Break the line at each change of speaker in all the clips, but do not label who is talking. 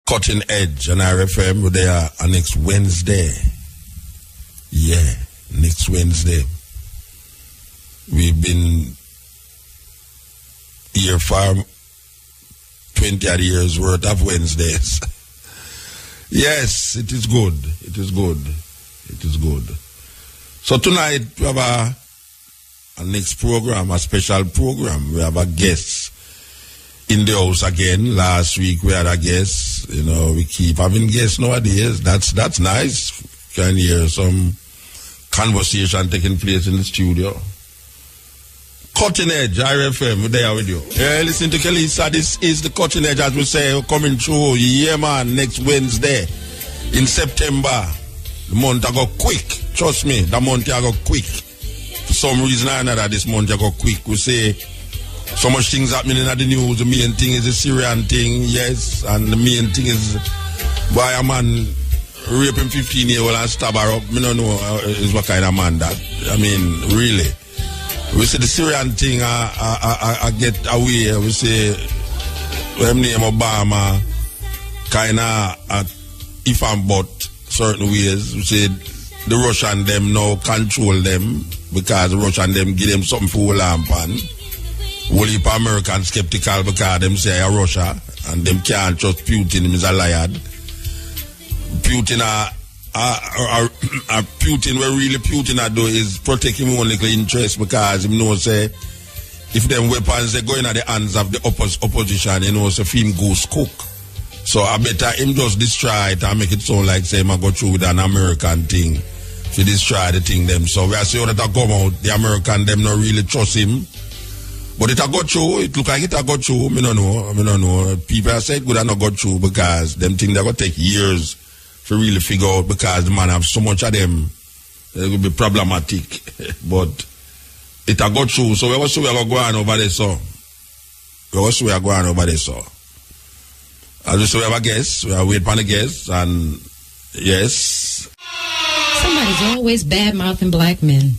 Cutting Edge on RFM. We're there next Wednesday. Yeah, next Wednesday. We've been here for 20 odd years worth of Wednesdays. Yes, it is good. It is good. It is good. So tonight we have a next program, a special program. We have a guest in the house again. Last week we had a guest. You know, we keep having guests nowadays. That's nice. You can hear some conversation taking place in the studio. Cutting Edge, RFM, we're there with you. Yeah, listen to Kelisa. This is the Cutting Edge, as we say, coming through. Yeah, man, next Wednesday in September. The month I go quick. Trust me, the month I go quick. For some reason or another, this month I go quick. We say so much things happening in the news. The main thing is the Syrian thing, yes. And the main thing is why a man raping 15-year-old and stab her up. I don't know is what kind of man that. I mean, really. We say the Syrian thing, I get away. We say, them name Obama, kind of, if I'm but certain ways. We say the Russian them now control them because the Russian them give them something for a lamp and whole heap of Americans skeptical because them say Russia and them can't trust Putin, him is a liar. Putin Putin, where really Putin do is protect him own little interest because he knows say if them weapons they go in the hands of the opposition, he knows if him goes cook. So I better him just destroy it and make it sound like say I go through with an American thing to destroy the thing them. So we are saying that I come out, the American them not really trust him. But it a go through, it look like it a go through, I don't know. People have said good and not go through because them things they go take years to really figure out because the man have so much of them, it will be problematic. But it a go through, so we also we are going over there, so. We also are going over there, so. As we say, we have a guest, we are waiting for the guest, and yes.
Somebody's always bad-mouthing black men.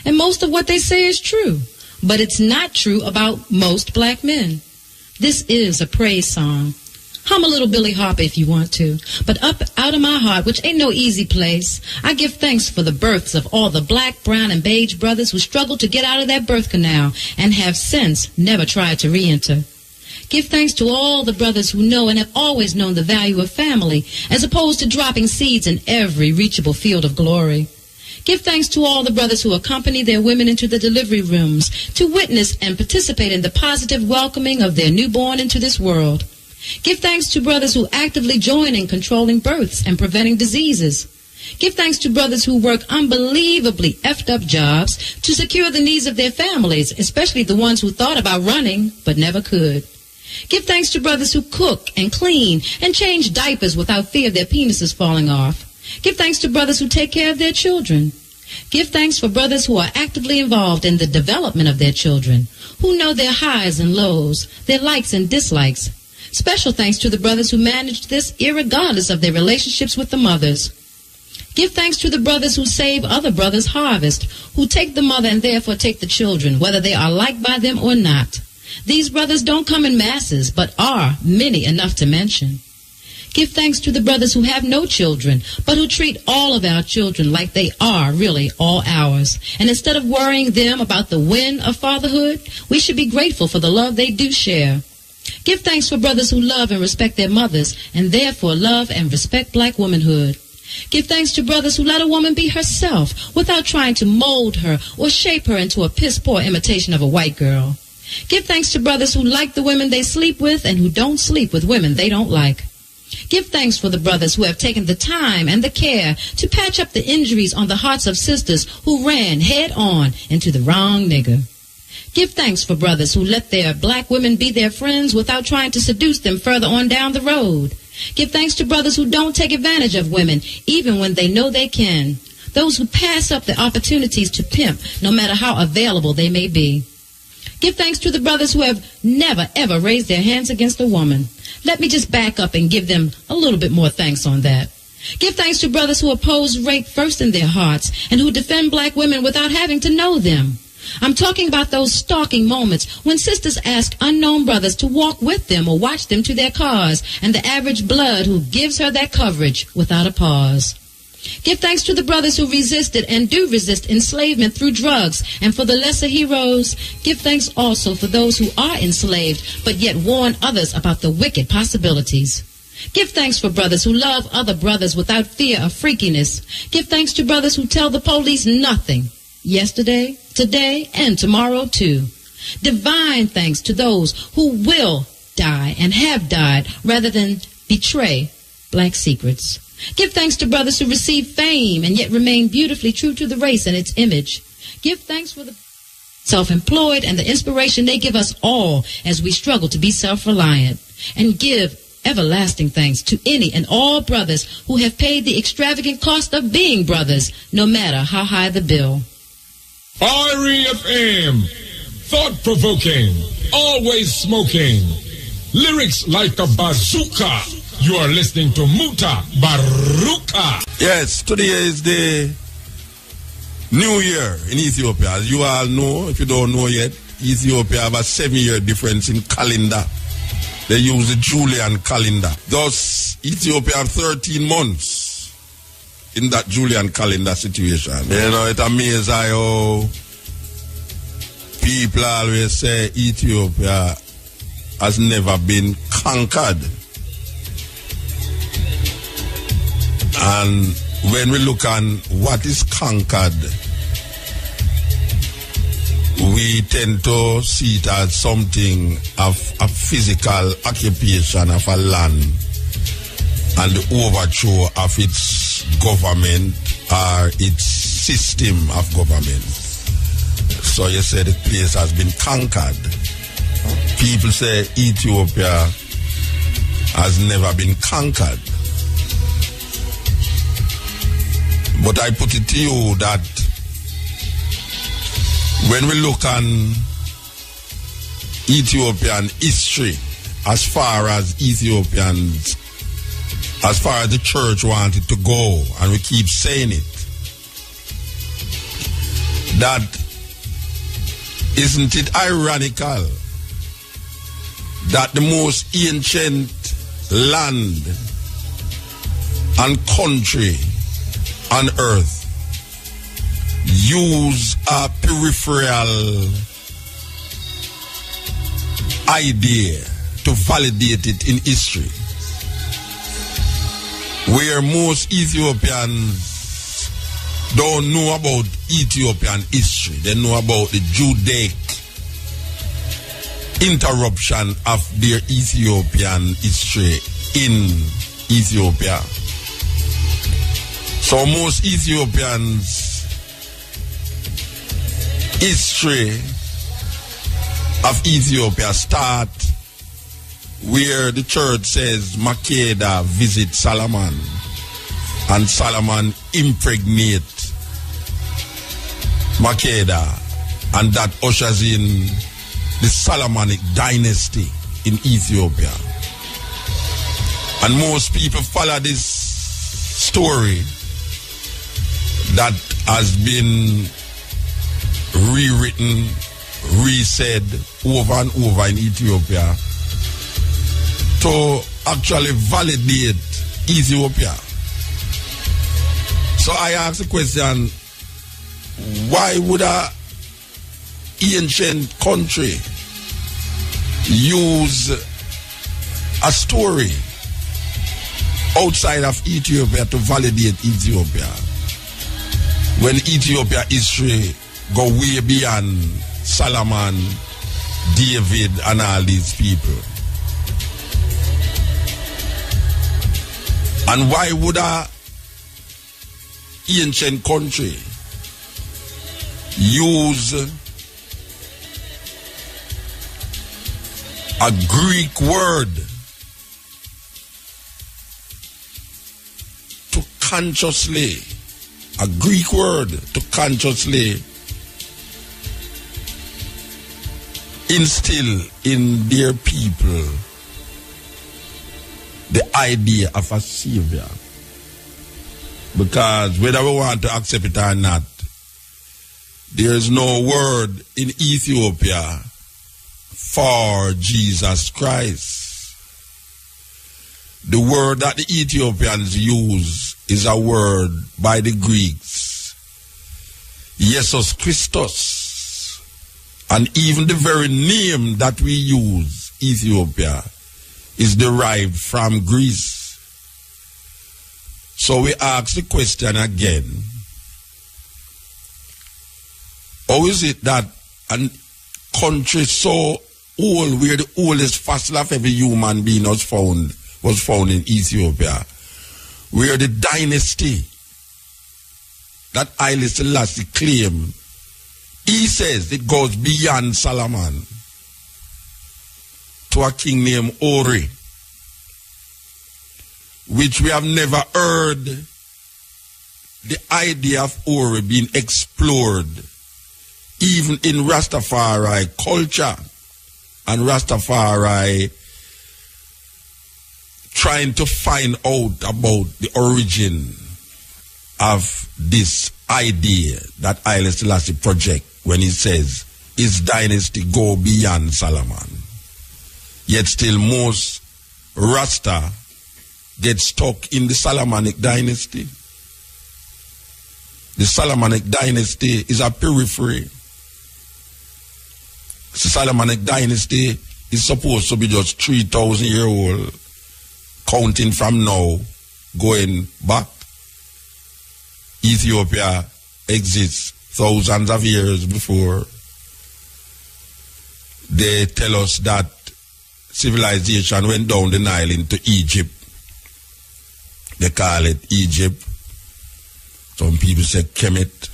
And most of what they say is true. But it's not true about most black men. This is a praise song. Hum a little Billy Harper if you want to. But up out of my heart, which ain't no easy place, I give thanks for the births of all the black, brown, and beige brothers who struggled to get out of that birth canal and have since never tried to re-enter. Give thanks to all the brothers who know and have always known the value of family, as opposed to dropping seeds in every reachable field of glory. Give thanks to all the brothers who accompany their women into the delivery rooms to witness and participate in the positive welcoming of their newborn into this world. Give thanks to brothers who actively join in controlling births and preventing diseases. Give thanks to brothers who work unbelievably effed up jobs to secure the needs of their families, especially the ones who thought about running but never could. Give thanks to brothers who cook and clean and change diapers without fear of their penises falling off. Give thanks to brothers who take care of their children. Give thanks for brothers who are actively involved in the development of their children, who know their highs and lows, their likes and dislikes. Special thanks to the brothers who managed this irregardless of their relationships with the mothers. Give thanks to the brothers who save other brothers' harvest, who take the mother and therefore take the children, whether they are liked by them or not. These brothers don't come in masses, but are many enough to mention. Give thanks to the brothers who have no children, but who treat all of our children like they are really all ours. And instead of worrying them about the win of fatherhood, we should be grateful for the love they do share. Give thanks for brothers who love and respect their mothers, and therefore love and respect black womanhood. Give thanks to brothers who let a woman be herself without trying to mold her or shape her into a piss-poor imitation of a white girl. Give thanks to brothers who like the women they sleep with and who don't sleep with women they don't like. Give thanks for the brothers who have taken the time and the care to patch up the injuries on the hearts of sisters who ran head on into the wrong nigger. Give thanks for brothers who let their black women be their friends without trying to seduce them further on down the road. Give thanks to brothers who don't take advantage of women even when they know they can. Those who pass up the opportunities to pimp no matter how available they may be. Give thanks to the brothers who have never, ever raised their hands against a woman. Let me just back up and give them a little bit more thanks on that. Give thanks to brothers who oppose rape first in their hearts and who defend black women without having to know them. I'm talking about those stalking moments when sisters ask unknown brothers to walk with them or watch them to their cars, and the average blood who gives her that coverage without a pause. Give thanks to the brothers who resisted and do resist enslavement through drugs, and for the lesser heroes, give thanks also for those who are enslaved but yet warn others about the wicked possibilities. Give thanks for brothers who love other brothers without fear of freakiness. Give thanks to brothers who tell the police nothing. Yesterday, today, and tomorrow too. Divine thanks to those who will die and have died rather than betray black secrets. Give thanks to brothers who receive fame and yet remain beautifully true to the race and its image. Give thanks for the self-employed and the inspiration they give us all as we struggle to be self-reliant. And give everlasting thanks to any and all brothers who have paid the extravagant cost of being brothers, no matter how high the bill.
Fiery FM, thought-provoking, always smoking, lyrics like a bazooka. You are listening to Muta Baruka.
Yes, today is the New Year in Ethiopia. As you all know, if you don't know yet, Ethiopia have a 7-year difference in calendar. They use the Julian calendar. Thus, Ethiopia have 13 months in that Julian calendar situation. You know, it amazes how people always say Ethiopia has never been conquered. And when we look on what is conquered, we tend to see it as something of a physical occupation of a land and the overthrow of its government or its system of government. So you say the place has been conquered. People say Ethiopia has never been conquered. But I put it to you that when we look on Ethiopian history, as far as Ethiopians, as far as the church wanted to go, and we keep saying it, that isn't it ironical that the most ancient land and country on earth use a peripheral idea to validate it in history, where most Ethiopians don't know about Ethiopian history. They know about the Judaic interruption of their Ethiopian history in Ethiopia. So most Ethiopians' history of Ethiopia start where the church says Makeda visit Solomon and Solomon impregnate Makeda, and that ushers in the Solomonic dynasty in Ethiopia. And most people follow this story that has been rewritten, resaid over and over in Ethiopia to actually validate Ethiopia. So I ask the question, why would a ancient country use a story outside of Ethiopia to validate Ethiopia, when Ethiopia history go way beyond Solomon, David, and all these people? And why would a ancient country use a Greek word to consciously, a Greek word to consciously instill in their people the idea of a savior? Because whether we want to accept it or not, There is no word in Ethiopia for Jesus Christ. The word that the Ethiopians use is a word by the Greeks, Jesus Christos. And even the very name that we use, Ethiopia, is derived from Greece. So we ask the question again, how is it that a country so old, where the oldest fossil of every human being was found in Ethiopia, where the dynasty that Haile Selassie claimed, he says it goes beyond Solomon to a king named Ori, which we have never heard the idea of Ori being explored even in Rastafari culture and Rastafari trying to find out about the origin of this idea that Haile Selassie project when he says his dynasty go beyond Solomon. Yet still most Rasta get stuck in the Solomonic dynasty. The Solomonic dynasty is a periphery. The Solomonic dynasty is supposed to be just 3,000 years old, counting from now, going back. Ethiopia exists thousands of years before. They tell us that civilization went down the Nile into Egypt. They call it Egypt. Some people say Kemet.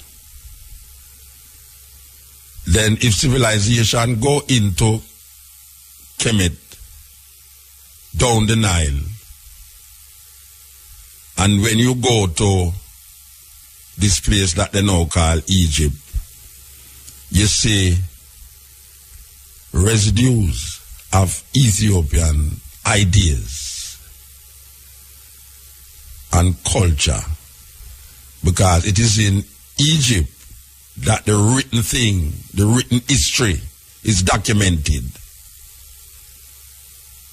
Then if civilization go into Kemet, down the Nile, and when you go to this place that they now call Egypt, you see residues of Ethiopian ideas and culture, because it is in Egypt that the written thing, the written history is documented,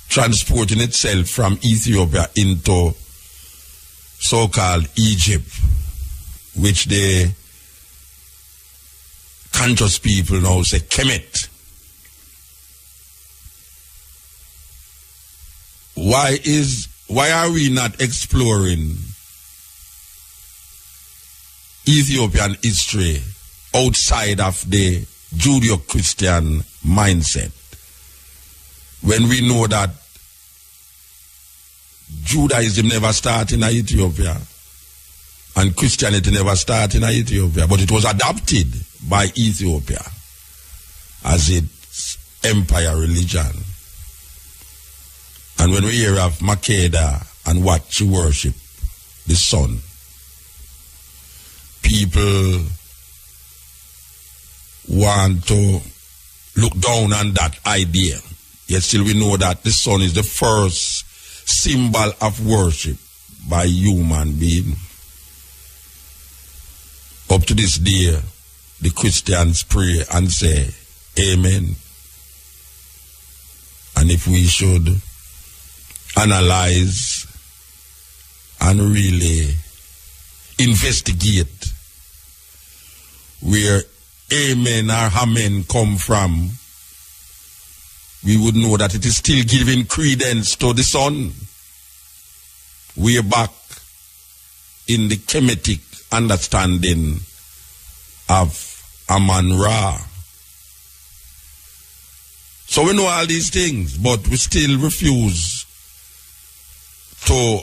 transporting itself from Ethiopia into so-called Egypt, which the conscious people now say Kemet. Why are we not exploring Ethiopian history outside of the Judeo-Christian mindset, when we know that Judaism never started in Ethiopia and Christianity never started in Ethiopia, but it was adopted by Ethiopia as its empire religion? And when we hear of Makeda and what she worship, the sun, people want to look down on that idea. Yet still we know that the sun is the first symbol of worship by human being. Up to this day, the Christians pray and say, Amen. And if we should analyze and really investigate where Amen or Amen come from, we would know that it is still giving credence to the sun. We are back in the Kemetic understanding of Aman-Ra. So we know all these things, but we still refuse to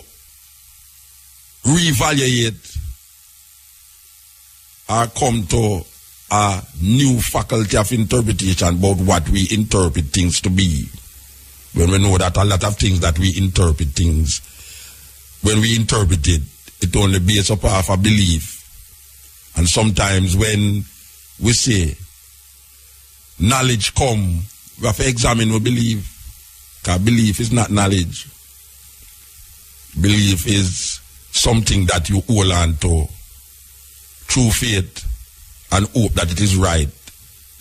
reevaluate or come to a new faculty of interpretation about what we interpret things to be. When we know that a lot of things that we interpret things, when we interpret it, it only based upon a belief. And sometimes when we say knowledge come, we have to examine our belief. Because belief is not knowledge. Belief is something that you hold on to through faith and hope that it is right.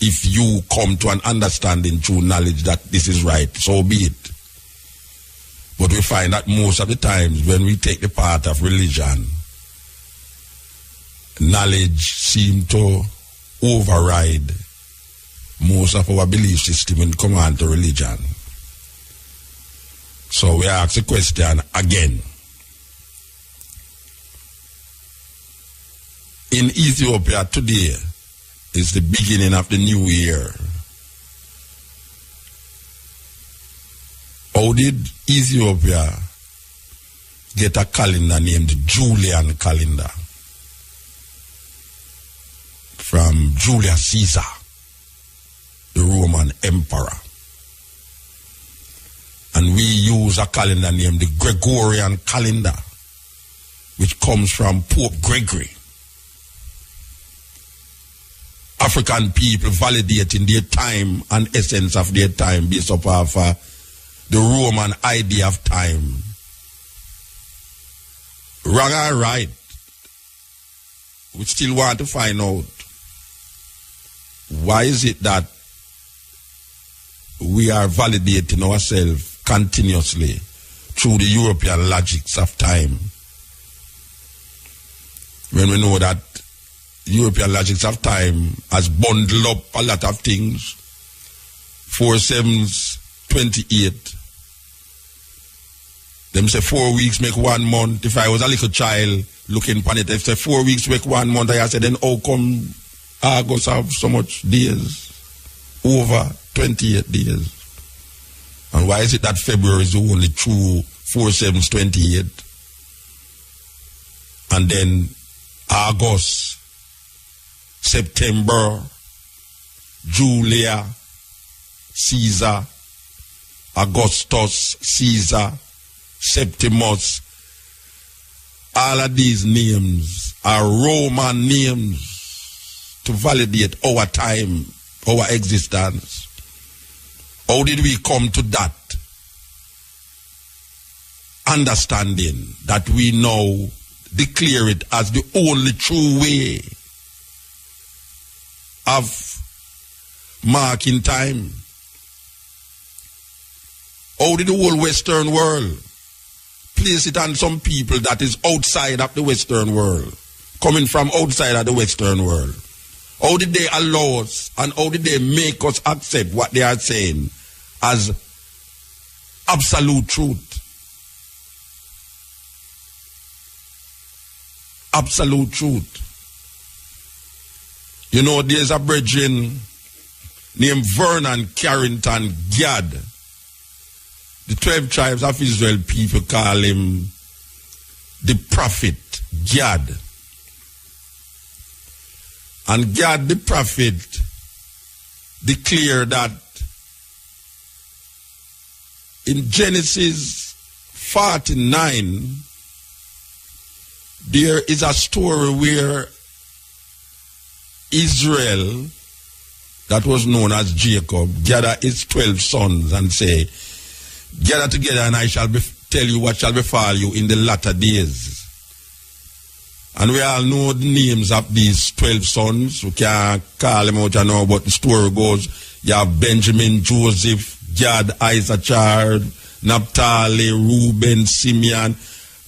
If you come to an understanding through knowledge that this is right, so be it. But we find that most of the times when we take the path of religion, knowledge seems to override most of our belief system when it comes on to religion. So we ask the question again. In Ethiopia today is the beginning of the new year. How did Ethiopia get a calendar named Julian calendar? From Julius Caesar, the Roman emperor. And we use a calendar named the Gregorian calendar, which comes from Pope Gregory. African people validating their time and essence of their time based upon the Roman idea of time. Wrong or right? We still want to find out, why is it that we are validating ourselves continuously through the European logics of time, when we know that European logics of time has bundled up a lot of things? 4 7s, 28. Them say 4 weeks make 1 month. If I was a little child looking upon it, if say 4 weeks make 1 month, I said, then how come August have so much days? Over 28 days. And why is it that February is only true 4 7s, 28? And then August, September, Julia, Caesar, Augustus, Caesar, Septimus. All of these names are Roman names to validate our time, our existence. How did we come to that understanding that we now declare it as the only true way of marking time? How did the whole Western world place it on some people that is outside of the Western world, coming from outside of the Western world? How did they allow us, and how did they make us accept what they are saying as absolute truth? Absolute truth. You know, there's a brethren named Vernon Carrington Gad. The 12 tribes of Israel people call him the prophet Gad. And Gad the prophet declared that in Genesis 49, there is a story where Israel, that was known as Jacob, gather his 12 sons and say, gather together and I shall tell you what shall befall you in the latter days. And we all know the names of these 12 sons. We can't call them out now, but the story goes, you have Benjamin, Joseph, Gad, Issachar, Naphtali, Reuben, Simeon,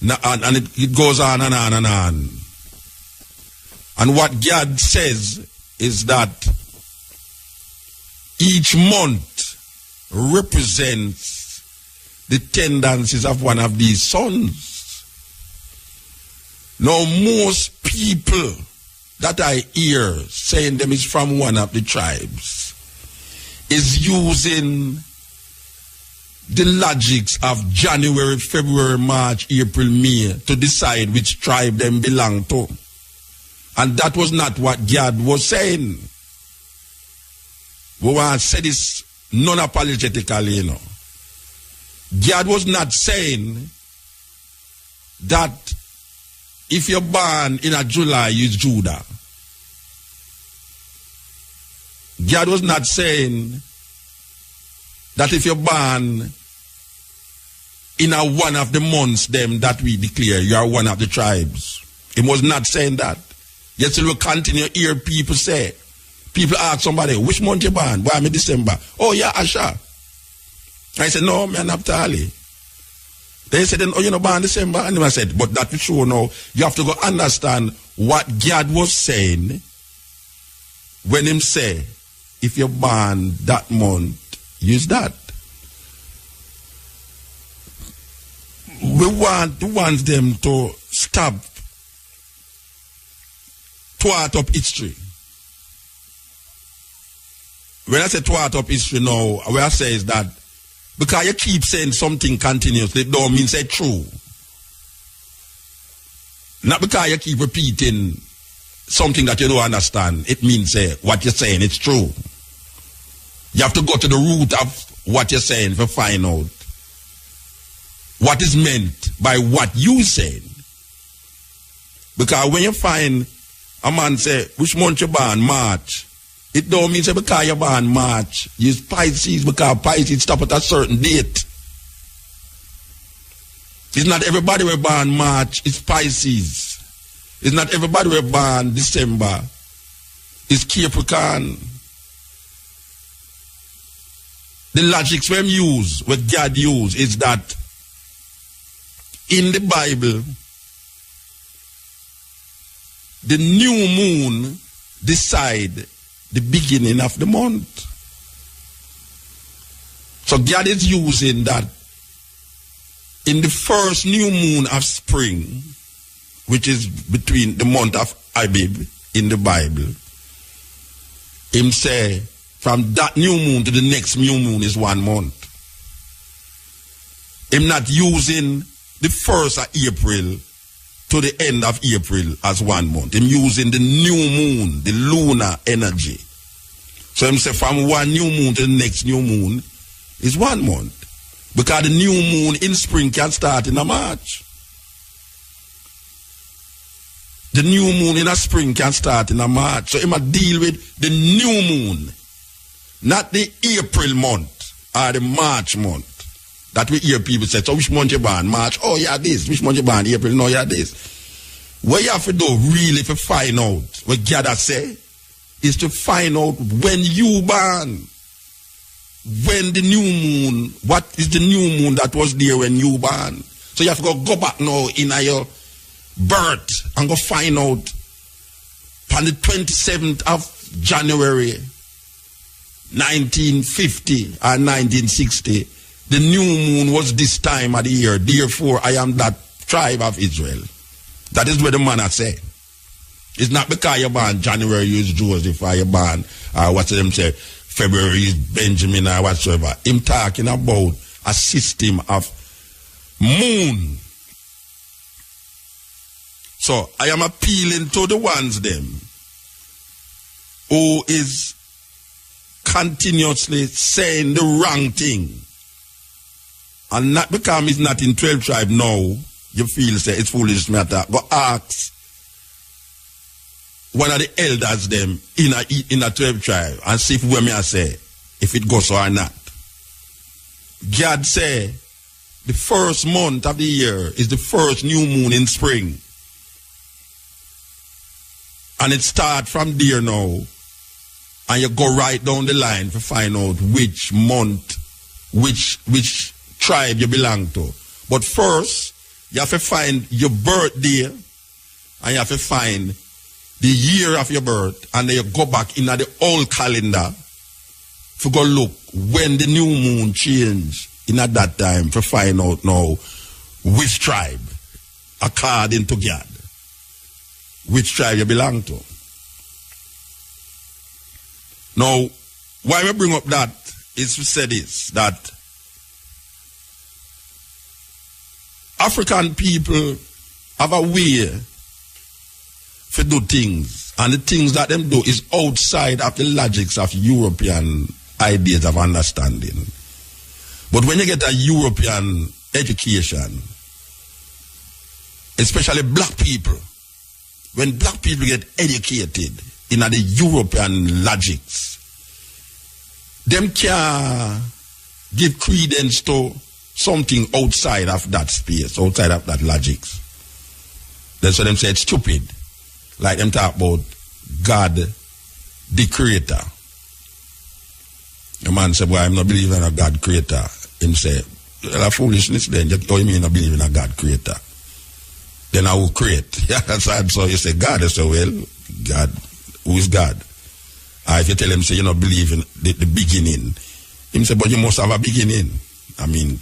and it goes on and on and on. And what Gad says is that each month represents the tendencies of one of these sons. Now, most people that I hear saying them is from one of the tribes is using the logics of January, February, March, April, May to decide which tribe them belong to. And that was not what Gad was saying. We want to say this non-apologetically, you know. Gad was not saying that if you're born in a July, you're Judah. Gad was not saying that if you're born in a one of the months them that we declare, you are one of the tribes. He was not saying that. Yet still will continue to hear people say. People ask somebody, which month you born? Why me December? Oh yeah, Asha. I said, no, me Naphtali. They said, oh, you know, born December. And I said, but that is true now. You have to go understand what God was saying when him say, if you're born that month, use that. We want them to stop twat up history. When I say twat up history now, what I say is that because you keep saying something continuously, it don't mean say true. Not because you keep repeating something that you don't understand, it means what you're saying, it's true. You have to go to the root of what you're saying to find out what is meant by what you saying. Because when you find a man say, which month you born? March. It don't mean say because you born March. Use Pisces because Pisces stop at a certain date. It's not everybody who born March, it's Pisces. It's not everybody who born December. It's Capricorn. The logics we use, what God use, is that in the Bible, the new moon decide the beginning of the month. So God is using that in the first new moon of spring, which is between the month of Abib in the Bible, him say, from that new moon to the next new moon is 1 month. Him not using the first of April to the end of April as 1 month. Him using the new moon, the lunar energy. So him say from one new moon to the next new moon is 1 month. Because the new moon in spring can start in a March. The new moon in a spring can start in a March. So him a deal with the new moon, not the April month or the March month. That we hear people say, so which month you born? March? Oh, yeah, this. Which month you born? April? No, yeah, this. What you have to do really to find out what God has said is to find out when you born. When the new moon, what is the new moon that was there when you born? So you have to go back now in your birth and go find out on the 27th of January 1950 or 1960, the new moon was this time of the year. Therefore, I am that tribe of Israel. That is what the man has said. It's not because you're born January, you is Joseph, or you're born, what's them say, February is Benjamin, or whatsoever. I'm talking about a system of moon. So, I am appealing to the ones them who is continuously saying the wrong thing. And not because it's not in 12 tribe now, you feel say it's foolish matter. Go ask one of the elders them in a 12 tribe and see if we may say if it goes or not. God say the first month of the year is the first new moon in spring. And it starts from there now. And you go right down the line to find out which month, which tribe you belong to. But first, you have to find your birthday and you have to find the year of your birth, and then you go back in the old calendar to go look when the new moon changed in at that time to find out now which tribe, according to God, which tribe you belong to. Now, why we bring up that is to say this, that African people have a way to do things, and the things that them do is outside of the logics of European ideas of understanding. But when you get a European education, especially black people, when black people get educated in the European logics, them can give credence to something outside of that space, outside of that logics. That's why them say it's stupid. Like them talk about God, the creator. The man said, "Well, I'm not believing in a God creator." Him say, "Well, foolishness then. How you mean not believe in a God creator? Then I will create." Yeah, that's right. So you say God. I say, "Well, God, who is God?" If you tell him, say, you don't believe in the beginning. Him say, "But you must have a beginning." I mean,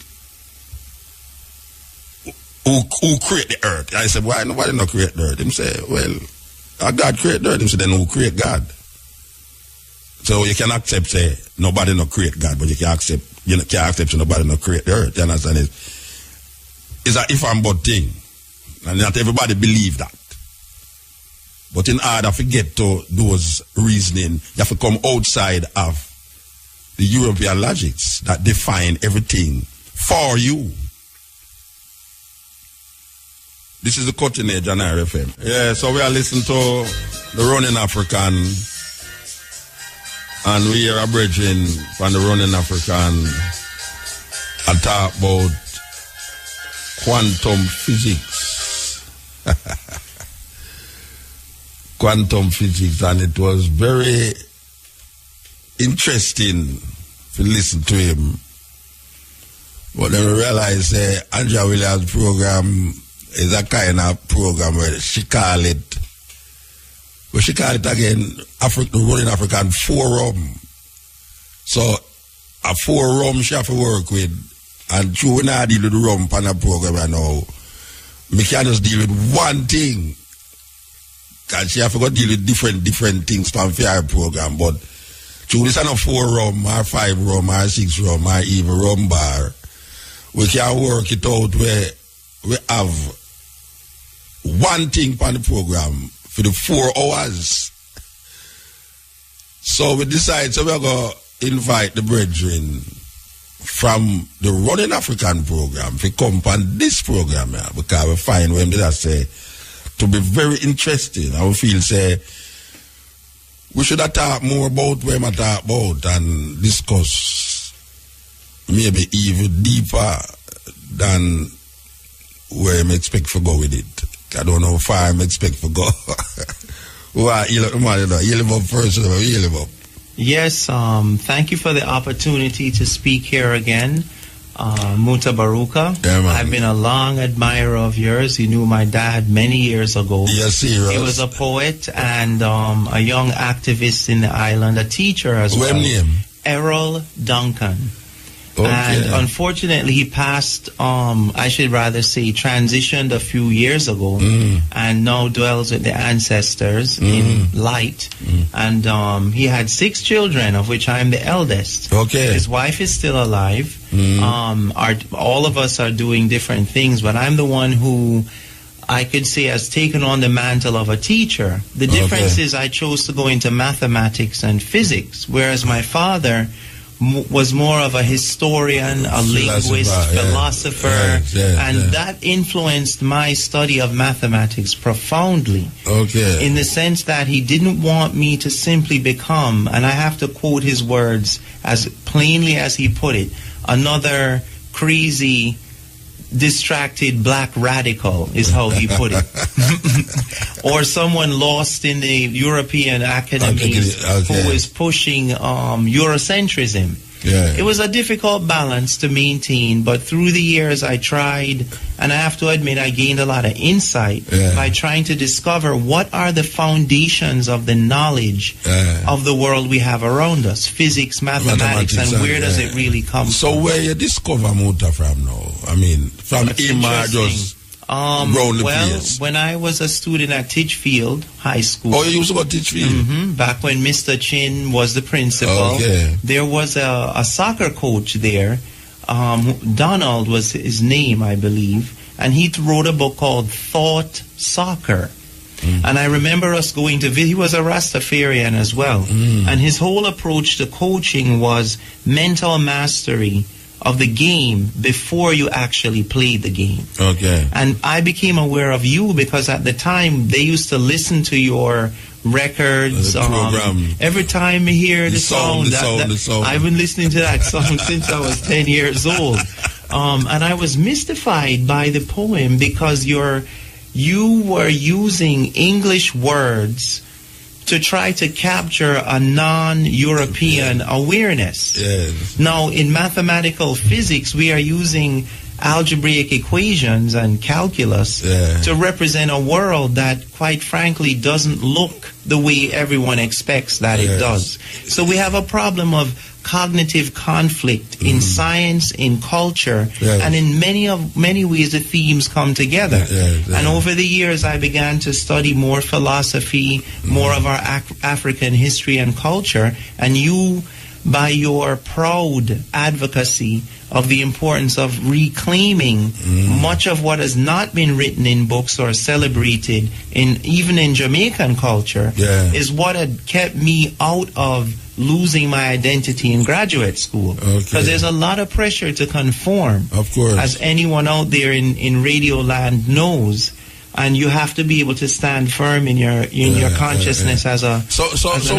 who create the earth? I said, "Why nobody not create the earth?" Him say, "Well, God create the earth." Him say, "Then who create God?" So you can accept, say, nobody not create God, but you can accept, say nobody not create the earth. You understand it? It's a if and but thing. And not everybody believe that. But in order to get to those reasoning, you have to come outside of the European logics that define everything for you. This is the Cutting Edge on RFM. Yeah, so we are listening to the Running African, and we are a brethren from the Running African and talk about quantum physics. Quantum physics, and it was very interesting to listen to him. But then we realized Andrea Williams' program is a kind of program where she call it again, the Running African Forum. So a forum she have to work with, and true, we not deal with the rum on a program right now. We can just deal with one thing. Because she have to go deal with different things from our program. But through this kind of 4 rum, or 5 rum, or 6 rum, or even rum bar, we can work it out where we have one thing on the program for the 4 hours. So we decide, so we're going to invite the brethren from the Running African program to come on this program here, because we find when they say to be very interesting. I feel say we should have talked more about where we talk about and discuss maybe even deeper than where I expect to go with it. I don't know how far I expect to go.
Yes, thank you for the opportunity to speak here again. Muta Baruka.
Yeah,
I've been a long admirer of yours. You knew my dad many years ago.
Yes, serious.
He was a poet and a young activist in the island, a teacher as well.
What name?
Errol Duncan.
Okay.
And unfortunately, he passed, I should rather say, transitioned a few years ago and now dwells with the ancestors in light. And he had 6 children, of which I'm the eldest.
Okay.
His wife is still alive. All of us are doing different things, but I'm the one who I could say has taken on the mantle of a teacher. The difference is I chose to go into mathematics and physics, whereas my father was more of a historian, a linguist, philosopher, and that influenced my study of mathematics profoundly.
Okay.
In the sense that he didn't want me to simply become, and I have to quote his words as plainly as he put it, another crazy, distracted black radical is how he put it. Or someone lost in the European academies who is pushing Eurocentrism. It was a difficult balance to maintain, but through the years I tried, and I have to admit I gained a lot of insight by trying to discover what are the foundations of the knowledge of the world we have around us, physics, mathematics, and where does it really come from.
So where you discover Muta from now? I mean, from Imar just round the place.
When I was a student at Titchfield High School.
Oh, you used to go to Titchfield?
Back when Mr. Chin was the principal. There was a soccer coach there. Donald was his name, I believe. And he wrote a book called Thought Soccer. And I remember us going to visit. He was a Rastafarian as well. And his whole approach to coaching was mental mastery of the game before you actually played the game. And I became aware of you because at the time they used to listen to your records. Every time I hear the song, I've been listening to that song since I was 10 years old. And I was mystified by the poem because you were using English words to try to capture a non-European awareness.
Yes.
Now, in mathematical physics, we are using algebraic equations and calculus to represent a world that, quite frankly, doesn't look the way everyone expects that it does. So we have a problem of cognitive conflict in science, in culture, and in many ways the themes come together. And over the years I began to study more philosophy, more of our African history and culture, and you, by your proud advocacy of the importance of reclaiming much of what has not been written in books or celebrated even in Jamaican culture, is what had kept me out of losing my identity in graduate school. Because there's a lot of pressure to conform,
of course,
as anyone out there in radio land knows. And you have to be able to stand firm in your consciousness as a
So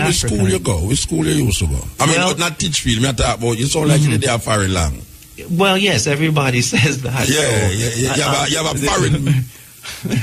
which school you go? Which school you used to go? I mean, but not teach field. Me talk about, you sound like you did a foreign lang.
Well, yes, everybody says that.
You have a foreign.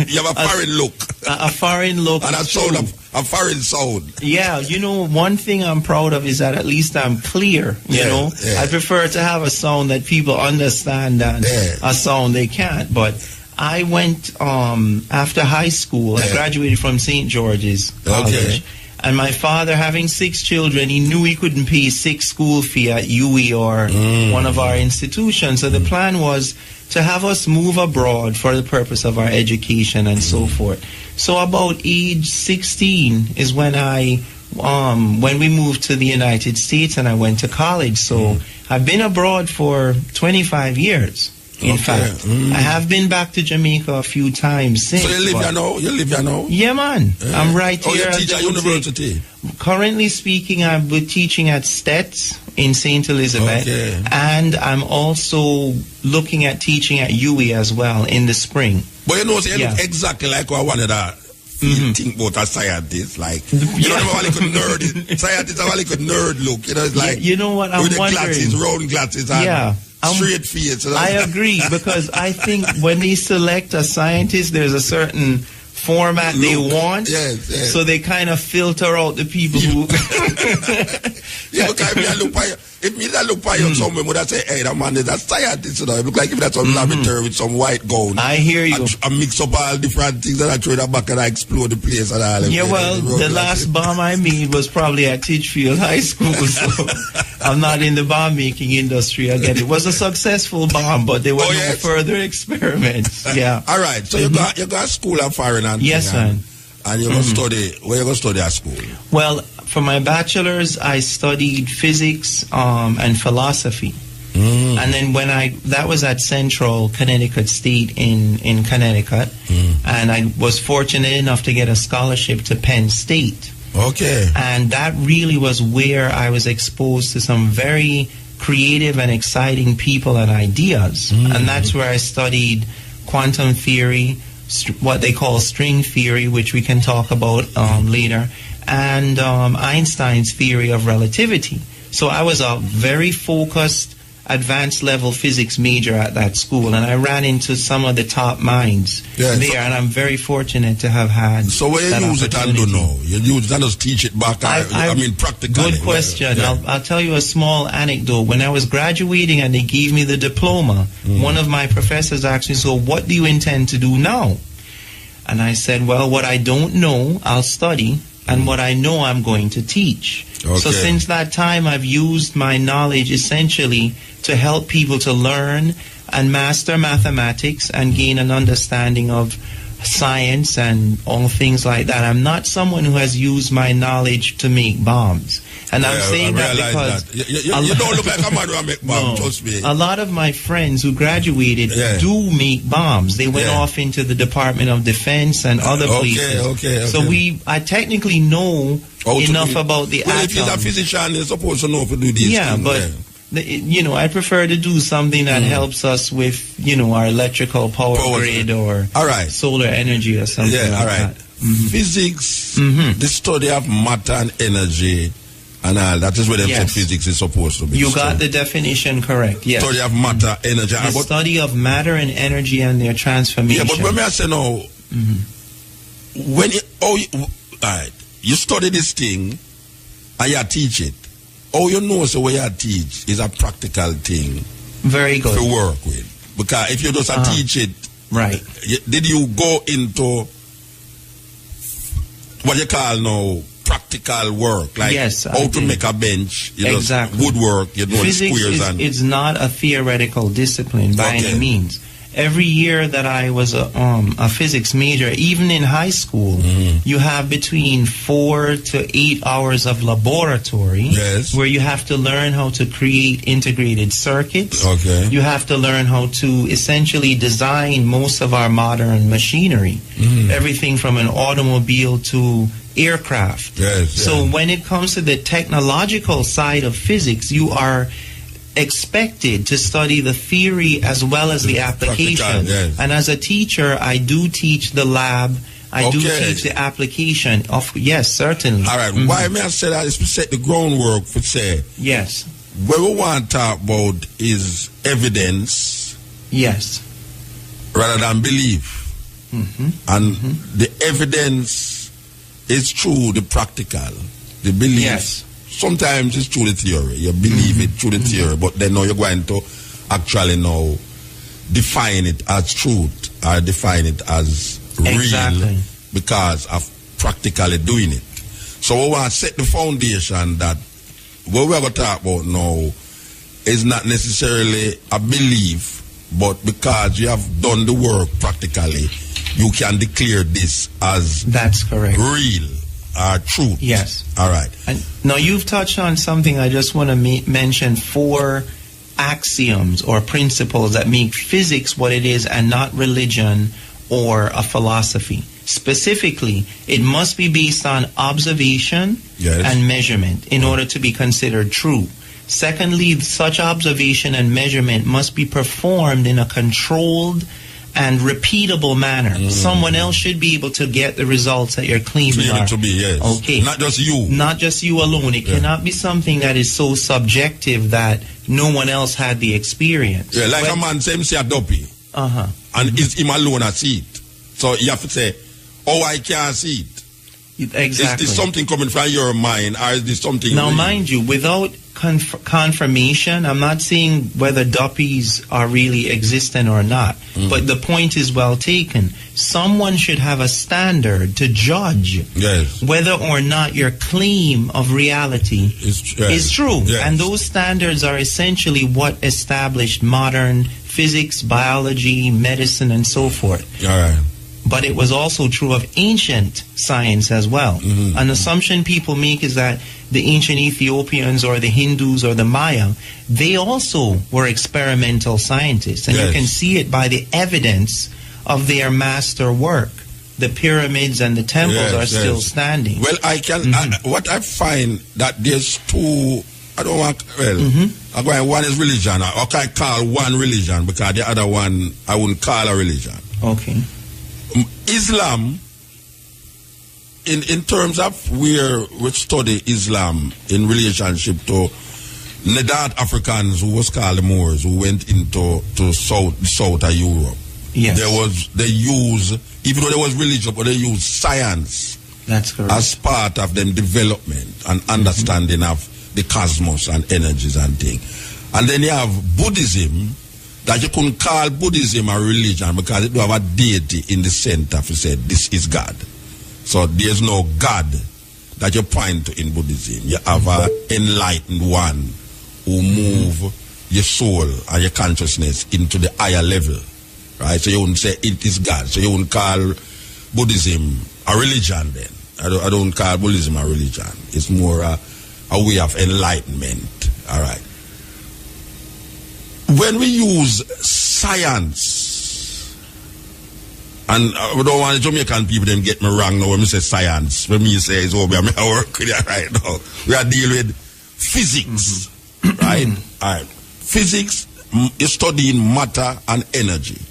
You have a foreign look.
A foreign look.
And a foreign sound.
Yeah, you know, one thing I'm proud of is that at least I'm clear, you know. I prefer to have a sound that people understand than a sound they can't. But I went, after high school, I graduated from St. George's College. And my father, having 6 children, he knew he couldn't pay 6 school fee at UE or one of our institutions. So the plan was to have us move abroad for the purpose of our education and so forth. So about age 16 is when when we moved to the United States and I went to college. So I've been abroad for 25 years. In fact, I have been back to Jamaica a few times since.
So you live here now? You live here now?
Yeah, man. I'm right here.
You teach at university?
Currently speaking, I'm teaching at STETS in St. Elizabeth. And I'm also looking at teaching at UE as well in the spring.
But you know, you look exactly like what I wanted to think about a scientist. Like, you know, how could nerd. Scientists have a nerd look. You know, it's like,
you know what, I'm
with
wondering.
The glasses, round glasses, and straight face.
I agree, because I think when they select a scientist, there's a certain format they want. So they kind of filter out the people who...
If me that look by you somewhere, would I say, hey, that man is a scientist, you know? It look like if that's some laboratory with some white gown.
I hear you.
I mix up all different things and I throw that back and I explode the place and all.
Yeah, well, the last bomb I made was probably at Titchfield High School, so I'm not in the bomb making industry again. It was a successful bomb, but there were no further experiments.
All right, so you got school at foreign and
man.
And you're going to study, where you going to study at school?
Well, for my bachelor's, I studied physics and philosophy. And then that was at Central Connecticut State in Connecticut. And I was fortunate enough to get a scholarship to Penn State. And that really was where I was exposed to some very creative and exciting people and ideas. And that's where I studied quantum theory, what they call string theory, which we can talk about later, and Einstein's theory of relativity. So I was a very focused, advanced level physics major at that school, and I ran into some of the top minds there, and I'm very fortunate to have had.
So where you use it and do now? You use it and just teach it back, I mean practically.
Good question. I'll tell you a small anecdote. When I was graduating and they gave me the diploma, one of my professors asked me, so what do you intend to do now? And I said, well, what I don't know, I'll study, and what I know, I'm going to teach. So since that time, I've used my knowledge essentially to help people to learn and master mathematics and gain an understanding of science and all things like that. I'm not someone who has used my knowledge to make bombs. And I'm saying that because...
You don't look like a man who make bombs, trust me.
A lot of my friends who graduated do make bombs. They went off into the Department of Defense and other places. So I technically know enough about the atom.
If you're a physician, you're supposed to know how to do these things.
But you know, I prefer to do something that helps us with, you know, our electrical power grid or solar energy or something like that.
Physics, the study of matter and energy and all, that is where they said physics is supposed to be.
You got the definition correct, yes.
Study of matter, energy.
The study of matter and energy and their transformation.
Yeah, but when I say now, When all right, you study this thing and you teach it. All you know so what you teach is a practical thing.
Very good.
To work with. Because if you just teach it,
right?
Did you go into what you call now practical work, like how to make a bench,
exactly.
Woodwork, you know,
physics
squares
is not a theoretical discipline by any means. Every year that I was a physics major, even in high school, you have between 4 to 8 hours of laboratory where you have to learn how to create integrated circuits. Okay. You have to learn how to essentially design most of our modern machinery, everything from an automobile to aircraft. So when it comes to the technological side of physics, you are expected to study the theory as well as the application. And as a teacher, I do teach the lab. I do teach the application of, certainly.
All right. Why may I say that? Is to set the groundwork for say.
Yes.
What we want to talk about is evidence.
Yes.
Rather than belief. And the evidence is through the practical. The belief.
Yes.
Sometimes it's through the theory. You believe it through the theory, but then now you're going to actually now define it as truth or define it as real because of practically doing it. So we want to set the foundation that what we're going to talk about now is not necessarily a belief, but because you have done the work practically, you can declare this as real. Truth.
Yes.
All right.
And now you've touched on something. I just want to mention 4 axioms or principles that make physics what it is and not religion or a philosophy. Specifically, it must be based on observation and measurement in order to be considered true. Secondly, such observation and measurement must be performed in a controlled and repeatable manner. Someone else should be able to get the results that you're claiming are. Okay.
Not just you.
Not just you alone. It cannot be something that is so subjective that no one else had the experience.
Yeah, like a man say him say a dopey. And it's him alone that see it. So you have to say, I can't see it.
Exactly.
Is this something coming from your mind or is this something
Now
real?
Mind you, without confirmation, I'm not saying whether duppies are really existent or not, but the point is well taken. Someone should have a standard to judge whether or not your claim of reality is true. And those standards are essentially what established modern physics, biology, medicine, and so forth. But it was also true of ancient science as well. An assumption people make is that the ancient Ethiopians or the Hindus or the Maya, they also were experimental scientists. And you can see it by the evidence of their master work. The pyramids and the temples are still standing.
Well, I can. What I find that there's two. I don't want. Well, one is religion. I can't call one religion because the other one I wouldn't call a religion.
Okay.
Islam, in terms of where we study Islam in relationship to North Africans who was called the Moors, who went into south of Europe. They use, even though there was religion, but they use science as part of them development and understanding of the cosmos and energies and things. And then you have Buddhism, that you couldn't call Buddhism a religion because it do have a deity in the center. If you said this is God, so there's no God that you point to in Buddhism. You have an enlightened one who move your soul and your consciousness into the higher level, right? So you wouldn't say it is God. So you wouldn't call Buddhism a religion. Then I don't call Buddhism a religion. It's more a way of enlightenment. All right. When we use science, and we don't want the Jamaican people them get me wrong now when we say science. When me say it's over, I work with it right now. We are dealing with physics, right? All right. Physics is studying matter and energy.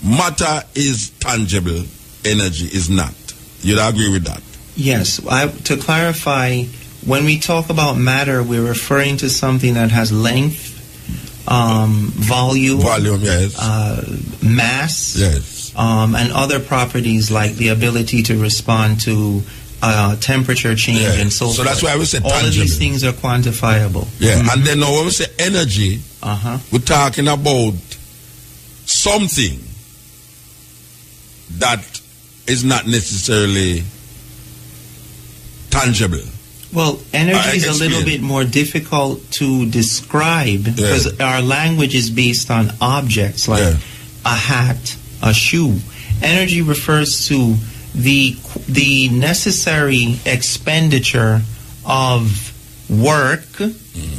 Matter is tangible, energy is not. You'd agree with that?
Yes. To clarify, when we talk about matter, we're referring to something that has length, volume,
yes.
Mass,
yes.
and other properties like the ability to respond to temperature change and so forth.
So that's why we say tangible.
All of these things are quantifiable.
Yeah, and then now when we say energy, we're talking about something that is not necessarily tangible.
Well, energy is a little bit more difficult to describe because our language is based on objects like a hat, a shoe. Energy refers to the necessary expenditure of work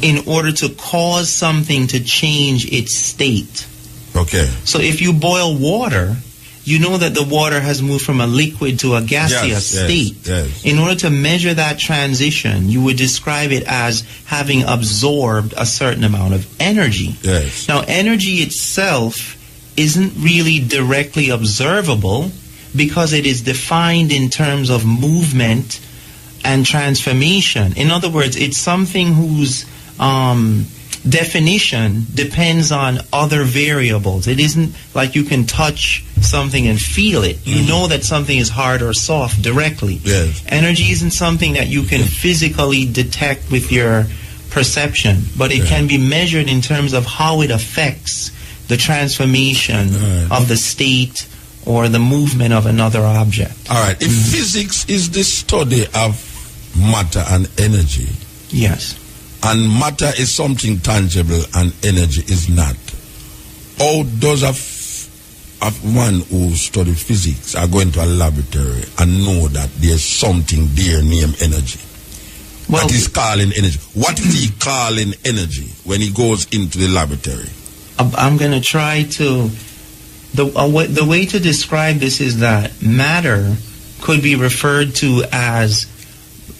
in order to cause something to change its state.
Okay.
So if you boil water, you know that the water has moved from a liquid to a gaseous state.
Yes.
In order to measure that transition, you would describe it as having absorbed a certain amount of energy.
Yes.
Now, energy itself isn't really directly observable because it is defined in terms of movement and transformation. In other words, it's something whose definition depends on other variables. It isn't like you can touch something and feel it. You know that something is hard or soft directly.
Yes.
Energy isn't something that you can physically detect with your perception, but it can be measured in terms of how it affects the transformation of the state or the movement of another object.
All right. If physics is the study of matter and energy,
yes,
and matter is something tangible and energy is not, how does one who study physics are going to a laboratory and know that there's something there named energy? Well, what is calling energy? What is he calling energy when he goes into the laboratory?
I'm going to try to... The way to describe this is that matter could be referred to as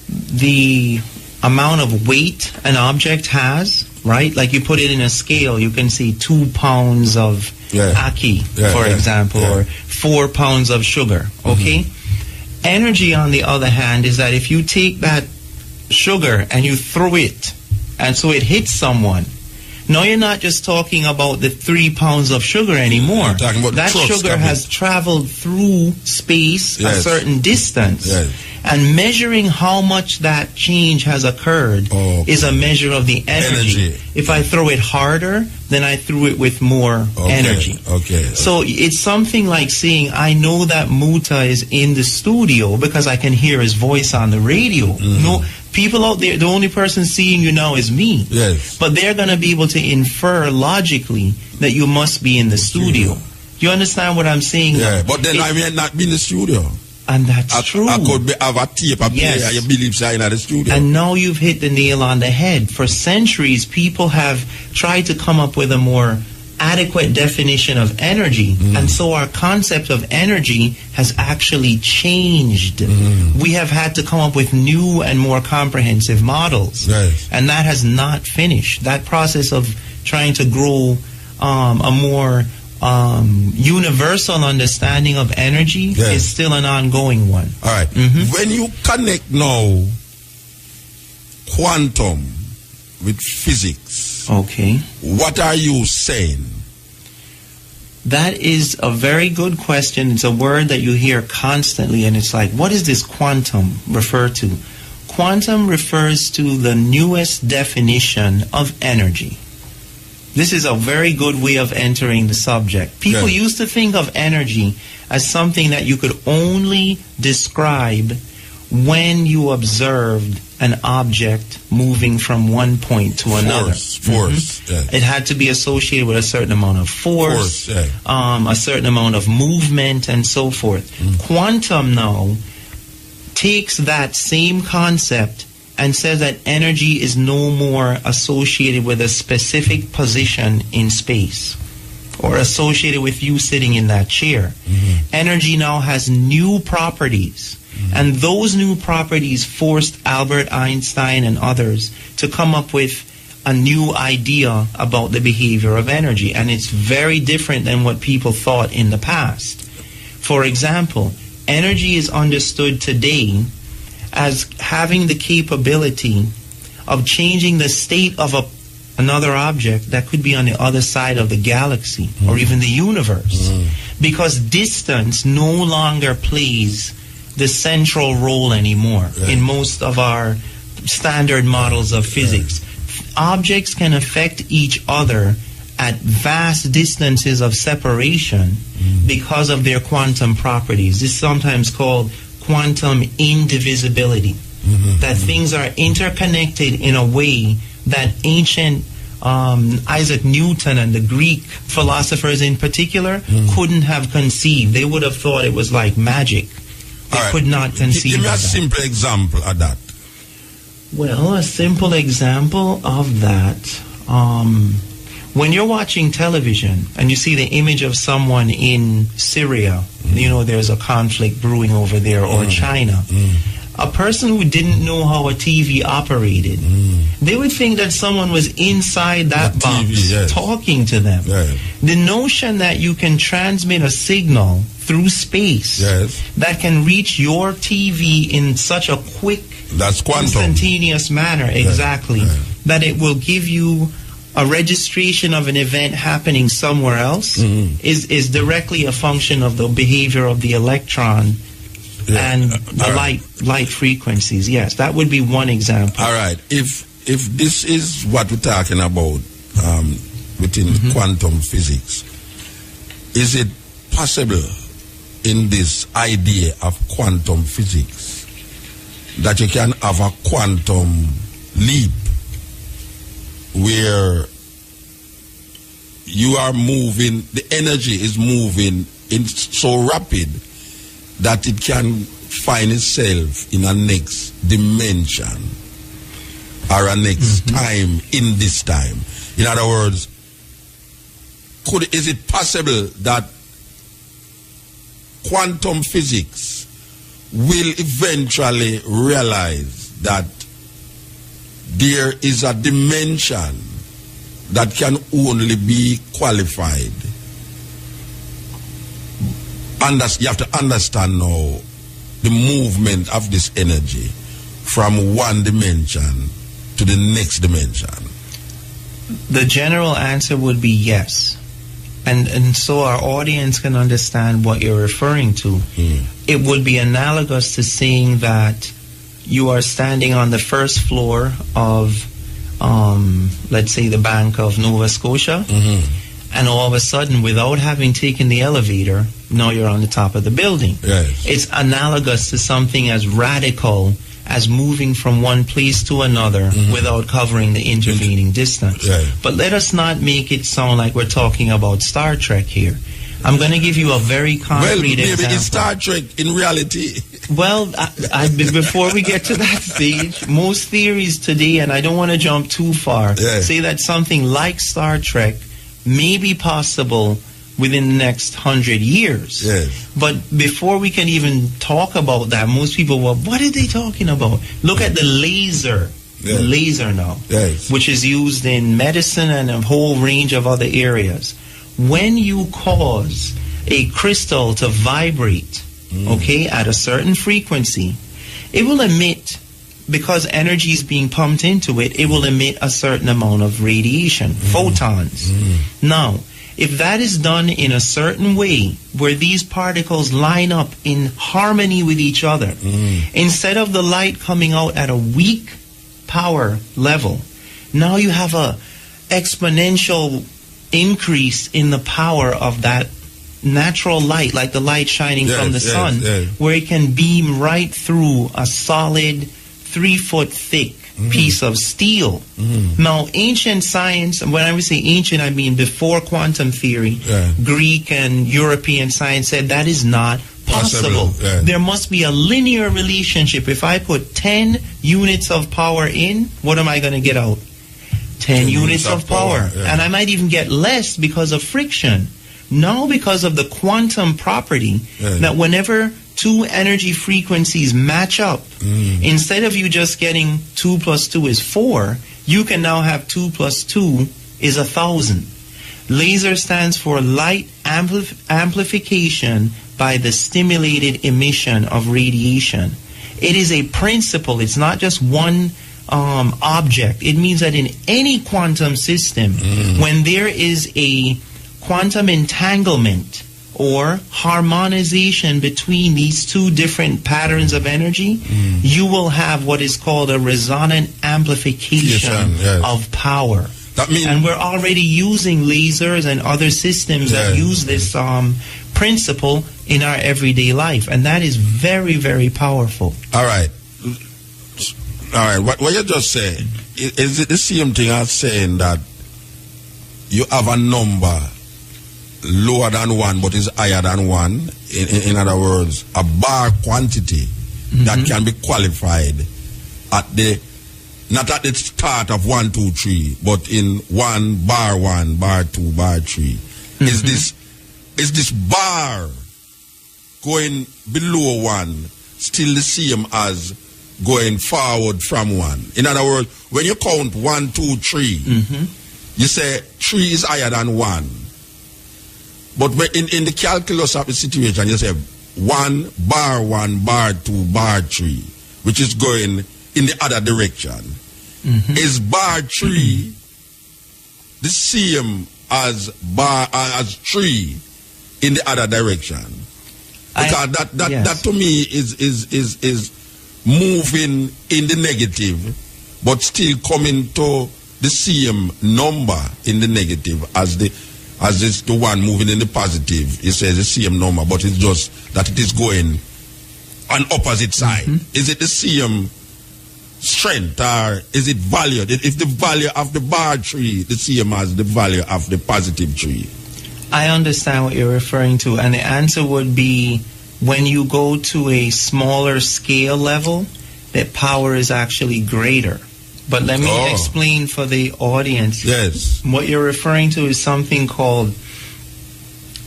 the amount of weight an object has, right? Like you put it in a scale, you can see 2 pounds of ackee, for example, or 4 pounds of sugar, okay? Energy, on the other hand, is that if you take that sugar and you throw it, and so it hits someone, now you're not just talking about the 3 pounds of sugar anymore. That sugar has traveled through space a certain distance. And measuring how much that change has occurred is a measure of the energy. If I throw it harder, then I threw it with more energy. So it's something like saying, I know that Muta is in the studio because I can hear his voice on the radio. No, people out there, the only person seeing you now is me. But they're going to be able to infer logically that you must be in the studio. Do you understand what I'm saying?
But then I may not be in the studio.
And that's true.
I could have a tape, a player, you believe so in the studio.
And now you've hit the nail on the head. For centuries, people have tried to come up with a more adequate definition of energy. And so our concept of energy has actually changed. We have had to come up with new and more comprehensive models. And that has not finished. That process of trying to grow a more universal understanding of energy is still an ongoing one.
All right. When you connect now quantum with physics, what are you saying?
That is a very good question. It's a word that you hear constantly, and it's like, what does this quantum refer to? Quantum refers to the newest definition of energy. This is a very good way of entering the subject. People used to think of energy as something that you could only describe when you observed an object moving from one point to another. It had to be associated with a certain amount of force, a certain amount of movement, and so forth. Quantum now takes that same concept and says that energy is no more associated with a specific position in space or associated with you sitting in that chair. Energy now has new properties, and those new properties forced Albert Einstein and others to come up with a new idea about the behavior of energy, and it's very different than what people thought in the past. For example, energy is understood today as having the capability of changing the state of another object that could be on the other side of the galaxy or even the universe. because distance no longer plays the central role anymore in most of our standard models of physics. Objects can affect each other at vast distances of separation because of their quantum properties. This is sometimes called quantum indivisibility. That things are interconnected in a way that ancient Isaac Newton and the Greek philosophers in particular couldn't have conceived. They would have thought it was like magic. They could not conceive
Give me
of
a
that.
simple example of that.
Well, a simple example of that, when you're watching television and you see the image of someone in Syria, you know, there's a conflict brewing over there, or China, a person who didn't know how a TV operated, they would think that someone was inside that box
TV,
talking to them. The notion that you can transmit a signal through space that can reach your TV in such a quick,
that's quantum,
instantaneous manner, that it will give you a registration of an event happening somewhere else is directly a function of the behavior of the electron and the light frequencies. Yes, that would be one example.
All right. If this is what we're talking about within quantum physics, is it possible in this idea of quantum physics that you can have a quantum leap where you are moving, the energy is moving in so rapid that it can find itself in a next dimension or a next time in this time? In other words, is it possible that quantum physics will eventually realize that there is a dimension that can only be qualified? You have to understand now the movement of this energy from one dimension to the next dimension.
The general answer would be yes. And so our audience can understand what you're referring to. It would be analogous to saying that you are standing on the first floor of, let's say, the Bank of Nova Scotia, and all of a sudden, without having taken the elevator, now you're on the top of the building. It's analogous to something as radical as moving from one place to another without covering the intervening distance. But let us not make it sound like we're talking about Star Trek here. I'm going to give you a very concrete example.
Maybe it's Star Trek in reality.
Well, before we get to that stage, most theories today, and I don't want to jump too far, say that something like Star Trek may be possible within the next 100 years. But before we can even talk about that, most people, well, what are they talking about? Look at the laser. The laser now, which is used in medicine and a whole range of other areas. When you cause a crystal to vibrate, at a certain frequency, it will emit, because energy is being pumped into it, it will emit a certain amount of radiation, photons. Now, if that is done in a certain way, where these particles line up in harmony with each other, instead of the light coming out at a weak power level, now you have a exponential increase in the power of that natural light, like the light shining from the sun, where it can beam right through a solid 3-foot thick piece of steel. Now, ancient science, and when I say ancient, I mean before quantum theory, Greek and European science said that is not possible. There must be a linear relationship. If I put 10 units of power in, what am I going to get out? 10 units of power. And I might even get less because of friction. Now, because of the quantum property, that whenever two energy frequencies match up, instead of you just getting 2 + 2 is 4, you can now have 2 + 2 is 1,000. Laser stands for light amplification by the stimulated emission of radiation. It is a principle. It's not just one object. It means that in any quantum system, when there is a quantum entanglement or harmonization between these two different patterns of energy, you will have what is called a resonant amplification of power.
That means,
and we're already using lasers and other systems that use this principle in our everyday life, and that is very, very powerful.
All right. What you just said, is it the same thing as saying that you have a number lower than 1 but is higher than 1? In other words, a bar quantity that can be qualified at the, not at the start of 1, 2, 3, but in 1, bar 2, bar 3. Is this bar going below 1 still the same as going forward from 1? In other words, when you count 1, 2, 3, you say 3 is higher than 1. But in the calculus of the situation, you say 1, bar 2, bar 3, which is going in the other direction. Is bar 3 the same as 3 in the other direction? Because that to me is moving in the negative, but still coming to the same number in the negative as the one moving in the positive. It says the same number, but it's just that it is going on opposite side. Is it the same strength, or is it valued? Is the value of the bar 3 the same as the value of the positive 3?
I understand what you're referring to, and the answer would be when you go to a smaller scale level, that power is actually greater. But let me explain for the audience.
Yes.
What you're referring to is something called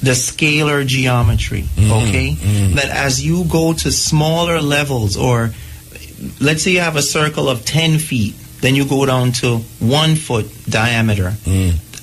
the scalar geometry, okay? That as you go to smaller levels, or let's say you have a circle of 10 feet, then you go down to 1 foot diameter.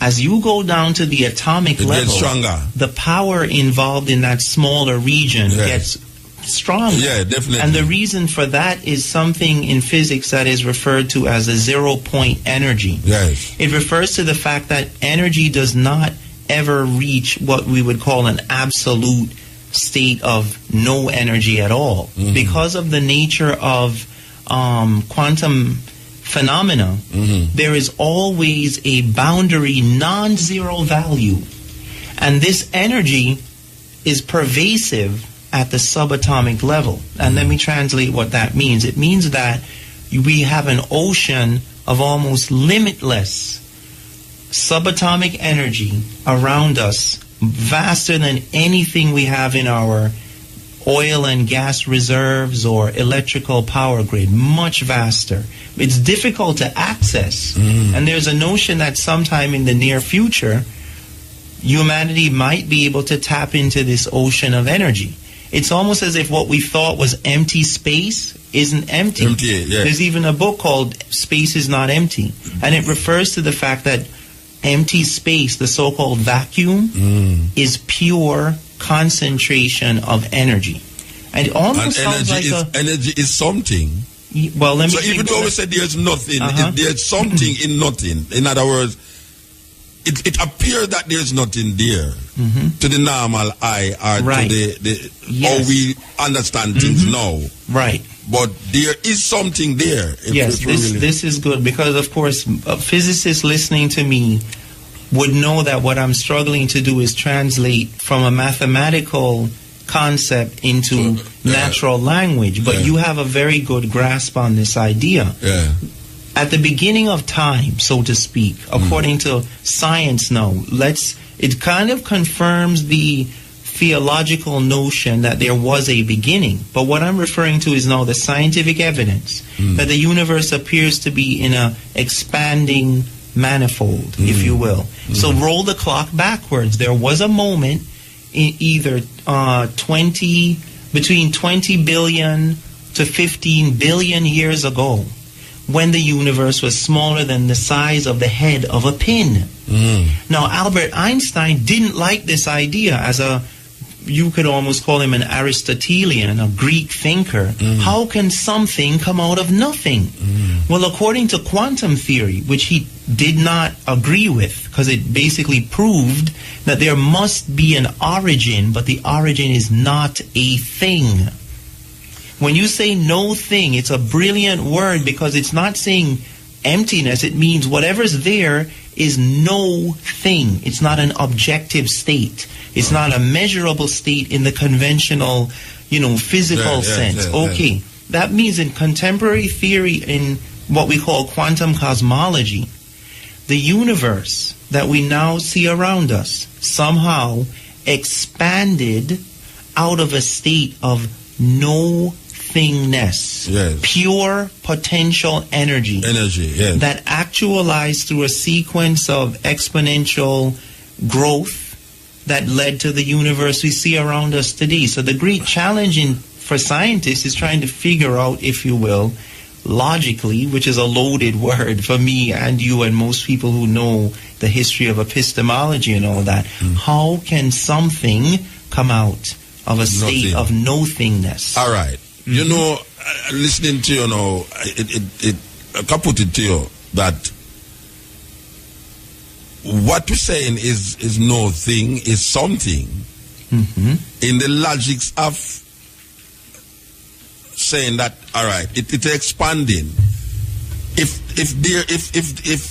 As you go down to the atomic level,
stronger.
The power involved in that smaller region gets stronger.
Yeah, definitely.
And the reason for that is something in physics that is referred to as a 0-point energy.
Yes.
It refers to the fact that energy does not ever reach what we would call an absolute state of no energy at all. Because of the nature of quantum phenomena, there is always a boundary non-zero value, and this energy is pervasive at the subatomic level. And let me translate what that means. It means that we have an ocean of almost limitless subatomic energy around us, vaster than anything we have in our oil and gas reserves or electrical power grid, much vaster. It's difficult to access. And there's a notion that sometime in the near future, humanity might be able to tap into this ocean of energy. It's almost as if what we thought was empty space isn't empty. There's even a book called Space is Not Empty. And it refers to the fact that empty space, the so-called vacuum, is pure concentration of energy. And it almost sounds like
energy is something.
Well, let me.
So even though we say there's nothing, there's something in nothing. In other words, it appears that there's nothing there to the normal eye, or to the how we understand things now.
Right.
But there is something there.
Yes, this is good, because of course a physicist listening to me would know that what I'm struggling to do is translate from a mathematical concept into natural language. But you have a very good grasp on this idea. At the beginning of time, so to speak, according to science now, it kind of confirms the theological notion that there was a beginning. But what I'm referring to is now the scientific evidence that the universe appears to be in a expanding manifold, if you will. So roll the clock backwards. There was a moment in either between 20 billion to 15 billion years ago, when the universe was smaller than the size of the head of a pin. Now, Albert Einstein didn't like this idea as a you could almost call him an Aristotelian, a Greek thinker. How can something come out of nothing? Well, according to quantum theory, which he did not agree with, because it basically proved that there must be an origin, but the origin is not a thing. When you say no thing, it's a brilliant word because it's not saying emptiness. It means whatever's there is no thing. It's not an objective state. It's not a measurable state in the conventional, physical sense. Okay. That means in contemporary theory, in what we call quantum cosmology, the universe that we now see around us somehow expanded out of a state of no thingness, pure potential energy that actualized through a sequence of exponential growth that led to the universe we see around us today. So the great challenge for scientists is trying to figure out, if you will, logically, which is a loaded word for me and you and most people who know the history of epistemology and all that, how can something come out of a state of no thingness?
All right. Listening to you now, I can put it to you that what we're saying is no thing, is something. In the logics of saying that, all right, it's expanding. If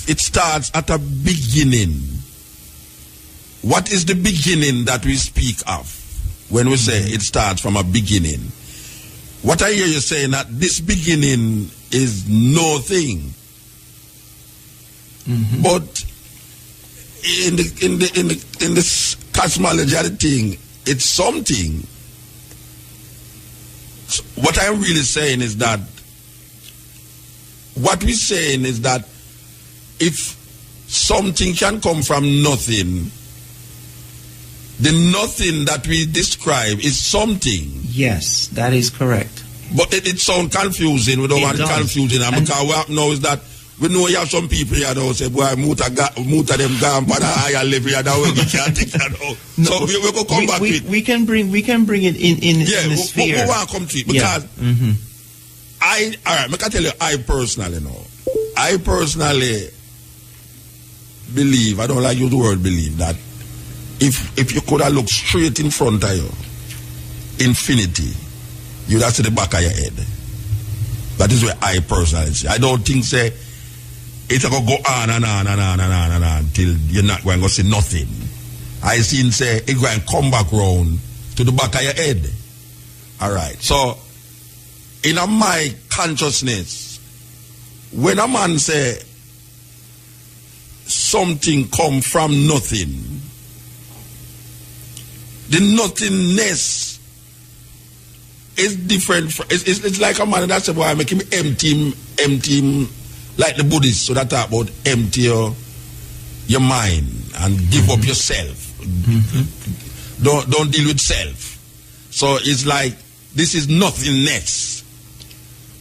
it starts at a beginning, what is the beginning that we speak of when we say it starts from a beginning? What I hear you saying that this beginning is no thing, but in the cosmology of the thing, it's something. So what I'm really saying is that if something can come from nothing, the nothing that we describe is something.
Yes, that is correct.
But it sounds confusing. We don't want it confusing. Because what now is that we know you have some people here that say, boy, Muta them gone for the higher level here, that way we can't take that out. So we will come back to it.
We can bring it in the sphere.
We want to come to it because I can tell you, I personally believe, I don't like use the word believe, that if you could have looked straight in front of you, infinity, you'd have to the back of your head. That is where I personally say. I don't think it's going to go on and on and on and on and on till you're not going to see nothing. I seen say it's going to come back round to the back of your head. All right. So in my consciousness, when a man say something come from nothing, the nothingness is different. It's like a man that said, "Boy, I make him empty, like the Buddhists." So that talk about empty your mind and give up yourself. Don't deal with self. So it's like this is nothingness.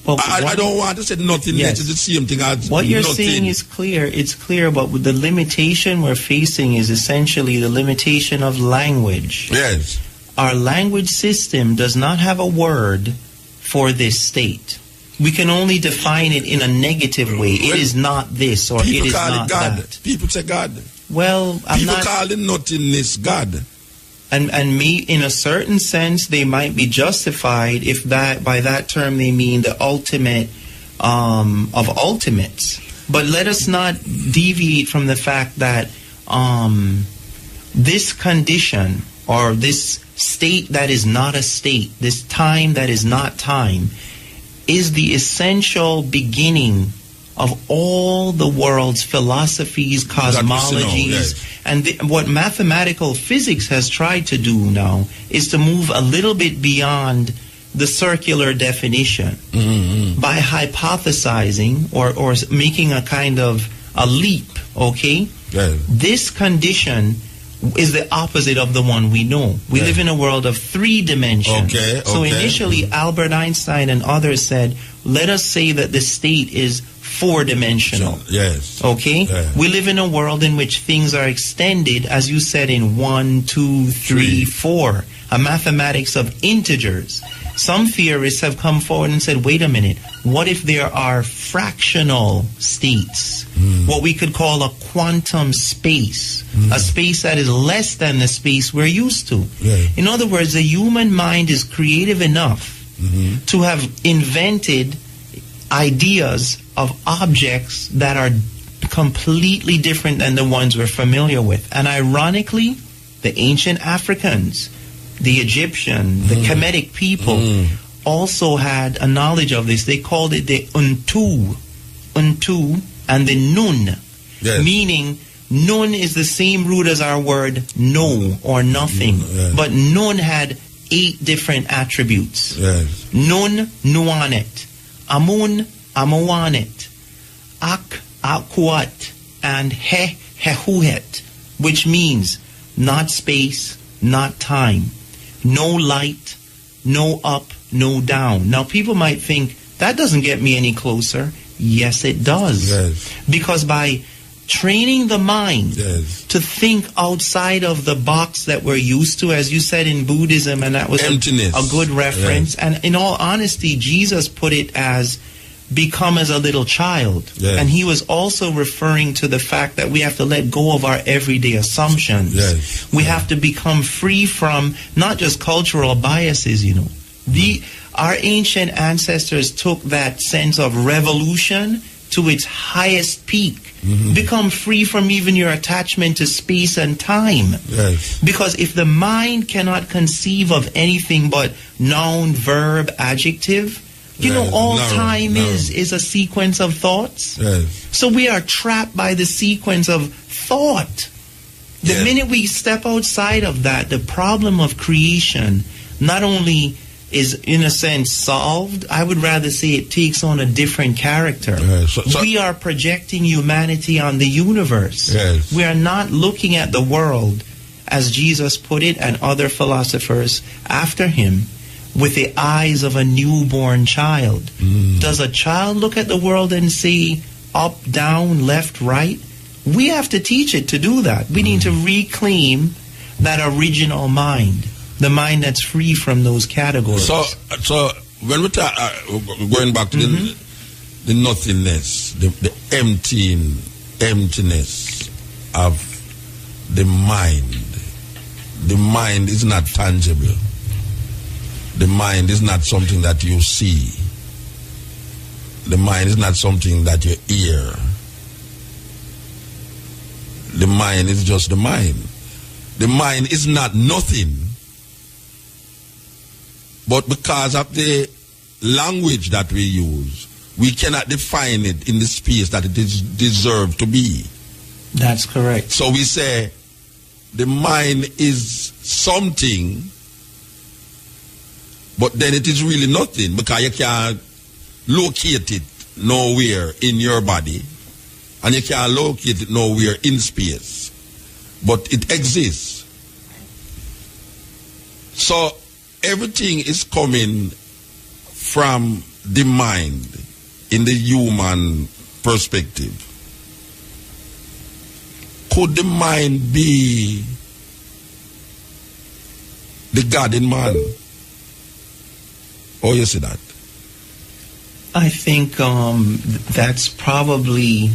Well, I don't want to say nothingness. Yes. It's the same thing as
what you're
nothing.
saying is clear. It's clear, but with the limitation we're facing is essentially the limitation of language.
Yes.
Our language system does not have a word for this state. We can only define it in a negative way. It is not this, or it is not
God.
that.
People say God.
Well,
people call the nothingness God.
And in a certain sense, they might be justified if that by that term they mean the ultimate of ultimates. But let us not deviate from the fact that this condition or this state that is not a state, this time that is not time, is the essential beginning of all the world's philosophies, cosmologies, and what mathematical physics has tried to do now is to move a little bit beyond the circular definition by hypothesizing or making a kind of a leap, okay?
Yeah.
This condition is the opposite of the one we know. We live in a world of 3 dimensions. So initially, Albert Einstein and others said, let us say that the state is 4-dimensional.
Yes.
Okay? Yeah. We live in a world in which things are extended, as you said, in 1, 2, 3, 4. a mathematics of integers. Some theorists have come forward and said, wait a minute, what if there are fractional states? What we could call a quantum space, a space that is less than the space we're used to. In other words, the human mind is creative enough to have invented ideas of objects that are completely different than the ones we're familiar with. And ironically, the ancient Africans, the Egyptian, the Kemetic people also had a knowledge of this. They called it the Untu, and the Nun, meaning Nun is the same root as our word no or nothing. But Nun had 8 different attributes. Nun, Nuanet, Amun, Amowanet, Ak, Akwat, and He, Hehuhet, which means not space, not time. No light, no up, no down. Now, people might think, that doesn't get me any closer. Yes, it does. Because by training the mind to think outside of the box that we're used to, as you said in Buddhism, and that was a good reference. And in all honesty, Jesus put it as become as a little child. And he was also referring to the fact that we have to let go of our everyday assumptions. We have to become free from not just cultural biases, you know. Our ancient ancestors took that sense of revolution to its highest peak. Become free from even your attachment to space and time. Because if the mind cannot conceive of anything but noun, verb, adjective, you know, all time is a sequence of thoughts. So we are trapped by the sequence of thought. The minute we step outside of that, the problem of creation not only is, in a sense, solved, I would rather say it takes on a different character. We are projecting humanity on the universe. We are not looking at the world, as Jesus put it, and other philosophers after him, with the eyes of a newborn child. Does a child look at the world and see up, down, left, right? We have to teach it to do that. We need to reclaim that original mind, the mind that's free from those categories.
So when we talk, going back to the nothingness, the emptiness of the mind is not tangible. The mind is not something that you see. The mind is not something that you hear. The mind is just the mind. The mind is not nothing. But because of the language that we use, we cannot define it in the space that it is deserved to be.
That's correct.
So we say the mind is something, but then it is really nothing, because you can't locate it nowhere in your body, and you can't locate it nowhere in space, but it exists. So everything is coming from the mind in the human perspective. Could the mind be the God in man? Oh, you see that?
I think that's probably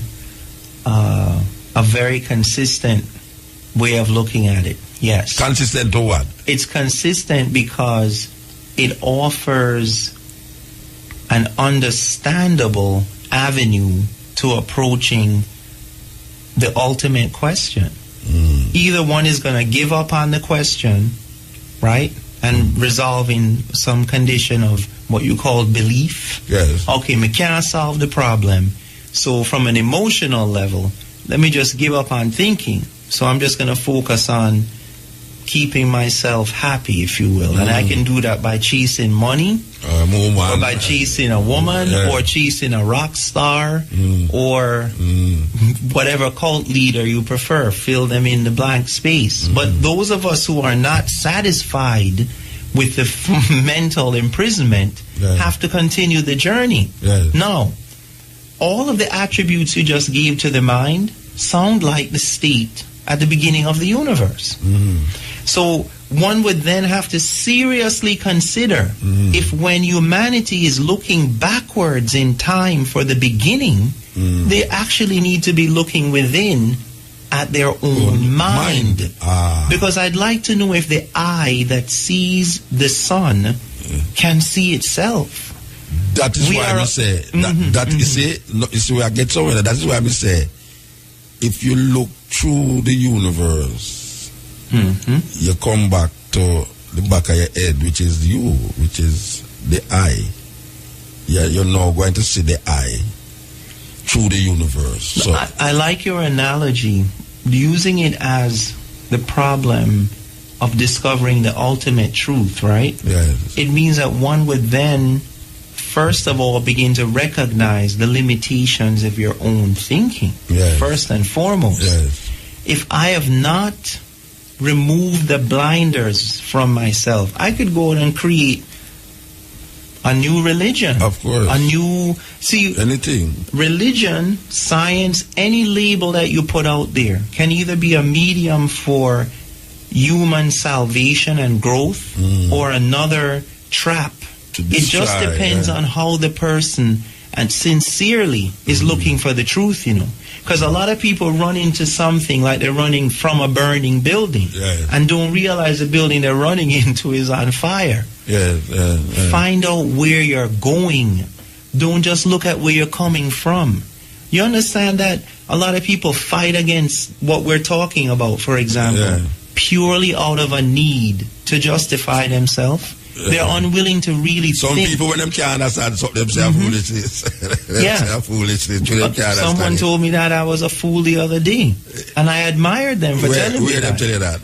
a very consistent way of looking at it. Yes.
Consistent to what?
It's consistent because it offers an understandable avenue to approaching the ultimate question. Either one is going to give up on the question, right, and resolve in some condition of what you call belief.
Yes.
Okay, me can't solve the problem, so from an emotional level, let me just give up on thinking. So I'm just going to focus on keeping myself happy, if you will. And I can do that by chasing money, or by chasing a woman, or chasing a rock star, or whatever cult leader you prefer. Fill them in the blank space. But those of us who are not satisfied with the mental imprisonment have to continue the journey. Now, all of the attributes you just gave to the mind sound like the state at the beginning of the universe. So one would then have to seriously consider if when humanity is looking backwards in time for the beginning, they actually need to be looking within at their own mind. Because I'd like to know if the eye that sees the sun can see itself.
That is why I say that you see where I get somewhere. That is why I say if you look through the universe, you come back to the back of your head, which is you, which is the eye. You're now going to see the eye through the universe. So
I like your analogy, using it as the problem of discovering the ultimate truth, right?
Yes.
It means that one would then, first of all, begin to recognize the limitations of your own thinking, first and foremost.
Yes.
If I have not removed the blinders from myself, I could go out and create a new religion.
Of course.
A new,
anything.
Religion, science, any label that you put out there can either be a medium for human salvation and growth or another trap. It just depends on how the person and sincerely is looking for the truth, you know. Because a lot of people run into something like they're running from a burning building and don't realize the building they're running into is on fire. Find out where you're going. Don't just look at where you're coming from. You understand that a lot of people fight against what we're talking about, for example, purely out of a need to justify themselves. They're unwilling to really
Some
think.
people, when them can't understand something, them say foolishness.
Someone told me that I was a fool the other day, and I admired them for telling me
that. Where them tell you that?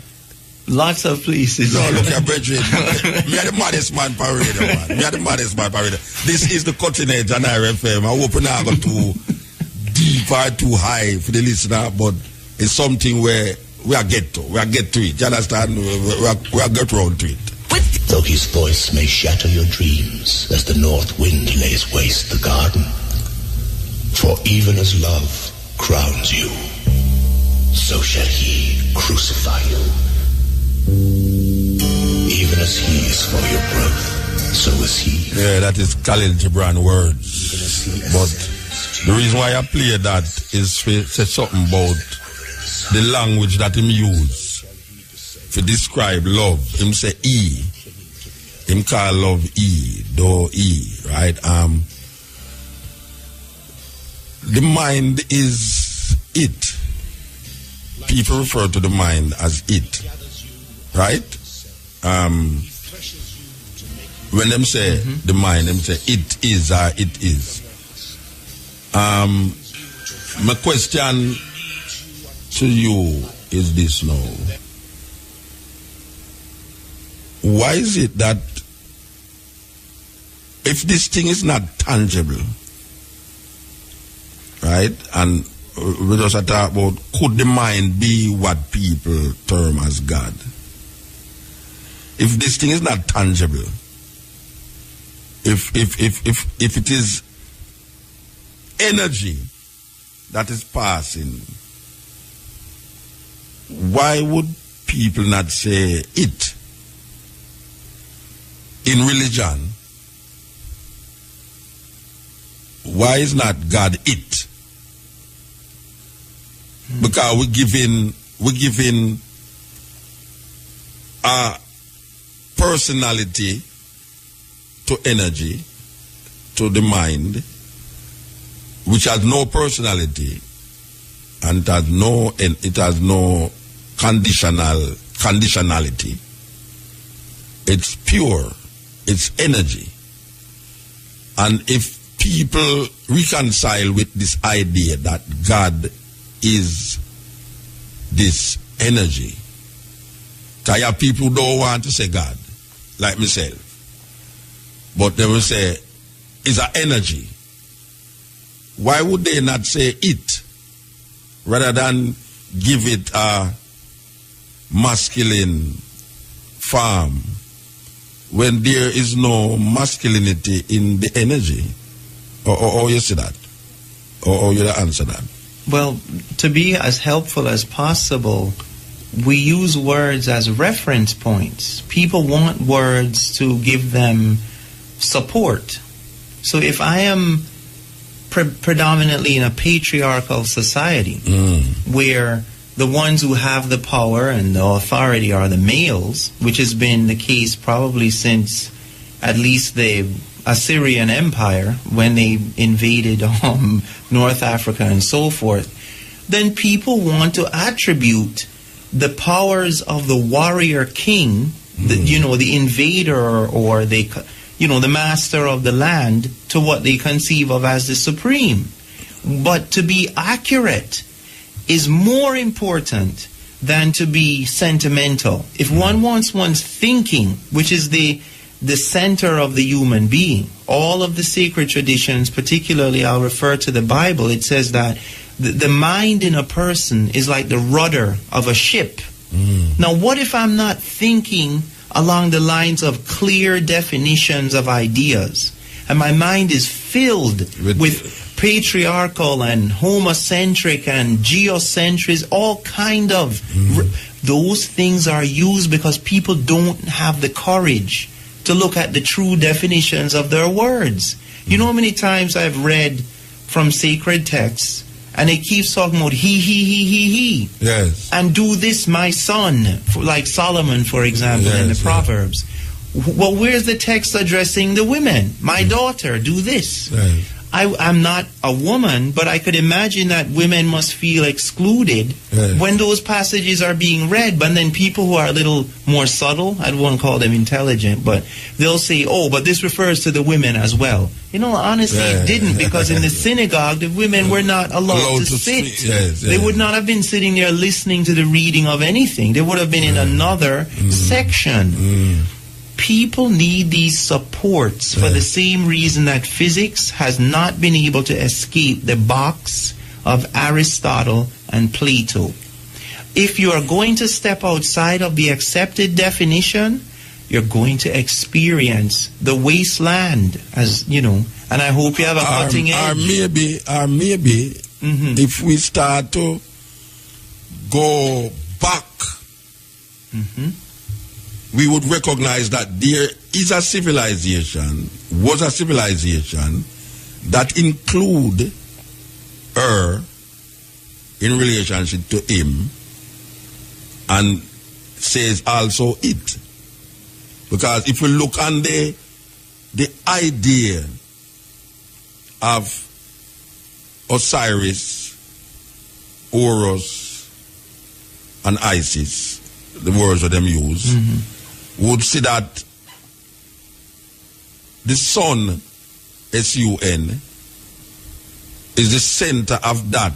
Lots of places.
No, look at Bridget. Me are the maddest man parade, man. Me are the maddest man parade. This is the cutting edge on RFM. I hope not go too deep or too high for the listener, but it's something where we are get to. We are get to it. You understand? We are get round to it.
Though his voice may shatter your dreams as the north wind lays waste the garden, for even as love crowns you, so shall he crucify you. Even as he is for your growth, so is he.
Yeah, that is Khalil Gibran words. But the reason why I play that is to say something about the language that him use to describe love. Him say E. Him call love E, do E, right? The mind is it. People refer to the mind as it, right? When them say the mind, them say it is or it is. My question to you is this now. Why is it that if this thing is not tangible, right, and we just talk about could the mind be what people term as God? If this thing is not tangible, if it is energy that is passing, why would people not say it? In religion, why is not God it? Because we're giving a personality to energy, to the mind, which has no personality and it has no conditionality. It's pure. It's energy. And if people reconcile with this idea that God is this energy, because you have people who don't want to say God, like myself, but they will say it's an energy. Why would they not say it rather than give it a masculine form when there is no masculinity in the energy? Or you see that? Or you answer that?
Well, to be as helpful as possible, we use words as reference points. People want words to give them support. So if I am predominantly in a patriarchal society where the ones who have the power and the authority are the males, which has been the case probably since at least the Assyrian Empire when they invaded North Africa and so forth, then people want to attribute the powers of the warrior king, the invader or the master of the land, to what they conceive of as the supreme. But to be accurate is more important than to be sentimental. If one wants one's thinking, which is the center of the human being, all of the sacred traditions, particularly I'll refer to the Bible, it says that the mind in a person is like the rudder of a ship. Now, what if I'm not thinking along the lines of clear definitions of ideas, and my mind is filled with patriarchal and homocentric and geocentric, all kind of those things are used because people don't have the courage to look at the true definitions of their words. You know how many times I've read from sacred texts and it keeps talking about he.
Yes.
And do this, my son, like Solomon, for example, in the Proverbs. Well, where's the text addressing the women? My daughter, do this.
Yes.
I'm not a woman, but I could imagine that women must feel excluded when those passages are being read. But then people who are a little more subtle, I won't call them intelligent, but they'll say, oh, but this refers to the women as well. You know, honestly, it didn't, because in the synagogue, the women were not allowed to sit. They would not have been sitting there listening to the reading of anything. They would have been in another section. People need these supports for the same reason that physics has not been able to escape the box of Aristotle and Plato. If you are going to step outside of the accepted definition, you're going to experience the wasteland, as you know, and I hope you have a cutting edge.
Or maybe if we start to go back, we would recognize that there is a civilization, was a civilization that include her in relationship to him, and says also it. Because if we look on the idea of Osiris, Horus, and Isis, the words that them use, would see that the sun, S-U-N, is the center of that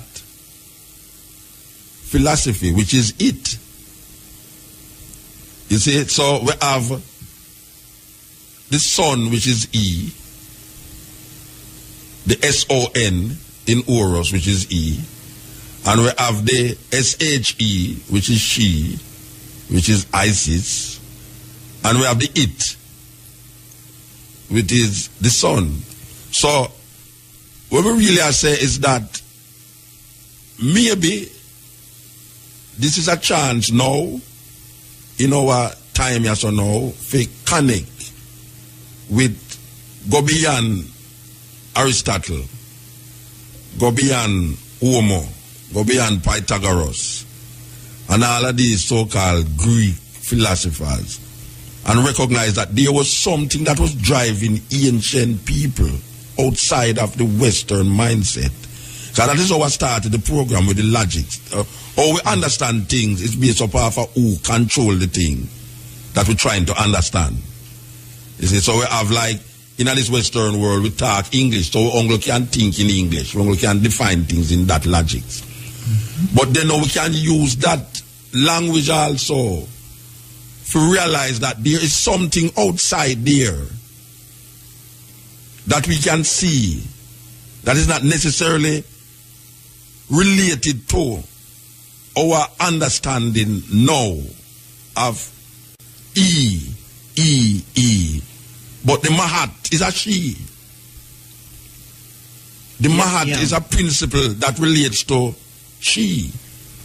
philosophy, which is it. You see, so we have the sun, which is E, the S-O-N in Horus, which is E, and we have the S-H-E, which is she, which is Isis, and we have the it, which is the sun. So what we really are saying is that maybe this is a chance now, in our time yes or no, for connect with go beyond Aristotle, go beyond Homo, go beyond Pythagoras, and all of these so-called Greek philosophers, and recognize that there was something that was driving ancient people outside of the Western mindset. So that is how I started the program with the logic. How we understand things is based upon who control the thing that we're trying to understand. You see, so we have like, in this Western world, we talk English, so we only can think in English, we only can define things in that logic. But then we can use that language also to realize that there is something outside there that we can see that is not necessarily related to our understanding now of E, but the Mahat is a she. The Mahat is a principle that relates to she.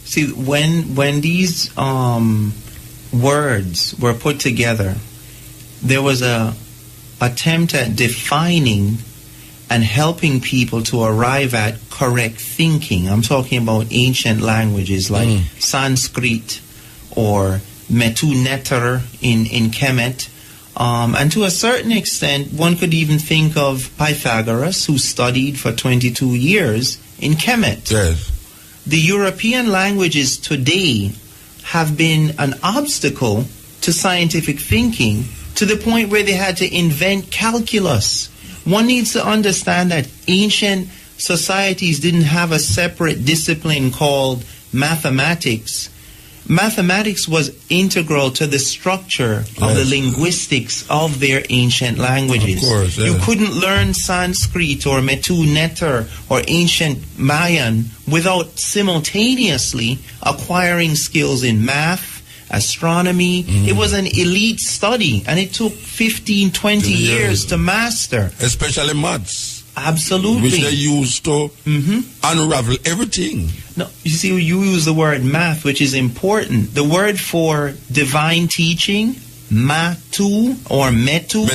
See, when these words were put together, there was a attempt at defining and helping people to arrive at correct thinking. I'm talking about ancient languages like Sanskrit or Metu Neter in Kemet. And to a certain extent, one could even think of Pythagoras, who studied for 22 years in Kemet.
Yes.
The European languages today have been an obstacle to scientific thinking to the point where they had to invent calculus. One needs to understand that ancient societies didn't have a separate discipline called mathematics. Mathematics was integral to the structure of the linguistics of their ancient languages.
Of course,
You couldn't learn Sanskrit or Metu Neter or ancient Mayan without simultaneously acquiring skills in math, astronomy. It was an elite study, and it took 15, 20 years to master.
Especially maths.
Absolutely.
Which they used to unravel everything.
No, you see, you use the word math, which is important. The word for divine teaching, matu or metu,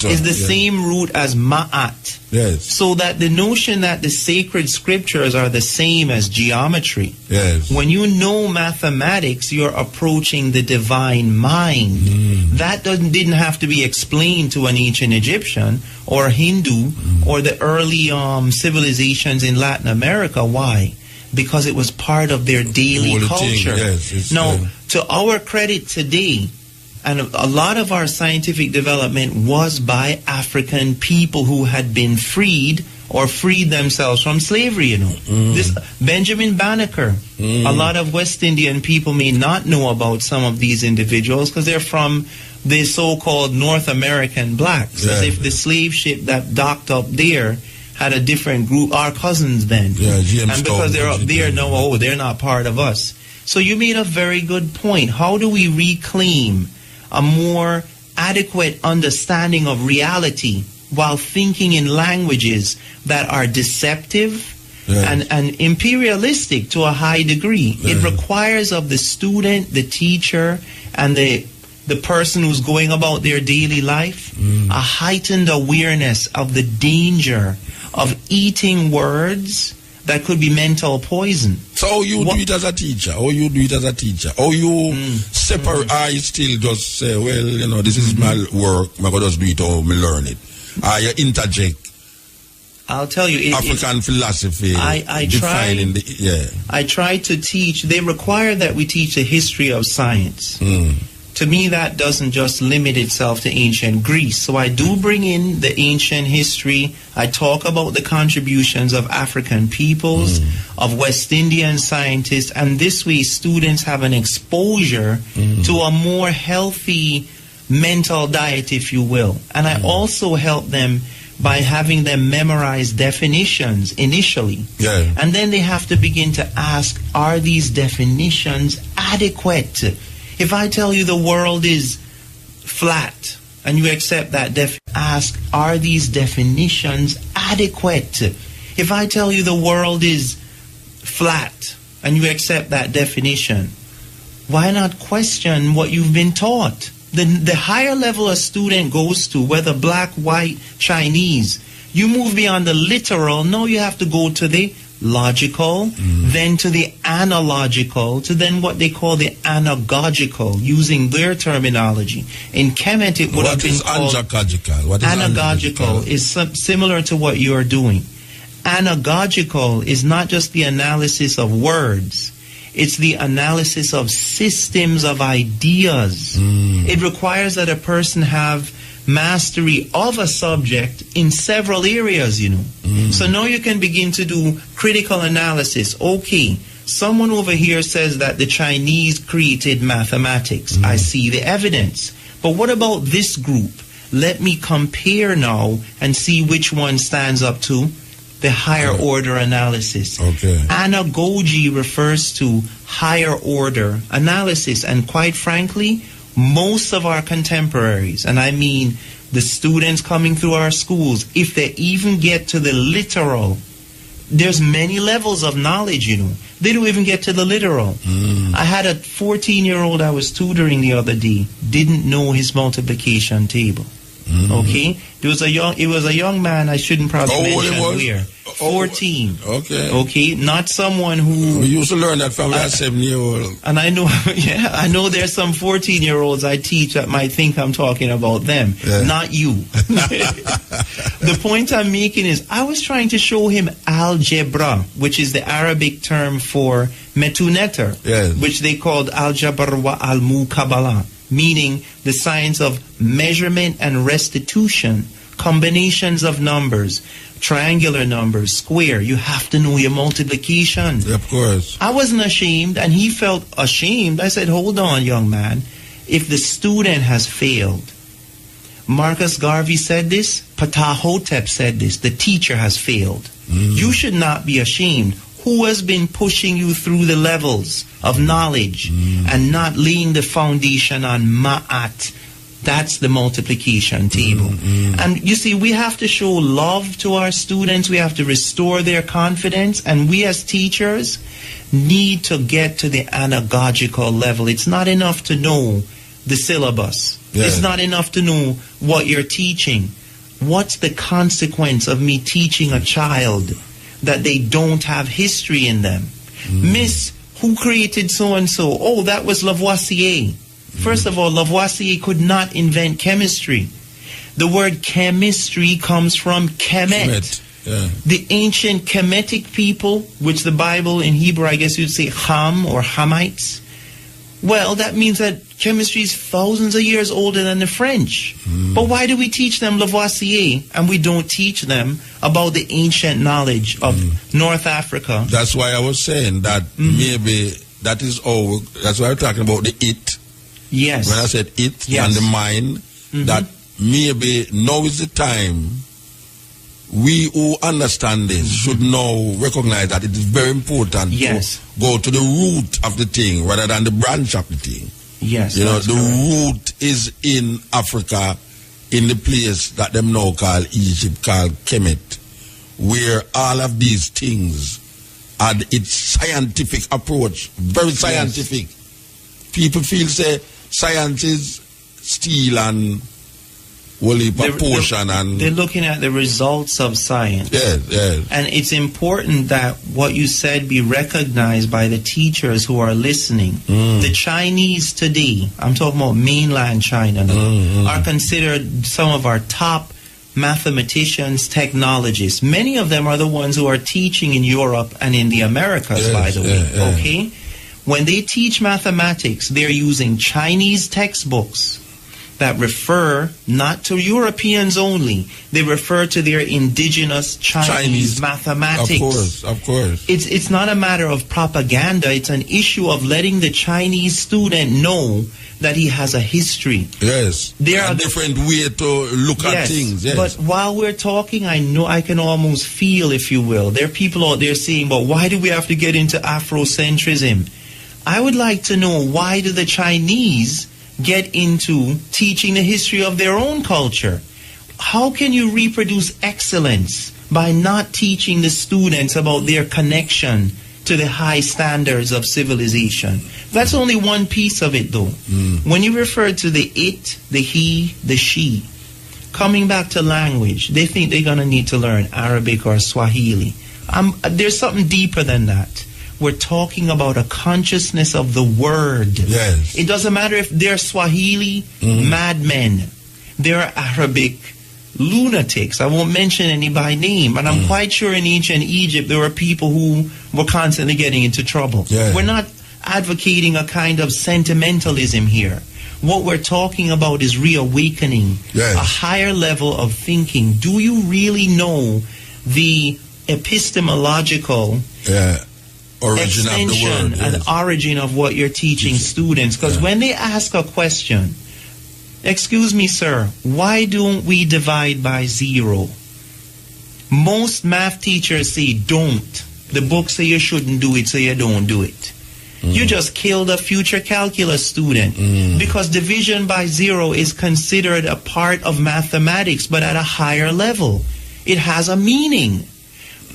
is the same root as ma'at.
Yes.
So that the notion that the sacred scriptures are the same as geometry.
Yes.
When you know mathematics, you're approaching the divine mind. That didn't have to be explained to an ancient Egyptian or Hindu or the early civilizations in Latin America. Why? Because it was part of their daily culture. Now, to our credit today, and a lot of our scientific development was by African people who had been freed or freed themselves from slavery, you know. This Benjamin Banneker, a lot of West Indian people may not know about some of these individuals because they're from the so-called North American blacks, as if the slave ship that docked up there had a different group, our cousins then. And because they're up there, no, they're not part of us. So you made a very good point. How do we reclaim a more adequate understanding of reality while thinking in languages that are deceptive and imperialistic to a high degree? It requires of the student, the teacher, and the person who's going about their daily life a heightened awareness of the danger of eating words that could be mental poison.
So how you do it as a teacher? How you do it as a teacher? How you separate? I still just say, well, you know, this is my work. I'm going to just do it or me learn it. I interject.
I'll tell you,
African philosophy. I
try to teach. They require that we teach the history of science. To me, that doesn't just limit itself to ancient Greece. So I do bring in the ancient history. I talk about the contributions of African peoples, of West Indian scientists, and this way students have an exposure to a more healthy mental diet, if you will. And I also help them by having them memorize definitions initially. And then they have to begin to ask, are these definitions adequate? If I tell you the world is flat and you accept that ask, are these definitions adequate? If I tell you the world is flat and you accept that definition, why not question what you've been taught? The higher level a student goes to, whether black, white, Chinese, you move beyond the literal. No, you have to go to the logical, then to the analogical, to then what they call the anagogical, using their terminology. In Kemet, it would have been called
anagogical. What is
anagogical? Is similar to what you are doing. Anagogical is not just the analysis of words. It's the analysis of systems of ideas. It requires that a person have mastery of a subject in several areas, you know. So now you can begin to do critical analysis. Okay, someone over here says that the Chinese created mathematics. I see the evidence. But what about this group? Let me compare now and see which one stands up to the higher order analysis. Anagogy refers to higher order analysis, and quite frankly, most of our contemporaries, and I mean the students coming through our schools, if they even get to the literal, there's many levels of knowledge, you know. They don't even get to the literal. I had a 14-year-old I was tutoring the other day, didn't know his multiplication table. Okay? It was a young man, I shouldn't probably mention where. 14. Okay? Not someone who...
We used to learn that from that 7-year-old.
And I know, I know there's some 14-year-olds I teach that might think I'm talking about them. Not you. The point I'm making is, I was trying to show him algebra, which is the Arabic term for metuneter, which they called algebra wa al-muqabala, meaning the science of measurement and restitution, combinations of numbers, triangular numbers, square. You have to know your multiplication.
Of course.
I wasn't ashamed, and he felt ashamed. I said, hold on, young man. If the student has failed, Marcus Garvey said this, Ptahhotep said this, the teacher has failed. You should not be ashamed. Who has been pushing you through the levels of knowledge and not laying the foundation on ma'at? That's the multiplication table. And you see, we have to show love to our students. We have to restore their confidence. And we as teachers need to get to the anagogical level. It's not enough to know the syllabus. It's not enough to know what you're teaching. What's the consequence of me teaching a child that they don't have history in them? Miss, who created so-and-so? Oh, that was Lavoisier. First of all, Lavoisier could not invent chemistry. The word chemistry comes from kemet. The ancient Kemetic people, which the Bible in Hebrew, I guess you'd say Ham or Hamites. Well, that means that chemistry is thousands of years older than the French. But why do we teach them Lavoisier and we don't teach them about the ancient knowledge of North Africa?
That's why I was saying that maybe that is all. That's why I'm talking about the it.
Yes.
When I said it and the mind, that maybe now is the time we who understand this should now recognize that it is very important to go to the root of the thing rather than the branch of the thing.
Yes.
You know, the root is in Africa, in the place that them now call Egypt, called Kemet, where all of these things had its scientific approach, very scientific. People feel say science is steel and proportion, and
they're looking at the results of science.
Yes.
And it's important that what you said be recognized by the teachers who are listening. The Chinese today, I'm talking about mainland China now, are considered some of our top mathematicians, technologists. Many of them are the ones who are teaching in Europe and in the Americas, by the way. Okay? When they teach mathematics, they're using Chinese textbooks that refer not to Europeans only. They refer to their indigenous Chinese mathematics.
Of course.
It's not a matter of propaganda. It's an issue of letting the Chinese student know that he has a history.
Yes.
There are
different way to look at things. Yes.
But while we're talking, I know I can almost feel, if you will, there are people out there saying, but why do we have to get into Afrocentrism? I would like to know, why do the Chinese get into teaching the history of their own culture? How can you reproduce excellence by not teaching the students about their connection to the high standards of civilization? That's only one piece of it, though. When you refer to the it, the he, the she, coming back to language, they think they're going to need to learn Arabic or Swahili. There's something deeper than that. We're talking about a consciousness of the word.
Yes.
It doesn't matter if they're Swahili madmen. They're Arabic lunatics. I won't mention any by name. And I'm quite sure in ancient Egypt there were people who were constantly getting into trouble.
Yeah.
We're not advocating a kind of sentimentalism here. What we're talking about is reawakening.
Yes.
A higher level of thinking. Do you really know the epistemological
origin of the word,
and origin of what you're teaching students? Because when they ask a question, excuse me, sir, why don't we divide by 0? Most math teachers say don't. The books say you shouldn't do it, so you don't do it. You just killed a future calculus student because division by 0 is considered a part of mathematics, but at a higher level. It has a meaning.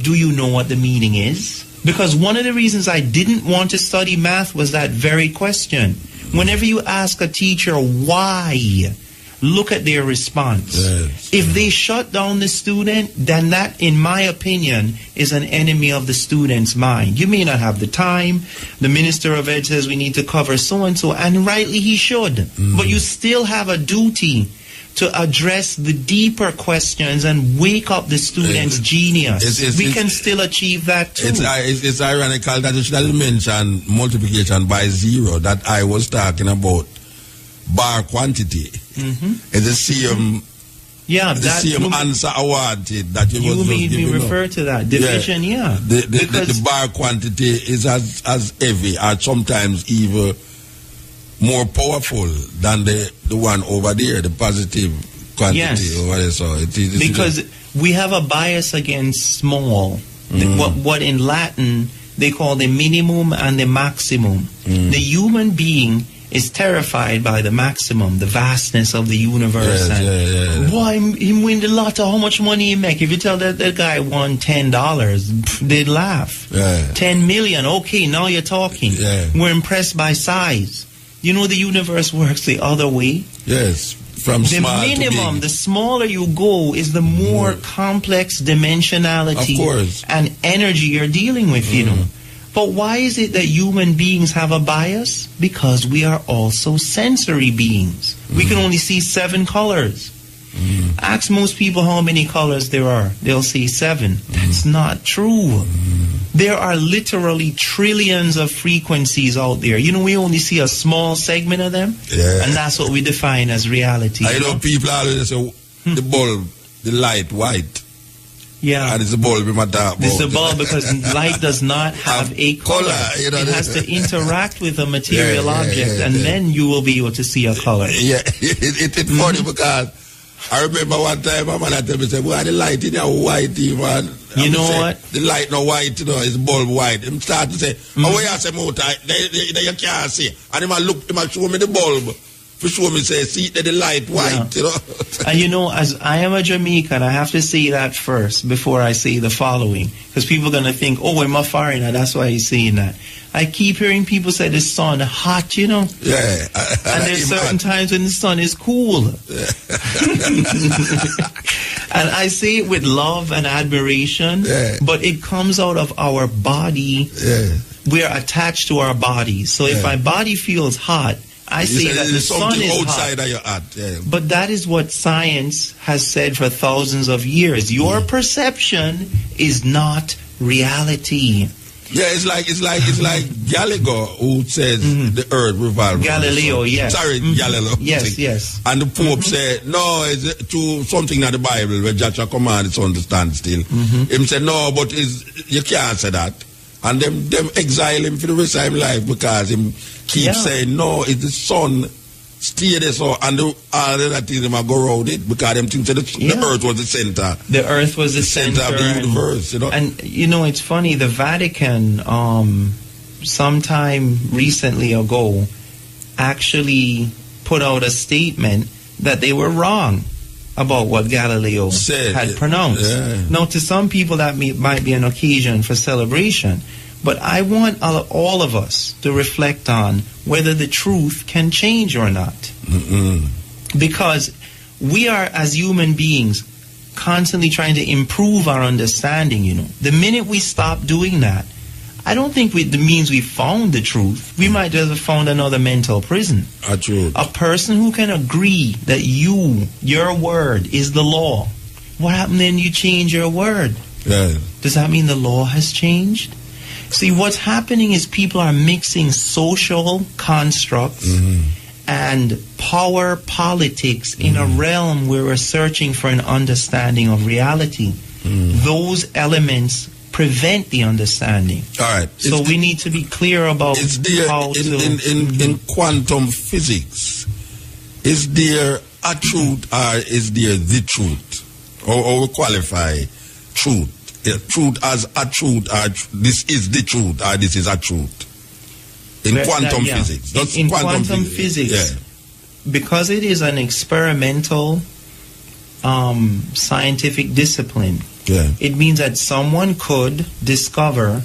do you know what the meaning is? Because one of the reasons I didn't want to study math was that very question. Whenever you ask a teacher why, look at their response.
Yes.
If they shut down the student, then that, in my opinion, is an enemy of the student's mind. You may not have the time. The Minister of Ed says we need to cover so-and-so, and rightly he should. But you still have a duty to address the deeper questions and wake up the student's genius. We can still achieve that too.
It's ironical that you should have mentioned multiplication by zero that I was talking about. Bar quantity. It's the same.
Yeah,
the same answer I wanted that you
made me refer to that division. Yeah,
the bar quantity is as heavy or sometimes even more powerful than the one over there, the positive quantity.
Yes.
Over there. So
because we have a bias against small. What in Latin they call the minimum and the maximum. The human being is terrified by the maximum, the vastness of the universe. Boy, him win the lotto, how much money he make? If you tell that guy won $10, they'd laugh. 10 million, okay, now you're talking. We're impressed by size. You know the universe works the other way.
Yes, from
the
small
minimum,
to big.
The smaller you go is the more complex dimensionality and energy you're dealing with, you know. But why is it that human beings have a bias? Because we are also sensory beings. We can only see 7 colors. Ask most people how many colors there are. They'll say 7. That's not true. There are literally trillions of frequencies out there. You know, we only see a small segment of them. And that's what we define as reality.
I know people always say the bulb, the light, white.
Yeah.
And it's a bulb in my dark.
It's a bulb because light does not have a color.
You know,
it has to interact with a material object, and then you will be able to see a color.
Yeah, it's funny because I remember one time my man told me, say, "Why the light in your white, man?"
You know what?
The light no white, you know, it's bulb white. Him start to say, "Oh, where you say motor? You can't see." And he might show me the bulb. For sure, me say, see the light white, you know.
And you know, as I am a Jamaican, I have to say that first before I say the following, because people are gonna think, "Oh, I'm a foreigner, that's why he's saying that." I keep hearing people say the sun hot, you know.
Yeah.
And there's certain times when the sun is cool. And I say it with love and admiration, but it comes out of our body. We're attached to our bodies. So if my body feels hot, I say that the sun is
outside
hot.
of your heart.
But that is what science has said for thousands of years. Your perception is not reality.
Yeah, it's like Gallagher who says the earth revolves.
Galileo, yes.
Sorry, Galileo.
Yes.
And the Pope said, no, it's to something in the Bible where Joshua commanded the sun to stand still. Him said, no, but you can't say that. And them exile him for the rest of his life because him keep saying, no, it's the sun stay there, so and all the other things them go around it because them think that the earth was the center.
The earth was the center
of the universe, you know.
And you know, it's funny, the Vatican sometime recently ago actually put out a statement that they were wrong about what Galileo had pronounced. Now, to some people that might be an occasion for celebration, but I want all of us to reflect on whether the truth can change or not. Because we are, as human beings, constantly trying to improve our understanding, you know. The minute we stop doing that, I don't think it means we found the truth. We might just have found another mental prison. A person who can agree that your word is the law. What happened then you change your word? Does that mean the law has changed? See, what's happening is people are mixing social constructs and power politics in a realm where we're searching for an understanding of reality. Those elements prevent the understanding.
All right.
So we need to be clear about how
in quantum physics, is there a truth or is there the truth? Or we qualify truth. Truth as a truth, or this is the truth, or this is a truth. In quantum physics.
In quantum physics, because it is an experimental scientific discipline,
Yeah.
It means that someone could discover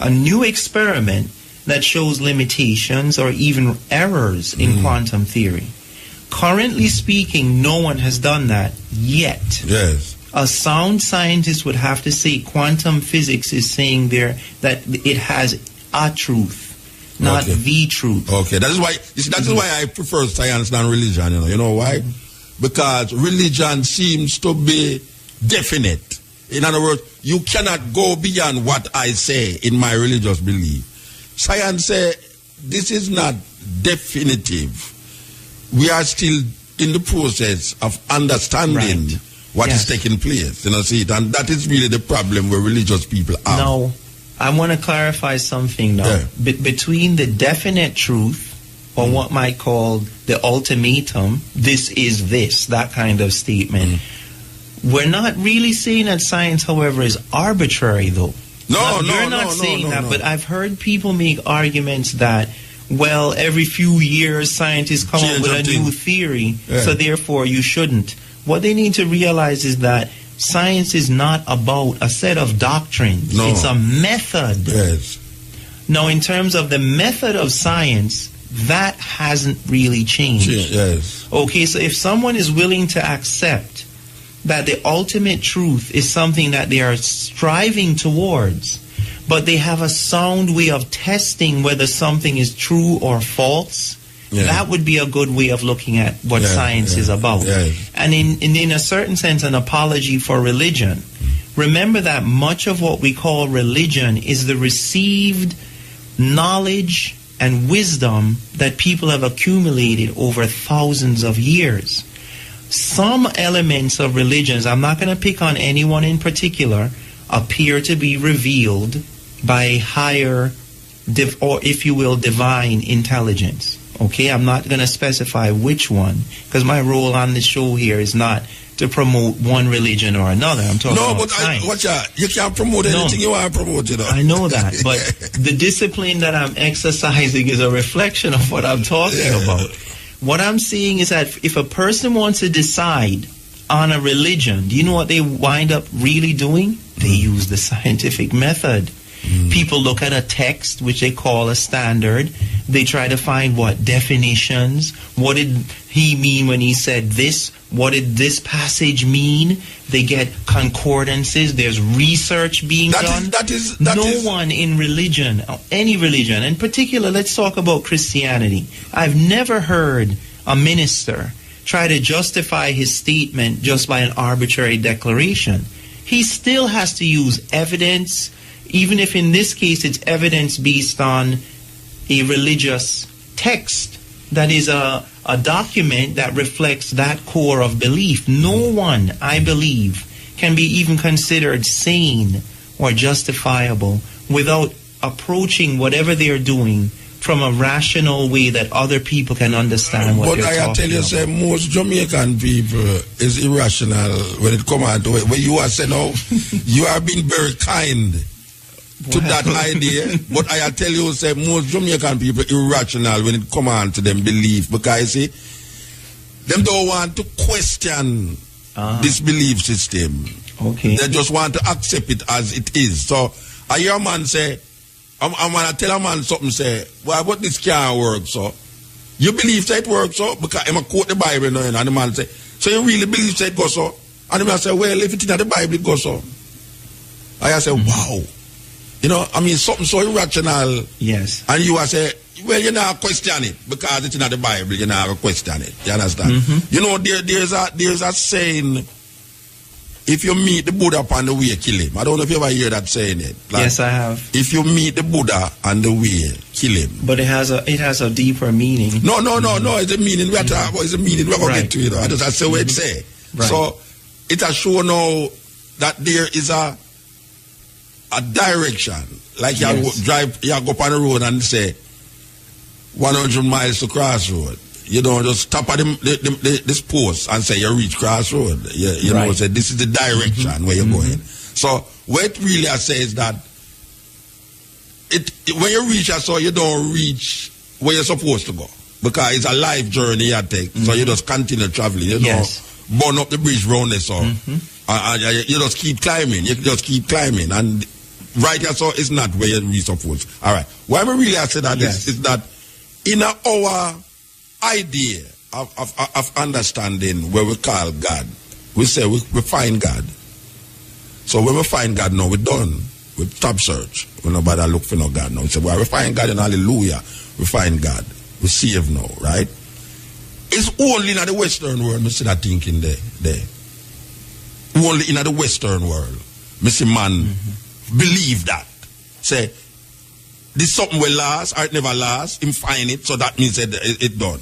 a new experiment that shows limitations or even errors in quantum theory. Currently speaking, no one has done that yet.
Yes.
A sound scientist would have to say quantum physics is saying there that it has a truth, not the truth.
Okay, that is why. That is why I prefer science than religion. You know why? Because religion seems to be definite. In other words, you cannot go beyond what I say in my religious belief. Science says this is not definitive. We are still in the process of understanding what is taking place. See it, and that is really the problem where religious people are.
Now, I want to clarify something now.
Yeah.
Between the definite truth, or what might call the ultimatum, this is this, that kind of statement, we're not really saying that science, however, is arbitrary, though. You're not saying that, but I've heard people make arguments that, well, every few years scientists come up with a new theory, so therefore you shouldn't. What they need to realize is that science is not about a set of doctrines.
No.
It's a method.
Yes.
Now, in terms of the method of science, that hasn't really changed.
Yes.
Okay, so if someone is willing to accept that the ultimate truth is something that they are striving towards, but they have a sound way of testing whether something is true or false, that would be a good way of looking at what science is about. And in a certain sense, an apology for religion. Remember that much of what we call religion is the received knowledge and wisdom that people have accumulated over thousands of years. Some elements of religions, I'm not going to pick on anyone in particular, appear to be revealed by higher, or if you will, divine intelligence. Okay, I'm not going to specify which one, because my role on the show here is not to promote one religion or another. I'm talking about science.
You can't promote anything you want to promote, you know.
I know that, but the discipline that I'm exercising is a reflection of what I'm talking about. What I'm saying is that if a person wants to decide on a religion, do you know what they wind up really doing? They use the scientific method. People look at a text, which they call a standard. They try to find what definitions. What did he mean when he said this? What did this passage mean? They get concordances. There's research being done. No one in religion, any religion, in particular, let's talk about Christianity. I've never heard a minister try to justify his statement just by an arbitrary declaration. He still has to use evidence, even if in this case it's evidence based on a religious text that is a document that reflects that core of belief. No one, I believe, can be even considered sane or justifiable without approaching whatever they're doing from a rational way that other people can understand what they're talking about. But I tell you,
say, most Jamaican people is irrational when it comes out to it. When you are saying, no, you are being very kind to that idea, but I tell you, say, most Jamaican people irrational when it come on to them belief, because see, them don't want to question this belief system.
Okay.
They just want to accept it as it is. So I hear a man say, I'm gonna tell a man something, say, well, but this can't work, so you believe that it works, so? Because I'm gonna quote the Bible now, and the man say, so you really believe that it goes so? And the man say, well, if it's in the Bible, it goes so. I say, wow. You know, I mean, something so irrational.
Yes.
And you say, well, you're not question it because it's not the Bible. You're not question it. You understand? You know, there's a saying, if you meet the Buddha upon the way, kill him. I don't know if you ever hear that saying it.
Like, yes, I have.
If you meet the Buddha on the way, kill him.
But it has a deeper meaning.
No. It's a meaning. We are talking about. It's a meaning. We're going to get to it. I just say what it say.
Right.
So it has shown now that there is a direction. Like you go up on the road and say 100 miles to crossroad. You don't just stop at this post and say you reach crossroad. You know, say this is the direction where you're going. So what it really says that when you reach so you don't reach where you're supposed to go. Because it's a life journey you take. So you just continue traveling. You know, burn up the bridge round there, so. You just keep climbing. You just keep climbing. And right here, so it's not where you're supposed. All right. Why we really say that is that in our idea of understanding where we call God, we say we find God. So when we find God now, we're done. We stop search. We nobody look for no God now. We say, well, we find God and hallelujah. We find God. We save now, right? It's only in the Western world, I see that thinking there. Only in the Western world, I see man believe that. Say, this something will last, or it never lasts, him find it, so that means it done.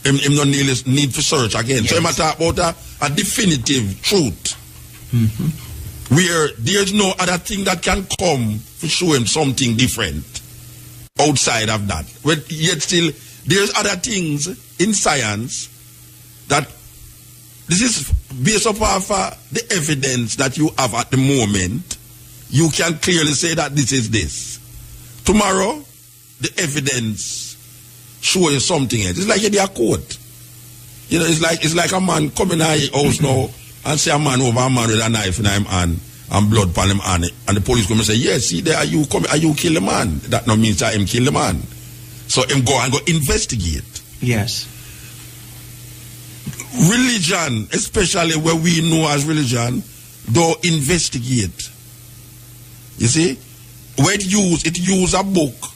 Him don't need to search again. Yes. So him talk about a definitive truth. Where there's no other thing that can come to show him something different outside of that. But yet still, there's other things in science that this is based upon the evidence that you have at the moment. You can clearly say that this is this. Tomorrow, the evidence show you something else. It's like you're a court. You know, it's like a man coming out of house now and say a man over a man with a knife in him hand and blood upon him hand, and the police come and say, yes, see there, are you kill the man? That no means that him kill the man. So him go investigate.
Yes.
Religion, especially where we know as religion, don't investigate. You see? When it use a book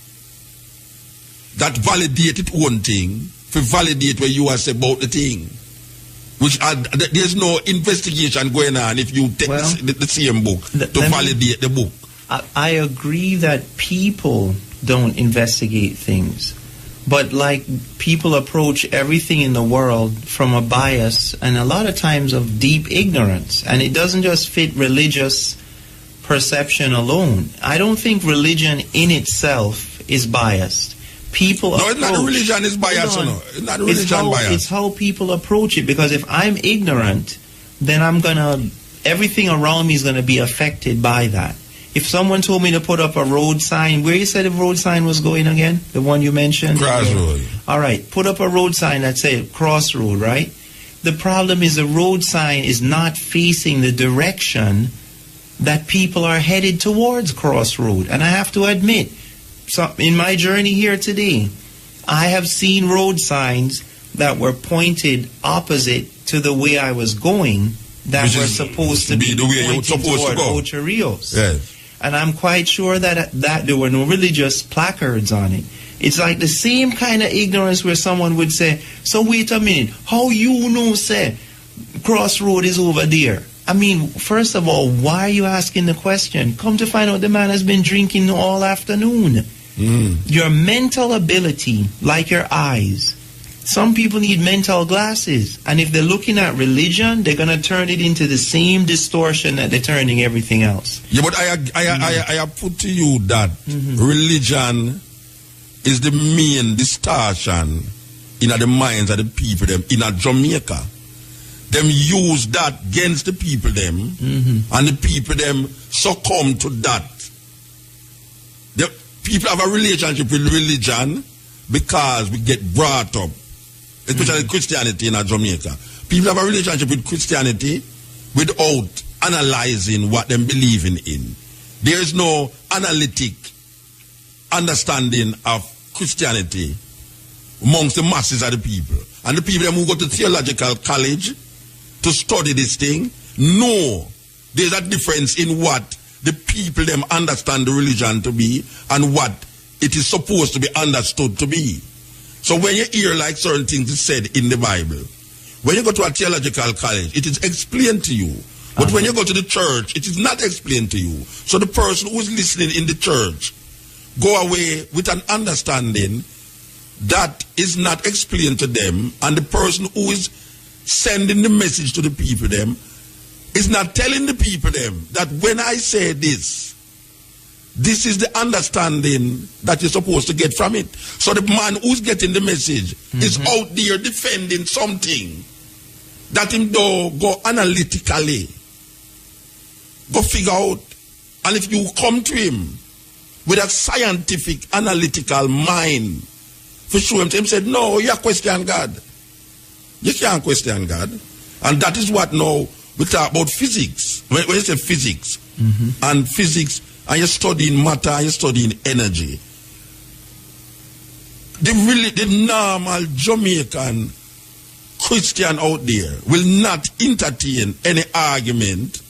that validate its own thing, to validate what you are saying about the thing. Which there's no investigation going on if you take the same book to validate the book.
I agree that people don't investigate things. But like people approach everything in the world from a bias and a lot of times of deep ignorance. And it doesn't just fit religious perception alone. I don't think religion in itself is biased. People
no, it's not the religion is biased. No. It's not the religion biased.
It's how people approach it. Because if I'm ignorant, then everything around me is going to be affected by that. If someone told me to put up a road sign, where you said the road sign was going again? The one you mentioned?
Crossroad.
All right. Put up a road sign that says crossroad, right? The problem is the road sign is not facing the direction that people are headed towards crossroad. And I have to admit, so in my journey here today, I have seen road signs that were pointed opposite to the way I was going that were supposed to be the way you were supposed to go. Ocho Rios.
Yes.
And I'm quite sure that there were no religious placards on it. It's like the same kind of ignorance where someone would say, so wait a minute, how you know, say, crossroad is over there? I mean, first of all, why are you asking the question? Come to find out the man has been drinking all afternoon. Your mental ability, like your eyes, some people need mental glasses. And if they're looking at religion, they're going to turn it into the same distortion that they're turning everything else.
Yeah, but I put to you that religion is the main distortion in the minds of the people them in Jamaica. Them use that against the people them, and the people them succumb to that. The people have a relationship with religion because we get brought up, especially Christianity in Jamaica. People have a relationship with Christianity without analyzing what them believing in. There is no analytic understanding of Christianity amongst the masses of the people. And the people who go to theological college to study this thing, no, there's a difference in what the people them understand the religion to be and what it is supposed to be understood to be. So when you hear like certain things is said in the Bible, when you go to a theological college, it is explained to you. But when you go to the church, it is not explained to you. So the person who is listening in the church go away with an understanding that is not explained to them, and the person who is sending the message to the people them is not telling the people them that when I say this is the understanding that you're supposed to get from it. So the man who's getting the message is out there defending something that him though go analytically, go figure out. And if you come to him with a scientific, analytical mind, for sure him said, no, you question God. You can't question God. And that is what now we talk about physics. When you say physics, and physics, and you're studying matter, and you're studying energy, the normal Jamaican Christian out there will not entertain any argument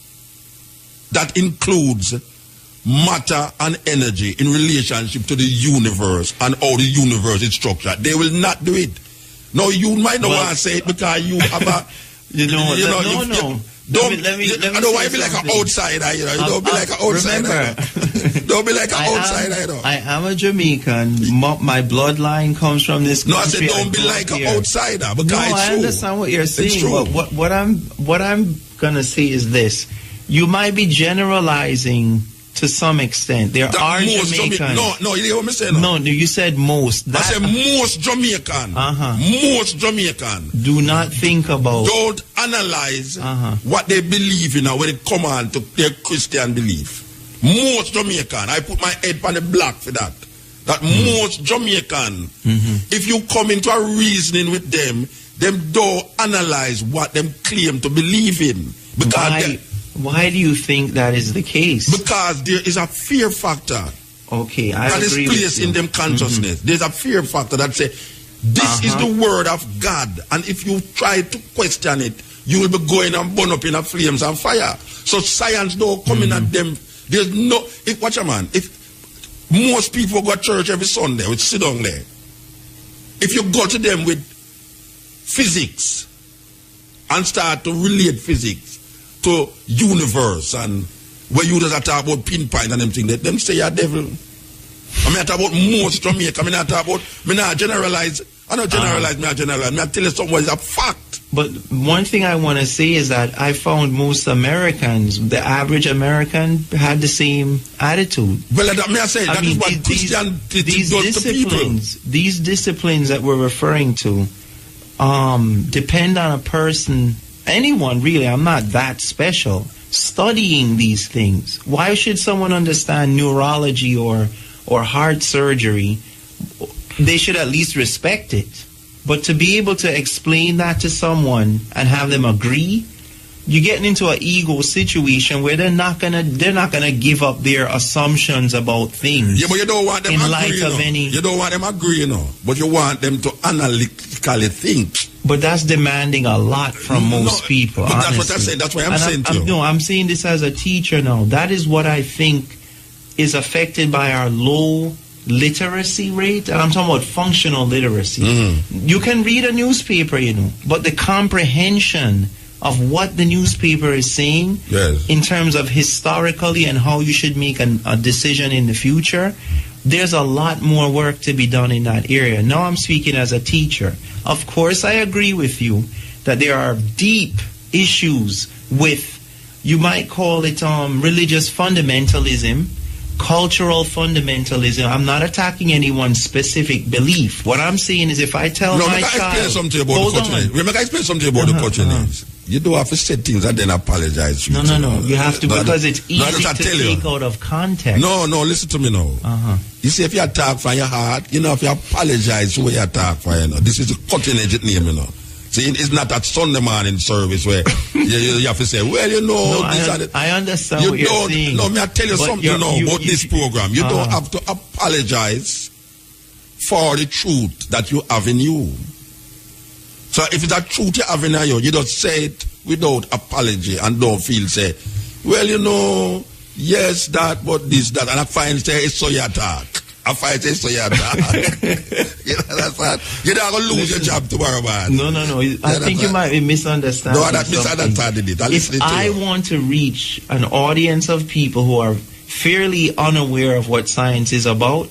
that includes matter and energy in relationship to the universe and how the universe is structured. They will not do it. No, you might not want to say it because you have a... I don't want to be like an outsider, you know. You don't be like an outsider. Remember, don't be like an outsider, you know.
I am a Jamaican. My bloodline comes from this country.
No, I said don't be like an outsider because
no, I understand what you're saying. But what I'm gonna say is this: you might be generalizing to some extent. There are Jamaicans.
No, you hear what I'm saying?
No, you said most.
I said most Jamaican. Most Jamaican.
Do not think about.
Don't analyze what they believe in when it comes on to their Christian belief. Most Jamaican. I put my head on the block for that. That most Jamaican, if you come into a reasoning with them don't analyze what them claim to believe in. Because
why do you think that is the case?
Because there is a fear factor.
Okay, I agree with you.
That is placed in them consciousness. There's a fear factor that says, this is the word of God. And if you try to question it, you will be going and burn up in a flames and fire. So science don't come in at them. There's no... Watch a man. If most people go to church every Sunday, which sit down there, if you go to them with physics and start to relate physics to universe and where you just talk about pinpoint and them things, them say you're devil. I mean, I talk about most Jamaica. I mean, I talk about, I not generalize. I don't generalize, I generalize. I tell you something what is a fact.
But one thing I want to say is that I found most Americans, the average American, had the same attitude.
Well, I say, that is what Christian does to people.
These disciplines that we're referring to depend on a person, anyone really, I'm not that special, studying these things. Why should someone understand neurology or heart surgery? They should at least respect it. But to be able to explain that to someone and have them agree, you're getting into an ego situation where they're not gonna give up their assumptions about things.
Yeah, but you don't want them
in
agree,
light of any.
You don't want them agree, but you want them to analytically think.
But that's demanding a lot from most people.
But
honestly.
that's what I'm saying. That's why I'm saying to you.
No, I'm saying this as a teacher now. That is what I think is affected by our low literacy rate. And I'm talking about functional literacy. You can read a newspaper, but the comprehension of what the newspaper is saying in terms of historically and how you should make a decision in the future, there's a lot more work to be done in that area. Now I'm speaking as a teacher. Of course, I agree with you that there are deep issues with, you might call it religious fundamentalism, cultural fundamentalism. I'm not attacking anyone's specific belief. What I'm saying is if I tell my child...
Explain something about the culture names. You don't have to say things and then apologize.
No. You have to because it's easy to take out of context.
No, listen to me now. You see, if you attack from your heart, if you apologize for you attack for, this is a cutting edge name, See, it's not that Sunday morning service where you have to say, well,
I understand what you're saying.
No, I tell you something now about this program. You don't have to apologize for the truth that you have in you. So if it's a truth you have in you, you just say it without apology and don't feel say, well, yes, that, but this, that, and I find say it's so you attack. I find say so you attack. That's what. You're not going to lose your job tomorrow, man.
No. I think you might be misunderstanding.
No, that misunderstanding it.
If I want to reach an audience of people who are fairly unaware of what science is about,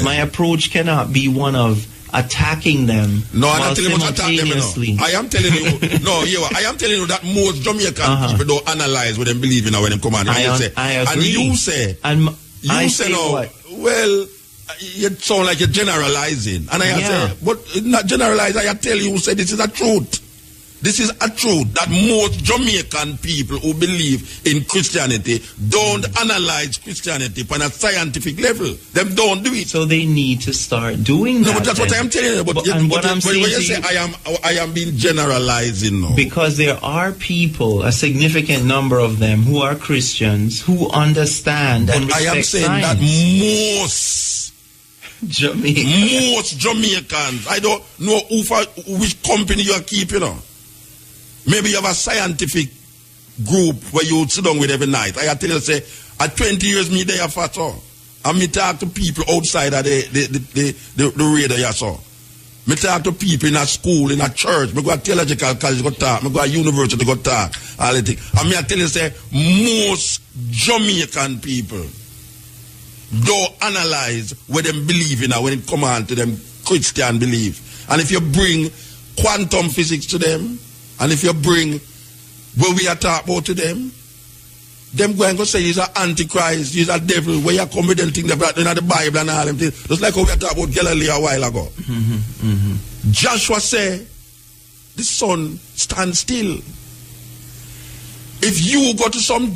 my approach cannot be one of attacking them.
No, I'm not telling you to attack them. I am telling you. I am telling you that most Jamaican people don't analyze what they believe in when they come on.
I agree.
And you say, well, you sound like you're generalizing. And I say, but not generalize. I tell you, say this is a truth. This is a truth that most Jamaican people who believe in Christianity don't analyze Christianity on a scientific level. Them don't do it.
So they need to start doing that.
No, but that's what I'm telling you. But when you say I am being generalizing now.
Because there are people, a significant number of them, who are Christians, who understand and respect
I am saying
science.
that most Jamaicans, I don't know which company you are keeping on. Maybe you have a scientific group where you sit down with every night. I tell you, say, at 20 years, me there for so. And me talk to people outside of the radio you saw. Me talk to people in a school, in a church. Me go to theological college, go talk. Me go to university, go talk. All the things. And me I tell you, say, most Jamaican people don't analyze what them believe in when it comes on to them Christian belief. And if you bring quantum physics to them, and if you bring what we are talking about to them going to say he's an antichrist, he's a devil, where you come with them things that in the Bible and all them things. Just like how we are talking about Galilee a while ago. Joshua said, the sun stands still. If you go to some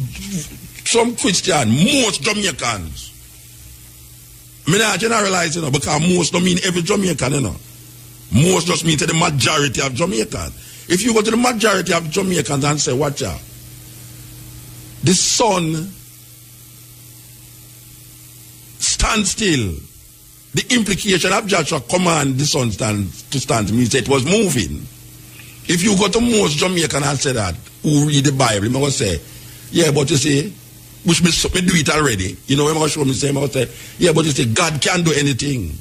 Christian, most Jamaicans, I not generalize, because most don't mean every Jamaican, Most just mean to the majority of Jamaicans. If you go to the majority of Jamaicans and say, watch out, the sun stands still. The implication of Joshua command the sun to stand means it was moving. If you go to most Jamaicans and say that, who read the Bible, I'm going to say, yeah, but you see, which me do it already. I'm going to show me, I'm going to say, yeah, but you see, God can't do anything.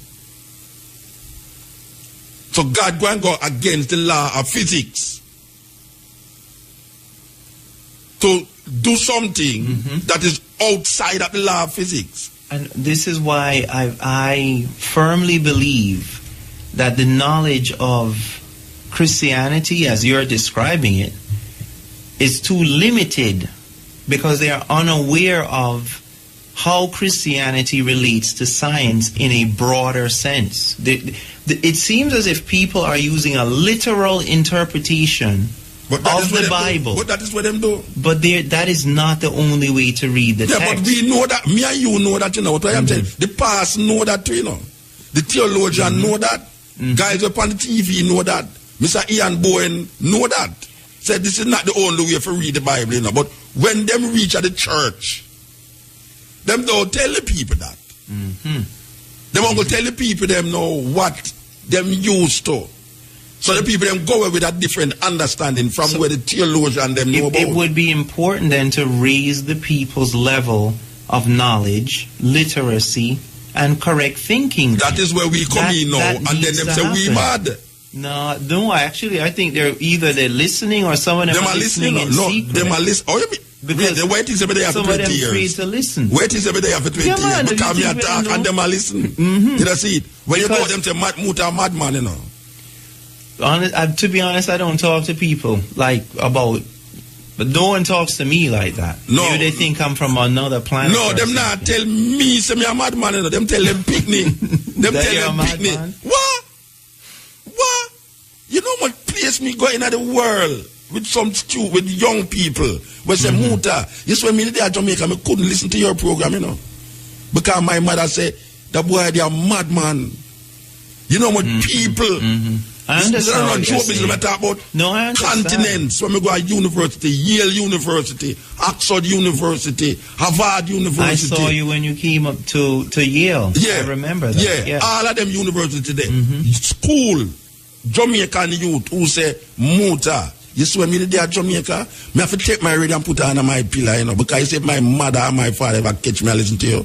So God go and go against the law of physics to do something that is outside of the law of physics.
And this is why I firmly believe that the knowledge of Christianity, as you're describing it, is too limited because they are unaware of how Christianity relates to science in a broader sense. It seems as if people are using a literal interpretation of the Bible.
But that is what them do.
But that is not the only way to read the text.
Yeah, but we know that. Me and you know that, what I am saying. The past know that too, The theologian know that. Guys up on the TV know that. Mr. Ian Bowen know that. Said this is not the only way to read the Bible, But when them reach at the church, them don't tell the people that. They won't go tell the people them know what them used to. So the people them go with a different understanding from where the theologian them know about.
It would be important then to raise the people's level of knowledge, literacy, and correct thinking.
That is where we come in now, and then them say we mad.
No, actually, I think they're listening or someone else are listening in secret.
Them are listening. Oh, you mean? Because the wait is every day after 20 years.
Free to listen.
Wait is every day after 20 years. Because me attack and them are listening. Did I see it? When you go them say madman,
To be honest, I don't talk to people but no one talks to me like that. No. Maybe they think I'm from another planet.
No, them not tell me say me a madman, Them tell them picnic. Them tell them picnic. What? You know what place me go in the world with young people. We say, Muta, you swear me there at Jamaica, I couldn't listen to your program, Because my mother said, that boy, they are madman. You know what people...
I understand.
I talk about continents. When we go to university, Yale University, Oxford University, Harvard University.
I saw you when you came up to Yale.
Yeah.
I remember that.
Yeah. All of them university there. School, Jamaican youth who say, Muta, you swear me there at Jamaica, me have to take my radio and put her on my pillar, because I said my mother and my father ever catch me and listen to you.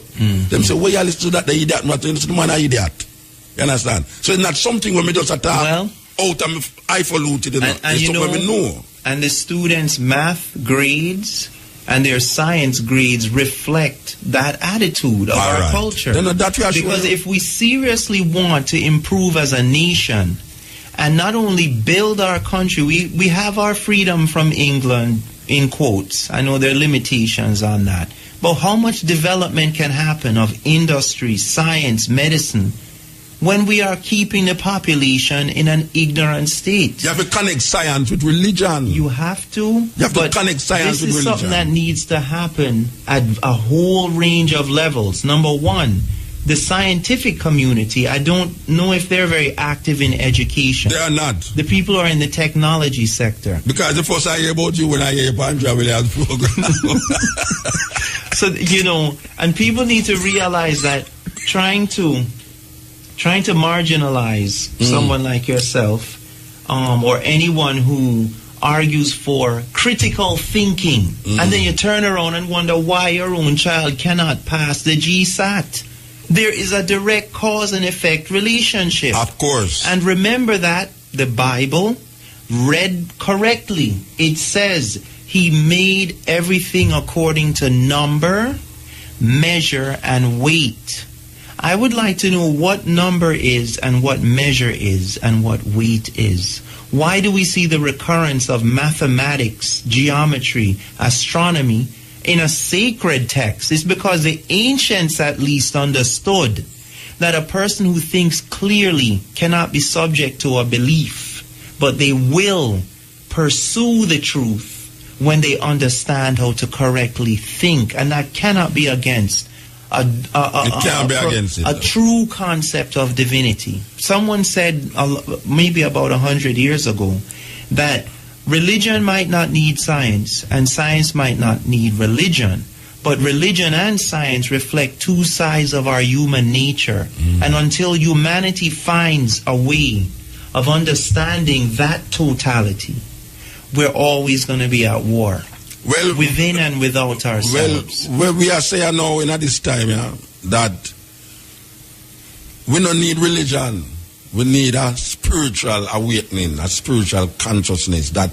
Them say, where you listen to that, the idiot, not to listen to man, idiot. You understand? So it's not something when we just attack out of highfalutin, it's something we know.
And the students' math grades and their science grades reflect that attitude of our culture. Because if we seriously want to improve as a nation and not only build our country, we have our freedom from England, in quotes. I know there are limitations on that. But how much development can happen of industry, science, medicine, when we are keeping the population in an ignorant state.
You have to connect science with religion.
You have to.
You have to connect science with religion.
This is something that needs to happen at a whole range of levels. Number one, the scientific community, I don't know if they're very active in education.
They are not.
The people who are in the technology sector.
Because the first I hear about you when I hear Pandra Williams program.
So, you know, and people need to realize that trying to marginalize someone like yourself, or anyone who argues for critical thinking, and then you turn around and wonder why your own child cannot pass the GSAT. There is a direct cause and effect relationship.
Of course.
And remember that the Bible, read correctly, it says he made everything according to number, measure, and weight. I would like to know what number is and what measure is and what weight is. Why do we see the recurrence of mathematics, geometry, astronomy in a sacred text? It's because the ancients at least understood that a person who thinks clearly cannot be subject to a belief, but they will pursue the truth when they understand how to correctly think, and that cannot be against a true concept of divinity. Someone said maybe about 100 years ago that religion might not need science and science might not need religion, but religion and science reflect two sides of our human nature. And until humanity finds a way of understanding that totality, we're always going to be at war. Well, within and without ourselves.
Well, we are saying now in this time, that we don't need religion. We need a spiritual awakening, a spiritual consciousness that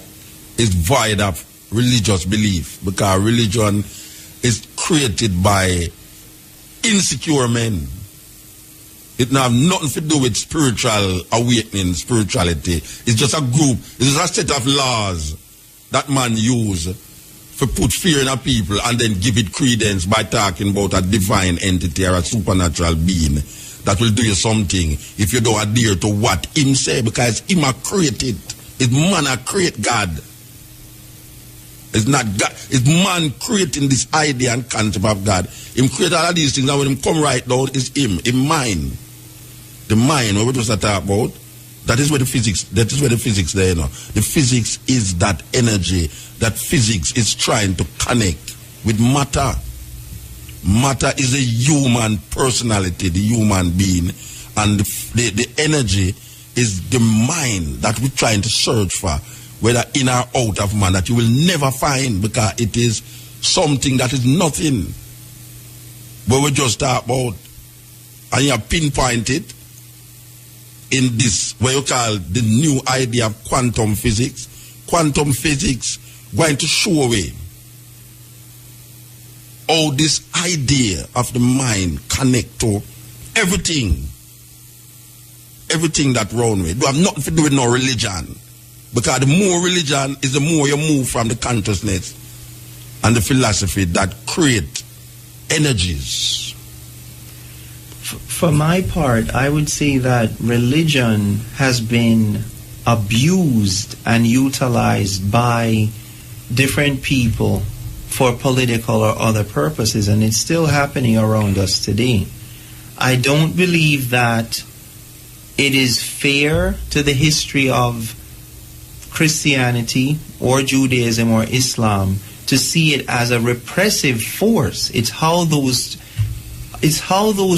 is void of religious belief, because religion is created by insecure men. It don't have nothing to do with spiritual awakening, spirituality. It's just a group, it's just a set of laws that man use for put fear in a people and then give it credence by talking about a divine entity or a supernatural being that will do you something if you don't adhere to what him say, because him a created. It's man a create God. It's not God. It's man creating this idea and concept of God. Him create all of these things, and when him come right down, it's him mind. The mind, what we just talk about, that is where the physics there, you know. The physics is that energy, that physics is trying to connect with matter. Matter is a human personality, the human being, and the energy is the mind that we're trying to search for, whether in or out of man, that you will never find, because it is something that is nothing. But we just talk about, and you pinpoint it in this, what you call the new idea of quantum physics. Quantum physics going to show away how this idea of the mind connect to everything that round with. Do have nothing to do with no religion, because the more religion is, the more you move from the consciousness and the philosophy that create energies.
For my part, I would say that religion has been abused and utilized by different people for political or other purposes, and it's still happening around us today. I don't believe that it is fair to the history of Christianity or Judaism or Islam to see it as a repressive force. It's how those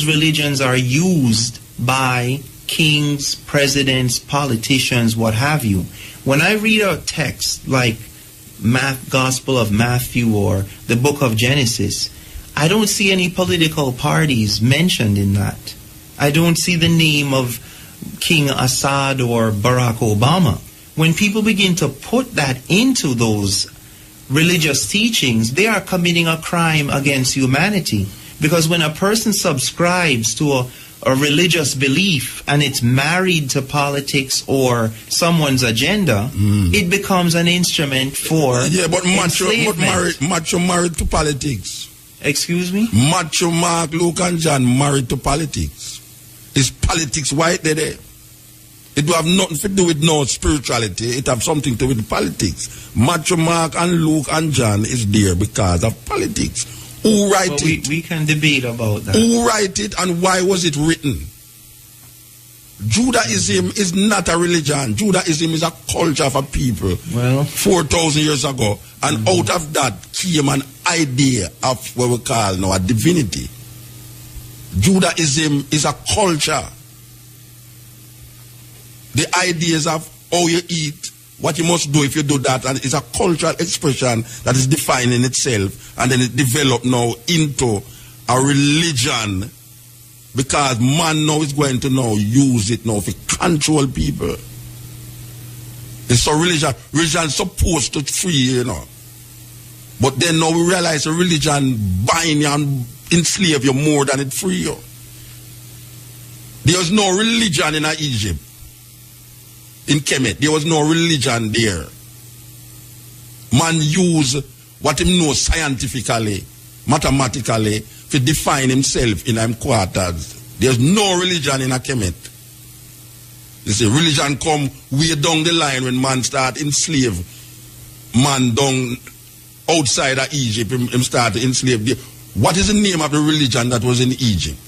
religions are used by kings, presidents, politicians, what have you. When I read a text like Gospel of Matthew or the book of Genesis, I don't see any political parties mentioned in that. I don't see the name of King Assad or Barack Obama. When people begin to put that into those religious teachings, they are committing a crime against humanity. Because when a person subscribes to a religious belief and it's married to politics or someone's agenda, it becomes an instrument for
macho married to politics.
Excuse me?
Macho Mark, Luke and John married to politics. Is politics white there? It do have nothing to do with no spirituality. It have something to do with politics. Matthew, Mark, and Luke, and John is there because of politics. Who write it?
We can debate about that.
Who write it and why was it written? Judaism is not a religion. Judaism is a culture for people.
Well,
4,000 years ago. And out of that came an idea of what we call now a divinity. Judaism is a culture. The ideas of how you eat, what you must do if you do that, and it's a cultural expression that is defining itself, and then it developed now into a religion, because man now is going to now use it now to control people. It's a religion. Religion is supposed to free, you know. But then now we realize a religion bind you and enslave you more than it free you. There was no religion in Egypt. In Kemet, there was no religion there. Man used what he knows scientifically, mathematically, to define himself in his quarters. There's no religion in a Kemet. You see, religion come way down the line when man start enslave man down outside of Egypt. Him start to enslave there. What is the name of the religion that was in Egypt?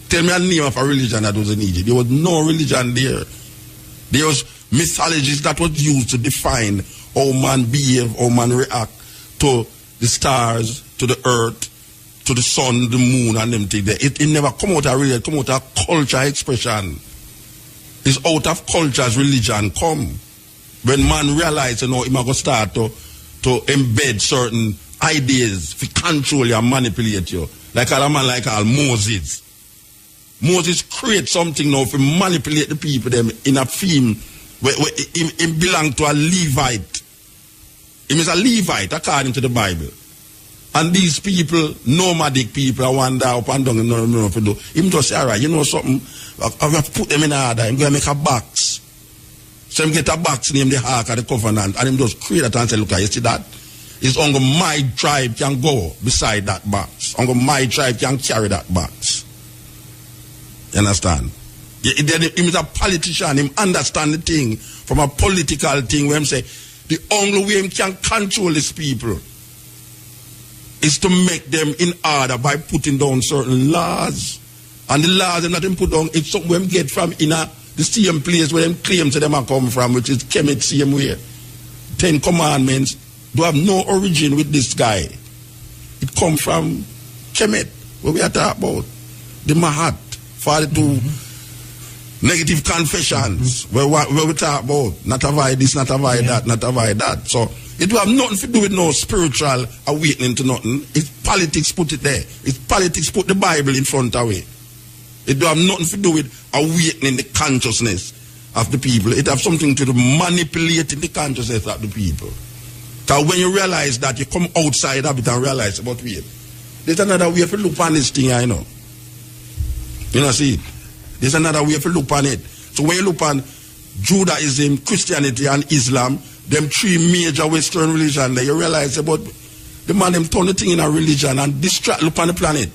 Tell me a name of a religion that was in Egypt. There was no religion there. There was mythologies that was used to define how man behave, how man react to the stars, to the earth, to the sun, the moon, and them things. It never come out of religion, it come out of culture expression. It's out of culture's religion come. When man realize, you know, he might go start to embed certain ideas to control you and manipulate you. Like a man like Moses. Moses create something now to manipulate the people them in a theme where he belong to a Levite. He is a Levite according to the Bible. And these people, nomadic people, I wander up and down, no, do. Him just say, all right, you know something, I'm going to put them in order, I'm going to make a box. So him get a box named the Ark of the Covenant, and him just create that and say, look, you see that? It's only my tribe can go beside that box. Only my tribe can carry that box. You understand? Him is a politician. Him understand the thing from a political thing where him say the only way him can control these people is to make them in order by putting down certain laws. And the laws them that him put down, it's something him get from in the same place where them claim to them are come from, which is Kemet same way. 10 Commandments do have no origin with this guy. It come from Kemet, where we are talking about. The Mahat. 42 negative confessions where we talk about not avoid this, not avoid that, not avoid that. So it will have nothing to do with no spiritual awakening to nothing. It's politics put it there. It's politics put the Bible in front of it. It will have nothing to do with awakening the consciousness of the people. It have something to do with manipulating the consciousness of the people. Because when you realize that, you come outside of it and realize about wait. There's another way to look on this thing, I know. You know, see, there's another way to look on it. So when you look on Judaism, Christianity, and Islam, them three major Western religions, you realize about the man them turn the thing in a religion and distract, look on the planet.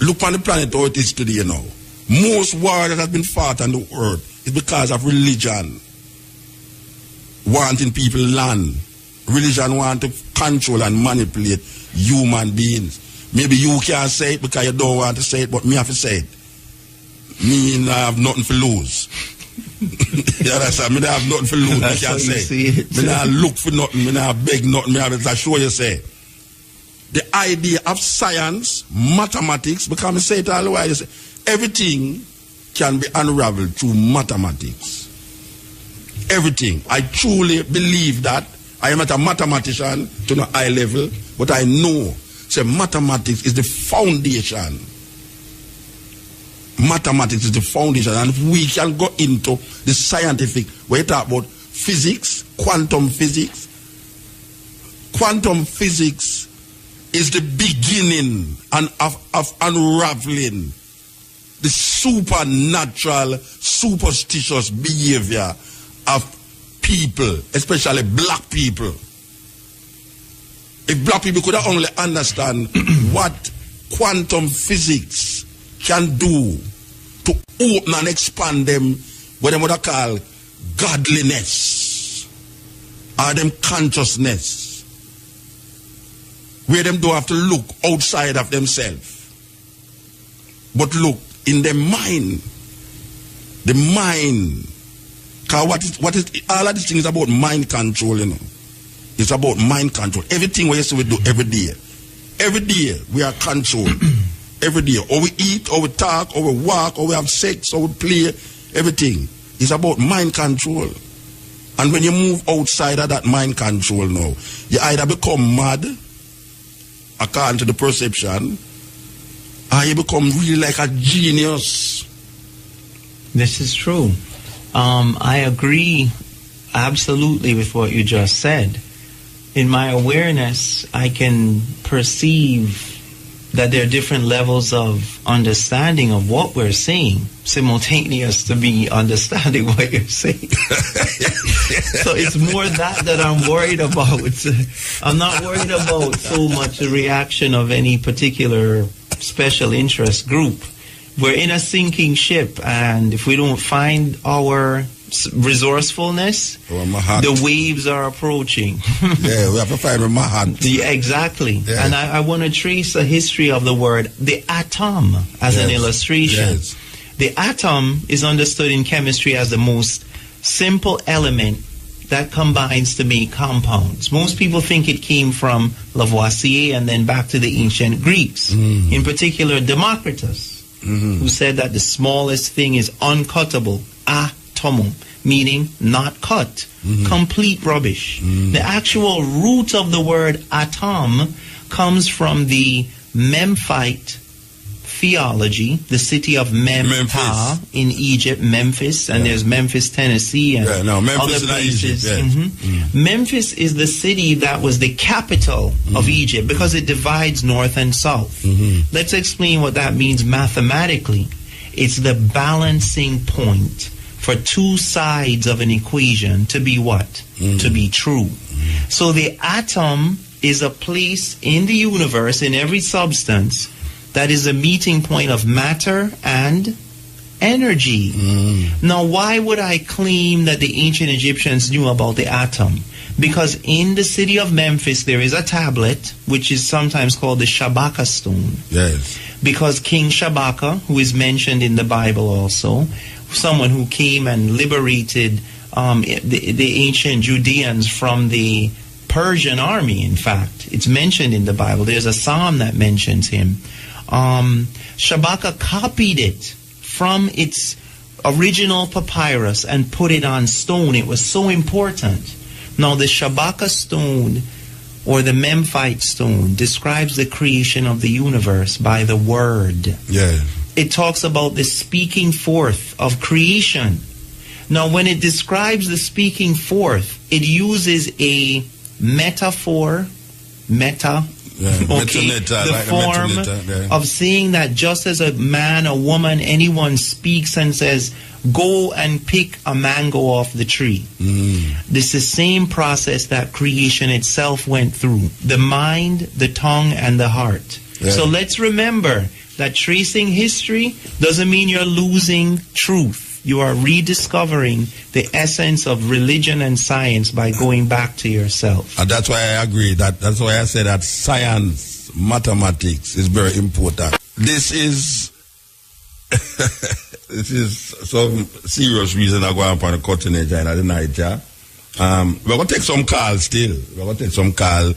Look on the planet how it is today, you know. Most war that has been fought on the earth is because of religion. Wanting people land. Religion want to control and manipulate human beings. Maybe you can't say it because you don't want to say it, but me have to say it. Me I have nothing to lose. You understand? Me I have nothing to lose. Me can't say it. Me not look for nothing. Me not beg nothing. Me have to show you say. The idea of science, mathematics, because I say it all the while, say, everything can be unraveled through mathematics. Everything. I truly believe that. I am not a mathematician to no high level, but I know. So mathematics is the foundation. Mathematics is the foundation. And if we can go into the scientific, where you talk about physics, quantum physics is the beginning of unraveling the supernatural, superstitious behavior of people, especially black people. If black people could only understand what quantum physics can do to open and expand them, what they would call godliness or them consciousness, where them don't have to look outside of themselves, but look in their mind. The mind. Because what is all of these things is about mind control, you know. It's about mind control. Everything we used to do every day. Every day we are controlled. Every day. Or we eat, or we talk, or we walk, or we have sex, or we play. Everything is about mind control. And when you move outside of that mind control now, you either become mad, according to the perception, or you become really like a genius.
This is true. I agree absolutely with what you just said. In my awareness, I can perceive that there are different levels of understanding of what we're saying, simultaneous to me understanding what you're saying. So it's more that I'm worried about. I'm not worried about so much the reaction of any particular special interest group. We're in a sinking ship, and if we don't find our resourcefulness, the waves are approaching.
Yeah, we have to find Mahat.
Yeah, exactly. Yeah. And I want to trace a history of the word, the atom, as an illustration. Yes. The atom is understood in chemistry as the most simple element that combines to make compounds. Most people think it came from Lavoisier and then back to the ancient Greeks. In particular, Democritus, who said that the smallest thing is uncuttable, atomum, meaning not cut, complete rubbish. The actual root of the word atom comes from the Memphite theology, the city of Memphis in Egypt, Memphis, and there's Memphis, Tennessee, and
Memphis
other places.
Egypt,
Memphis is the city that was the capital of Egypt because it divides north and south. Let's explain what that means mathematically. It's the balancing point for two sides of an equation to be what? To be true. So the atom is a place in the universe, in every substance, that is a meeting point of matter and energy. Now, why would I claim that the ancient Egyptians knew about the atom? Because in the city of Memphis, there is a tablet, which is sometimes called the Shabaka stone.
Yes.
Because King Shabaka, who is mentioned in the Bible also, someone who came and liberated the ancient Judeans from the Persian army, in fact. It's mentioned in the Bible. There's a psalm that mentions him. Shabaka copied it from its original papyrus and put it on stone. It was so important. Now, the Shabaka stone, or the Memphite stone, describes the creation of the universe by the word.
Yeah.
It talks about the speaking forth of creation. Now, when it describes the speaking forth, it uses a metaphor, the form of saying that just as a man, a woman, anyone speaks and says, go and pick a mango off the tree. This is the same process that creation itself went through. The mind, the tongue, and the heart. Yeah. So let's remember that tracing history doesn't mean you're losing truth. You are rediscovering the essence of religion and science by going back to yourself.
And that's why I agree. That's why I say that science, mathematics is very important. This is some serious reason I go on the cutting edge in the night. We're going to take some calls still. We're going to take some calls.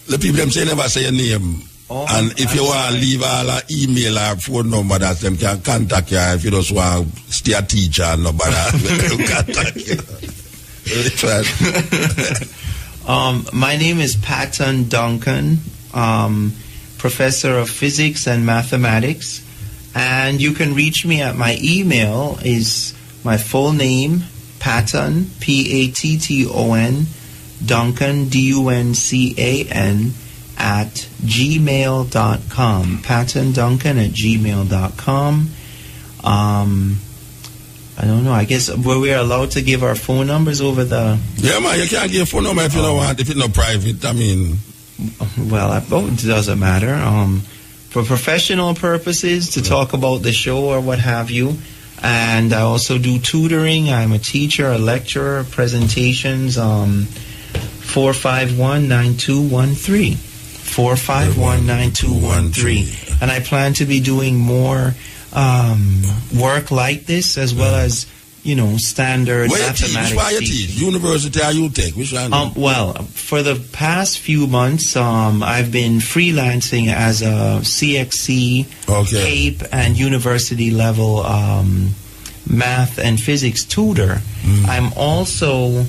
The people them say never say your name. And if you want to leave all an email or phone number that them can contact you, if you just want to stay a teacher, nobody will contact you.
My name is Patton Duncan, professor of physics and mathematics, and you can reach me at my email is my full name, Patton, Patton, Duncan, Duncan, at gmail.com. PattonDuncan@gmail.com. I don't know. I guess were we allowed to give our phone numbers over the?
Yeah, man. You can't give a phone number if you don't want. If it's not private, I mean.
Well, it doesn't matter. for professional purposes, to talk about the show or what have you. And I also do tutoring. I'm a teacher, a lecturer, presentations. 451-9213. 451-9213. And I plan to be doing more work like this, as well as, standard mathematics.
Which one you teach? University or you take? Which one?
Well, for the past few months, I've been freelancing as a CXC, CAPE, and university level math and physics tutor. I'm also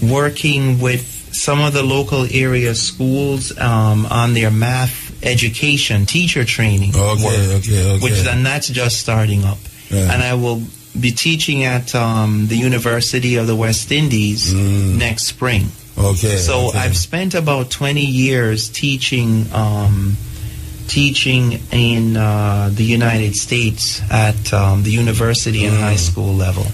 working with some of the local area schools on their math education, teacher training work, and that's just starting up. Yeah. And I will be teaching at the University of the West Indies next spring. So I've spent about 20 years teaching in the United States at the university and high school level.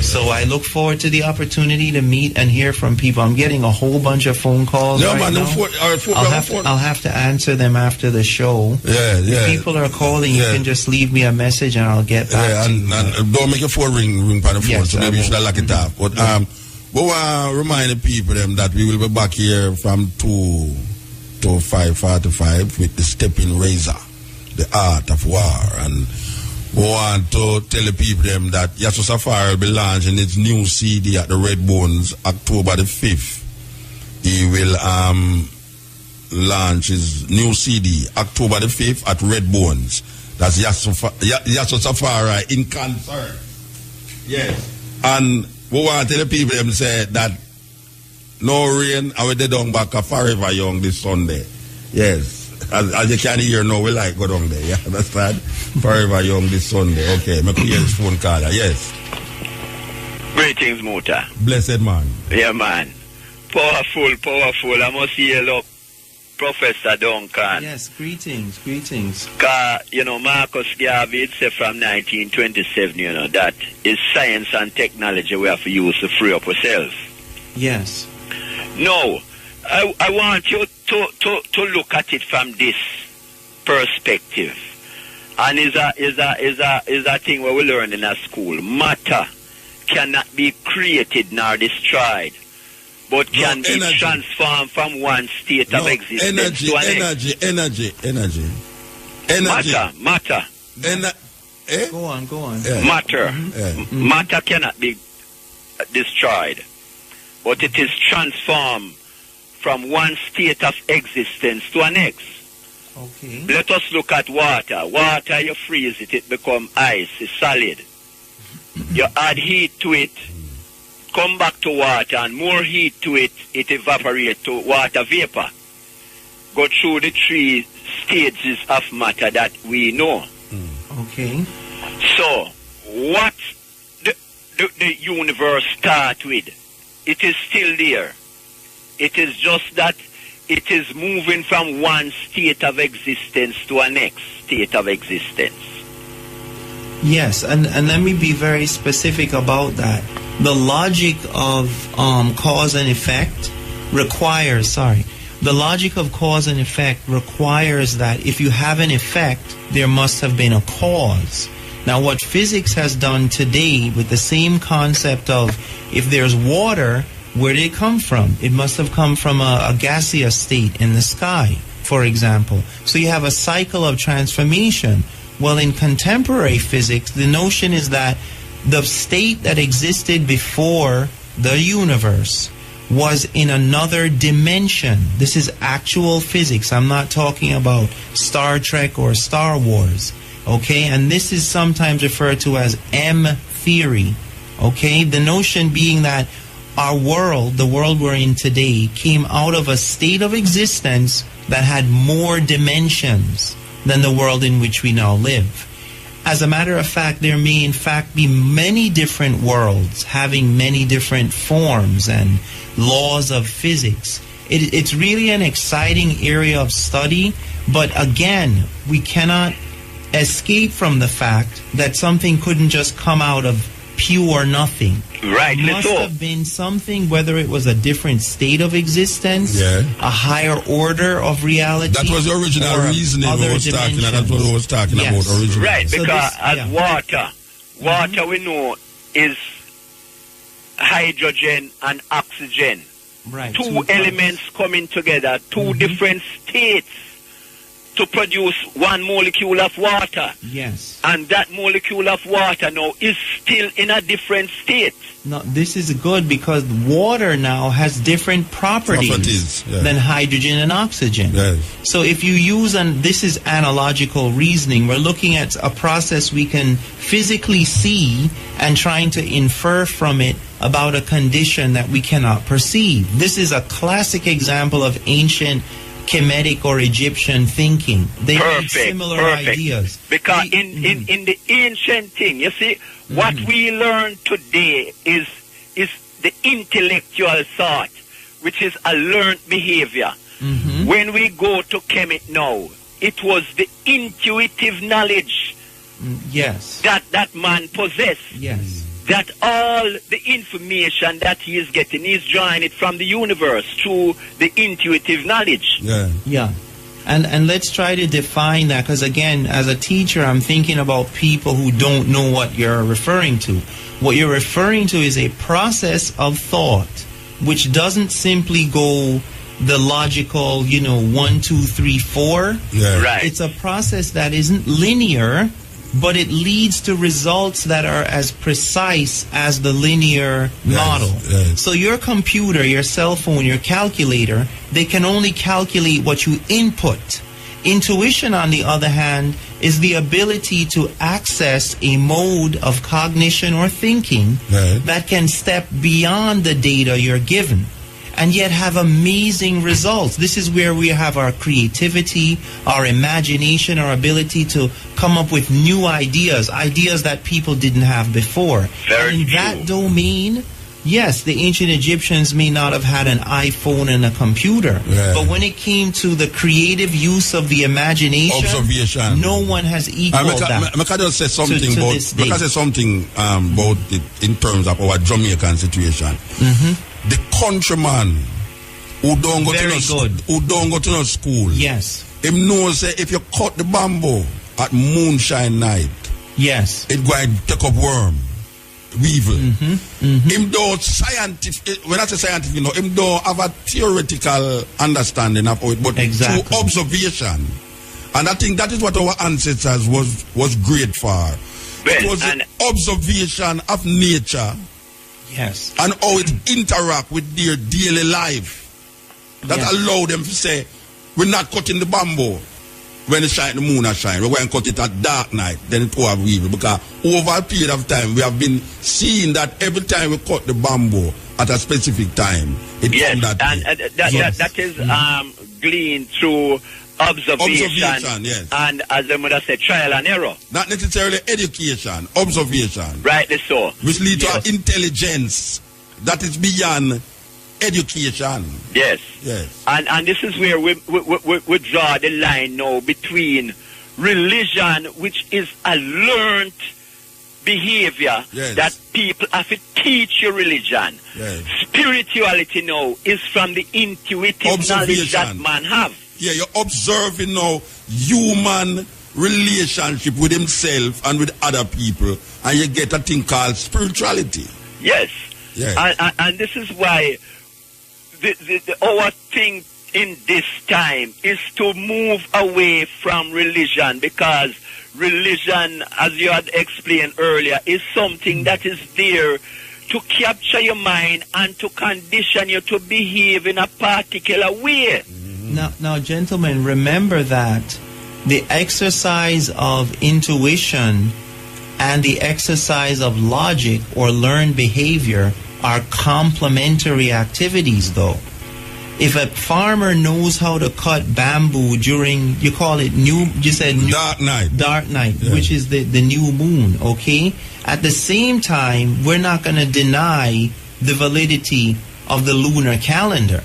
So I look forward to the opportunity to meet and hear from people. I'm getting a whole bunch of phone calls now. I'll have to answer them after the show. If people are calling, you can just leave me a message and I'll get back to you.
And don't make your phone ring on the phone, so maybe you should lock it off. But we want to remind the people that we will be back here from 2 to 5:45 with the Stepping Razor, the art of war. And we want to tell the people that Jah Rastafari will be launching its new CD at the Red Bones October the 5th. He will launch his new CD October the 5th at Red Bones. That's Jah Rastafari in concert. Yes. And we want to tell the people say that no rain, and we did down back a Forever Young this Sunday. Yes. As you can hear now, we like go down there. Yeah, understand? Forever Young this Sunday. Okay, my clearest phone caller. Yes.
Greetings, Muta.
Blessed man.
Yeah, man. Powerful. I must hear up Professor Duncan.
Yes, greetings.
Because, Marcus Garvey said from 1927, that is science and technology we have to use to free up ourselves.
Yes.
No, I want you to look at it from this perspective. And is a thing where we learn in a school. Matter cannot be created nor destroyed, but can be transformed from one state of existence to another.
Energy.
Matter.
Go on.
Yeah.
Matter. Matter cannot be destroyed, but it is transformed from one state of existence to the next.
Okay.
Let us look at water. Water, you freeze it, it becomes ice, it's solid. You add heat to it, come back to water, and more heat to it, it evaporates to water vapor. Go through the 3 stages of matter that we know.
Okay.
So, what the universe starts with, it is still there. It is just that it is moving from one state of existence to a next state of existence.
Yes, and let me be very specific about that. The logic of cause and effect requires that if you have an effect, there must have been a cause. Now, what physics has done today with the same concept of if there's water, where did it come from? It must have come from a gaseous state in the sky, for example. So you have a cycle of transformation. Well, in contemporary physics, the notion is that the state that existed before the universe was in another dimension. This is actual physics. I'm not talking about Star Trek or Star Wars. Okay? And this is sometimes referred to as M theory. Okay? The notion being that our world, the world we're in today, came out of a state of existence that had more dimensions than the world in which we now live. As a matter of fact, there may in fact be many different worlds having many different forms and laws of physics. It's really an exciting area of study, but again, we cannot escape from the fact that something couldn't just come out of pure nothing.
Right.
It must have been something, whether it was a different state of existence, a higher order of reality.
That was the original reasoning we was talking, and that's what we was talking about originally.
Right, because as water we know is hydrogen and oxygen.
Right.
Two elements coming together, two different states to produce one molecule of water.
Yes.
And that molecule of water now is still in a different state.
No, this is good because water now has different properties than hydrogen and oxygen.
Yes.
So if you use, and this is analogical reasoning, we're looking at a process we can physically see and trying to infer from it about a condition that we cannot perceive. This is a classic example of ancient Kemetic or Egyptian thinking. They had similar ideas.
Because in the ancient thing, you see, what we learn today is the intellectual thought, which is a learned behavior. When we go to Kemet now, it was the intuitive knowledge that man possessed.
Yes.
That all the information that he is getting, he's drawing it from the universe through the intuitive knowledge.
Yeah. And let's try to define that, because again, as a teacher, I'm thinking about people who don't know what you're referring to. What you're referring to is a process of thought, which doesn't simply go the logical, 1, 2, 3, 4.
Yeah.
Right.
It's a process that isn't linear, but it leads to results that are as precise as the linear model.
Yes.
So your computer, your cell phone, your calculator, they can only calculate what you input. Intuition, on the other hand, is the ability to access a mode of cognition or thinking that can step beyond the data you're given, and yet have amazing results. This is where we have our creativity, our imagination, our ability to come up with new ideas that people didn't have before.
Very
in
true.
that domain, yes, the ancient Egyptians may not have had an iPhone and a computer, but when it came to the creative use of the imagination,
observation,
no one has equaled that.
I can just say something
to
about
this day.
about it in terms of our Jamaican situation. The countryman who don't go to no school.
Yes.
Him knows that if you cut the bamboo at moonshine night,
yes,
it going to take up worm, weevil. Him don't scientific. When I say scientific, him don't have a theoretical understanding of it, but through observation. And I think that is what our ancestors was great for. It was an observation of nature.
Yes.
And how it interact with their daily life. That allow them to say, we're not cutting the bamboo when the moon has shine. We're going to cut it at dark night. Then it will have weevil. Because over a period of time, we have been seeing that every time we cut the bamboo at a specific time, it comes that way.
That is gleaned through observation,
yes.
And as the mother said, trial and error.
Not necessarily education, observation.
Rightly so.
Which leads to intelligence that is beyond education.
Yes.
Yes.
And this is where we draw the line now between religion, which is a learned behavior that people have to teach your religion.
Yes.
Spirituality now is from the intuitive knowledge that man have.
Yeah, you're observing now human relationship with himself and with other people, and you get a thing called spirituality.
Yes.
Yes.
And this is why our thing in this time is to move away from religion, because religion, as you had explained earlier, is something that is there to capture your mind and to condition you to behave in a particular way.
Now, gentlemen, remember that the exercise of intuition and the exercise of logic or learned behavior are complementary activities, though. If a farmer knows how to cut bamboo during, you call it dark night, which is the new moon, okay? At the same time, we're not going to deny the validity of the lunar calendar.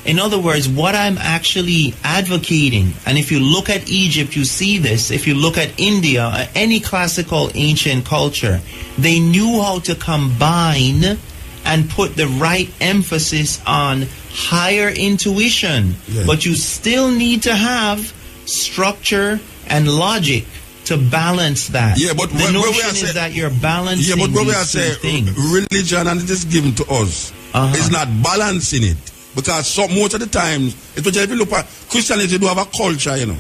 In other words, what I'm actually advocating, and if you look at Egypt, you see this. If you look at India, any classical ancient culture, they knew how to combine and put the right emphasis on higher intuition.
Yeah.
But you still need to have structure and logic to balance that.
Yeah, but
the
where we
notion
are
is
say,
that you're balancing.
Yeah, but where we are
these two
saying
things.
religion and it is given to us is not balancing it. Because most of the times, especially if you look at Christianity, do have a culture, you know.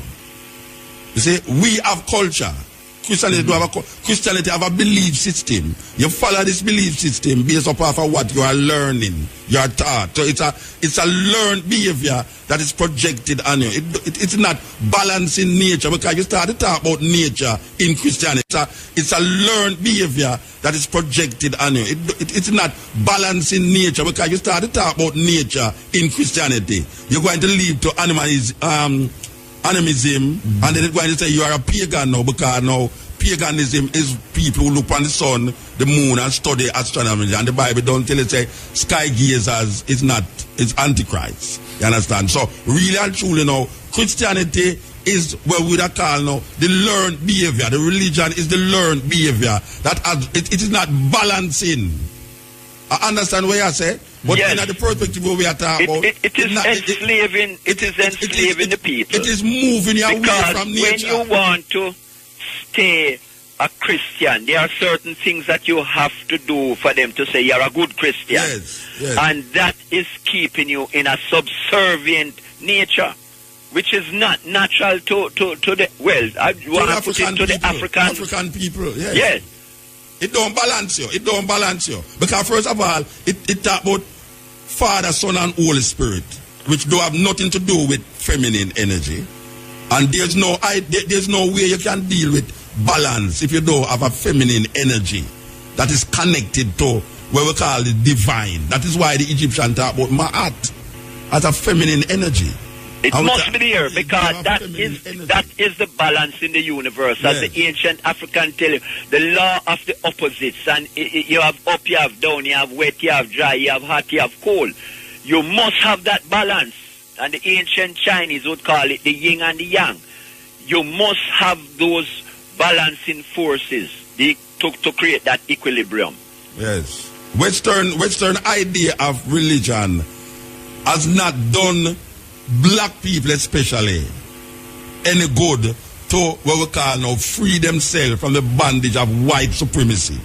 You see, we have culture. Christianity Christianity have a belief system. You follow this belief system based upon what you are learning, you are taught. So it's a learned behavior that is projected on you. It's not balancing nature, because you start to talk about nature in Christianity. It's a learned behavior that is projected on you. It's not balancing nature, because you start to talk about nature in Christianity. You're going to lead to animism, and then it's going to say you are a pagan now, because now paganism is people who look on the sun, the moon, and study astronomy. And the Bible don't tell you, say sky gazers it's antichrist. You understand? So really and truly now, Christianity is what we would call now the learned behavior. The religion is the learned behavior that it is not balancing. I understand what you say, but
yes.
in the perspective where we are talking about,
it is enslaving the people.
It is moving you away
because
from nature.
when you want to stay a Christian, there are certain things that you have to do for them to say you're a good Christian.
Yes.
And that is keeping you in a subservient nature, which is not natural to the, well, I want to put it to the
African people, yes.
Yes.
It don't balance you. Because first of all, it talk about Father, Son, and Holy Spirit, which don't have nothing to do with feminine energy. And there's no way you can deal with balance if you don't have a feminine energy that is connected to what we call the divine. That is why the Egyptian talk about Ma'at as a feminine energy.
It must be there, because that is the balance in the universe. As the ancient African tell you, the law of the opposites. And you have up, you have down, you have wet, you have dry, you have hot, you have cold. You must have that balance. And the ancient Chinese would call it the yin and the yang. You must have those balancing forces to create that equilibrium.
Yes. Western idea of religion has not done black people especially any good to what we call now free themselves from the bondage of white supremacy.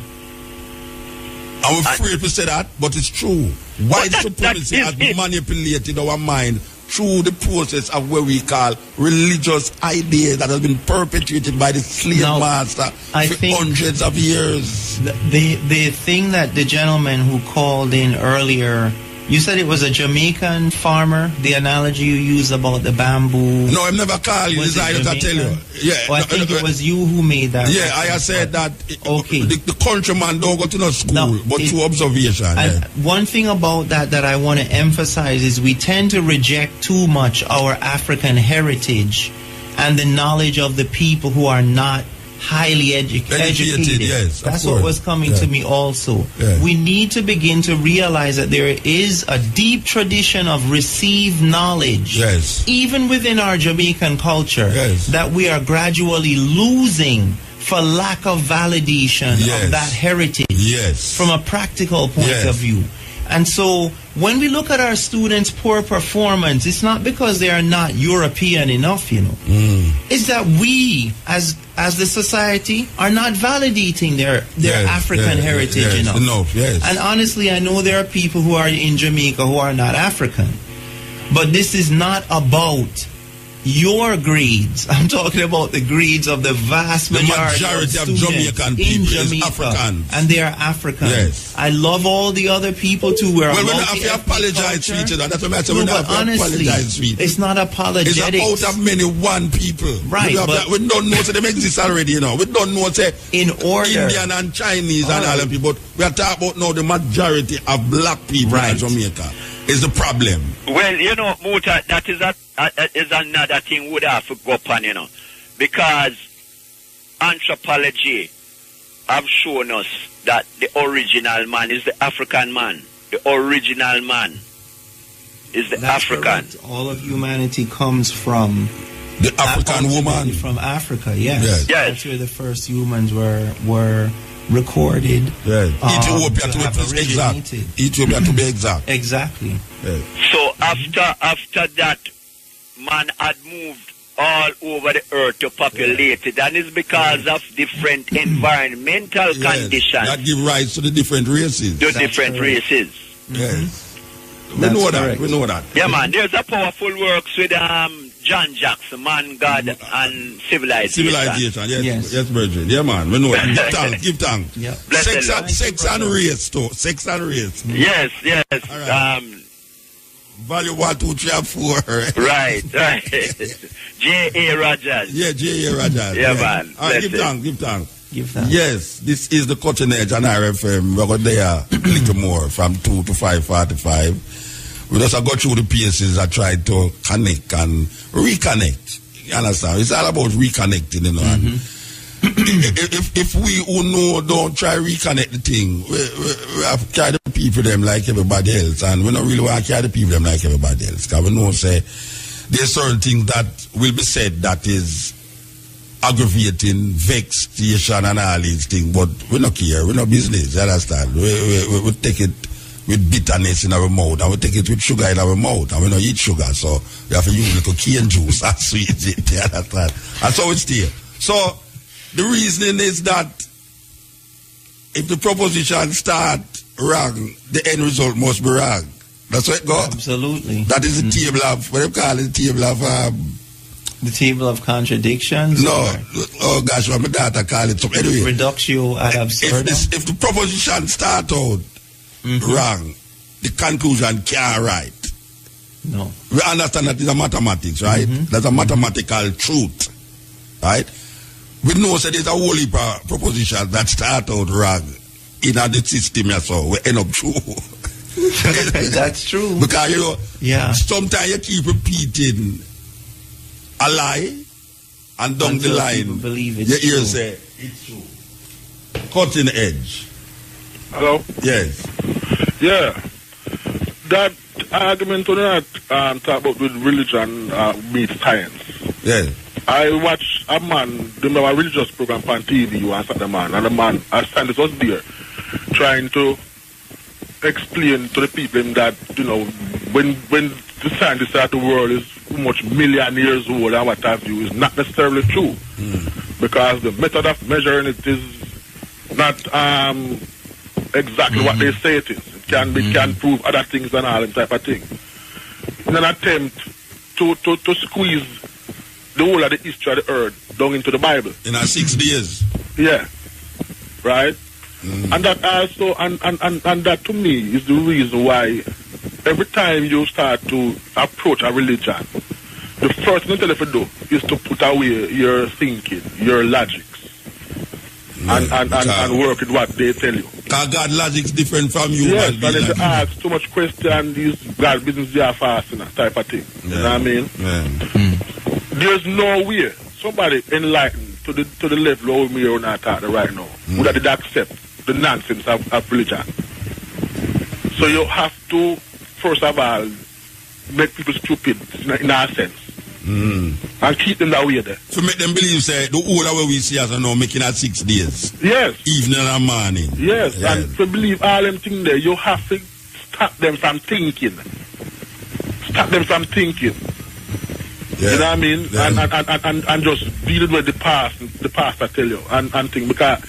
I'm afraid to say that, but it's true. White supremacy has manipulated our mind through the process of what we call religious ideas that has been perpetuated by the slave master for hundreds of years.
The thing that the gentleman who called in earlier, you said it was a Jamaican farmer, the analogy you used about the bamboo.
No, I've never called you. This I tell you. Yeah.
I think it was you who made that.
Yeah, I said that
okay.
The countryman don't go to no school, but through observation.
And one thing about that I want to emphasize is we tend to reject too much our African heritage and the knowledge of the people who are not highly educated.
Yes,
that's what was coming to me also.
Yeah.
We need to begin to realize that there is a deep tradition of received knowledge, even within our Jamaican culture, that we are gradually losing for lack of validation of that heritage from a practical point of view. And so when we look at our students' poor performance, it's not because they are not European enough, you know. It's that we, as the society, are not validating their African heritage enough. And honestly, I know there are people who are in Jamaica who are not African. But this is not about your grades. I'm talking about the grades of the vast majority of
Jamaican people
in Jamaica,
Africans.
and they are African. I love all the other people too. We're
well, we don't have to apologize to each other. That's what I said.
But honestly, it's not apologetics.
It's out of many one people.
Right.
We don't know so them exist already, you know. We don't know say
in order
Indian and Chinese and all them people. But we are talking about now the majority of black people in Jamaica is the problem.
Well, you know, Muta, that is another thing we would have to go upon, you know, because anthropology have shown us that the original man is the African man, the original man. Is the
That's
African.
correct. All of humanity comes from
The African woman.
From Africa, yes.
Yes.
That's where the first humans were recorded.
Yes. Ethiopia
to
to
have
be exact.
originated.
Ethiopia to be exact.
Exactly.
Yes.
So after that, man had moved all over the earth to populate it, and it's because of different environmental conditions.
That give rise to the different races.
The different
correct.
races.
Yes. We
That's
know that.
correct.
We know that.
Yeah, man. There's a powerful works with John Jackson, Man, God, and Civilization.
Civilization. Yes.
Yes.
Yes, Virgin. Yeah, man. We know that. Give thanks. Give thanks.
Yeah.
Sex and race, too. Sex and race.
Yes.
All right. Value 1, 2, 3, and 4.
Right. J.A. Rogers.
Yeah, J.A. Rogers.
Yeah, man.
All right,
Bless
give
it.
thanks. Give thanks.
Give that.
Yes, this is the Cutting Edge on RFM. We're going there a little more from 2 to 5:45. We just go through the pieces I tried to connect and reconnect. You understand? It's all about reconnecting, you know. And if we who know don't try reconnect the thing, we have to carry the people them like everybody else, and we don't really want to carry the people them like everybody else. Because we know say there's certain things that will be said that is aggravating, vexation and all these things, but we don't care, we no business, you understand? We take it with bitterness in our mouth, and we take it with sugar in our mouth, and we don't eat sugar, so we have to use little cane juice and sweet it, you understand? And so it's there. So the reasoning is that if the proposition start wrong, the end result must be wrong. That's what it goes.
Absolutely.
That is the table of, what do you call it, the table of
the table of contradictions.
no, oh gosh, what my daughter call it. So anyway,
Reductio ad absurdum.
if the proposition start out wrong, the conclusion can't right.
No.
We understand that it's a mathematics, right? That's a mathematical truth, right? We know that there's a whole heap of propositions that start out wrong in the system, so we end up true.
That's true.
Because, you know,
sometimes
you keep repeating a lie, and down the line,
believe it's
your
true.
ears say, it's true. Cutting edge.
Hello?
Yes.
Yeah. That argument on that talk about with religion meets science.
Yes.
I watch a man, they have a religious program on TV, you answer the man, and the man, as scientists was there, trying to explain to the people that, you know, when the scientists say that the world is much million years old and what have you, is not necessarily true. Because the method of measuring it is not exactly what they say it is. It can prove other things and all that type of thing. In an attempt to squeeze the whole of the history of the earth down into the Bible.
In our 6 days.
Yeah. Right? And that also, and that to me is the reason why every time you start to approach a religion, the first thing you have to do is to put away your thinking, your logics, and work with what they tell you.
Because God logic is different from you.
Yes, but if you ask too much question, these God business they are fasting type of thing. You know what I mean? There's no way somebody enlightened to the level of me or not at right now would have accept the nonsense of religion. So you have to, first of all, make people stupid in a sense. And keep them that way there.
To make them believe, say, the whole of what we see as now making at 6 days.
Yes.
Evening and morning.
Yes. And to believe all them things there, you have to stop them from thinking. Stop them from thinking.
Yeah.
You know what I mean?
Yeah.
And just deal with the past I tell you, and think. Because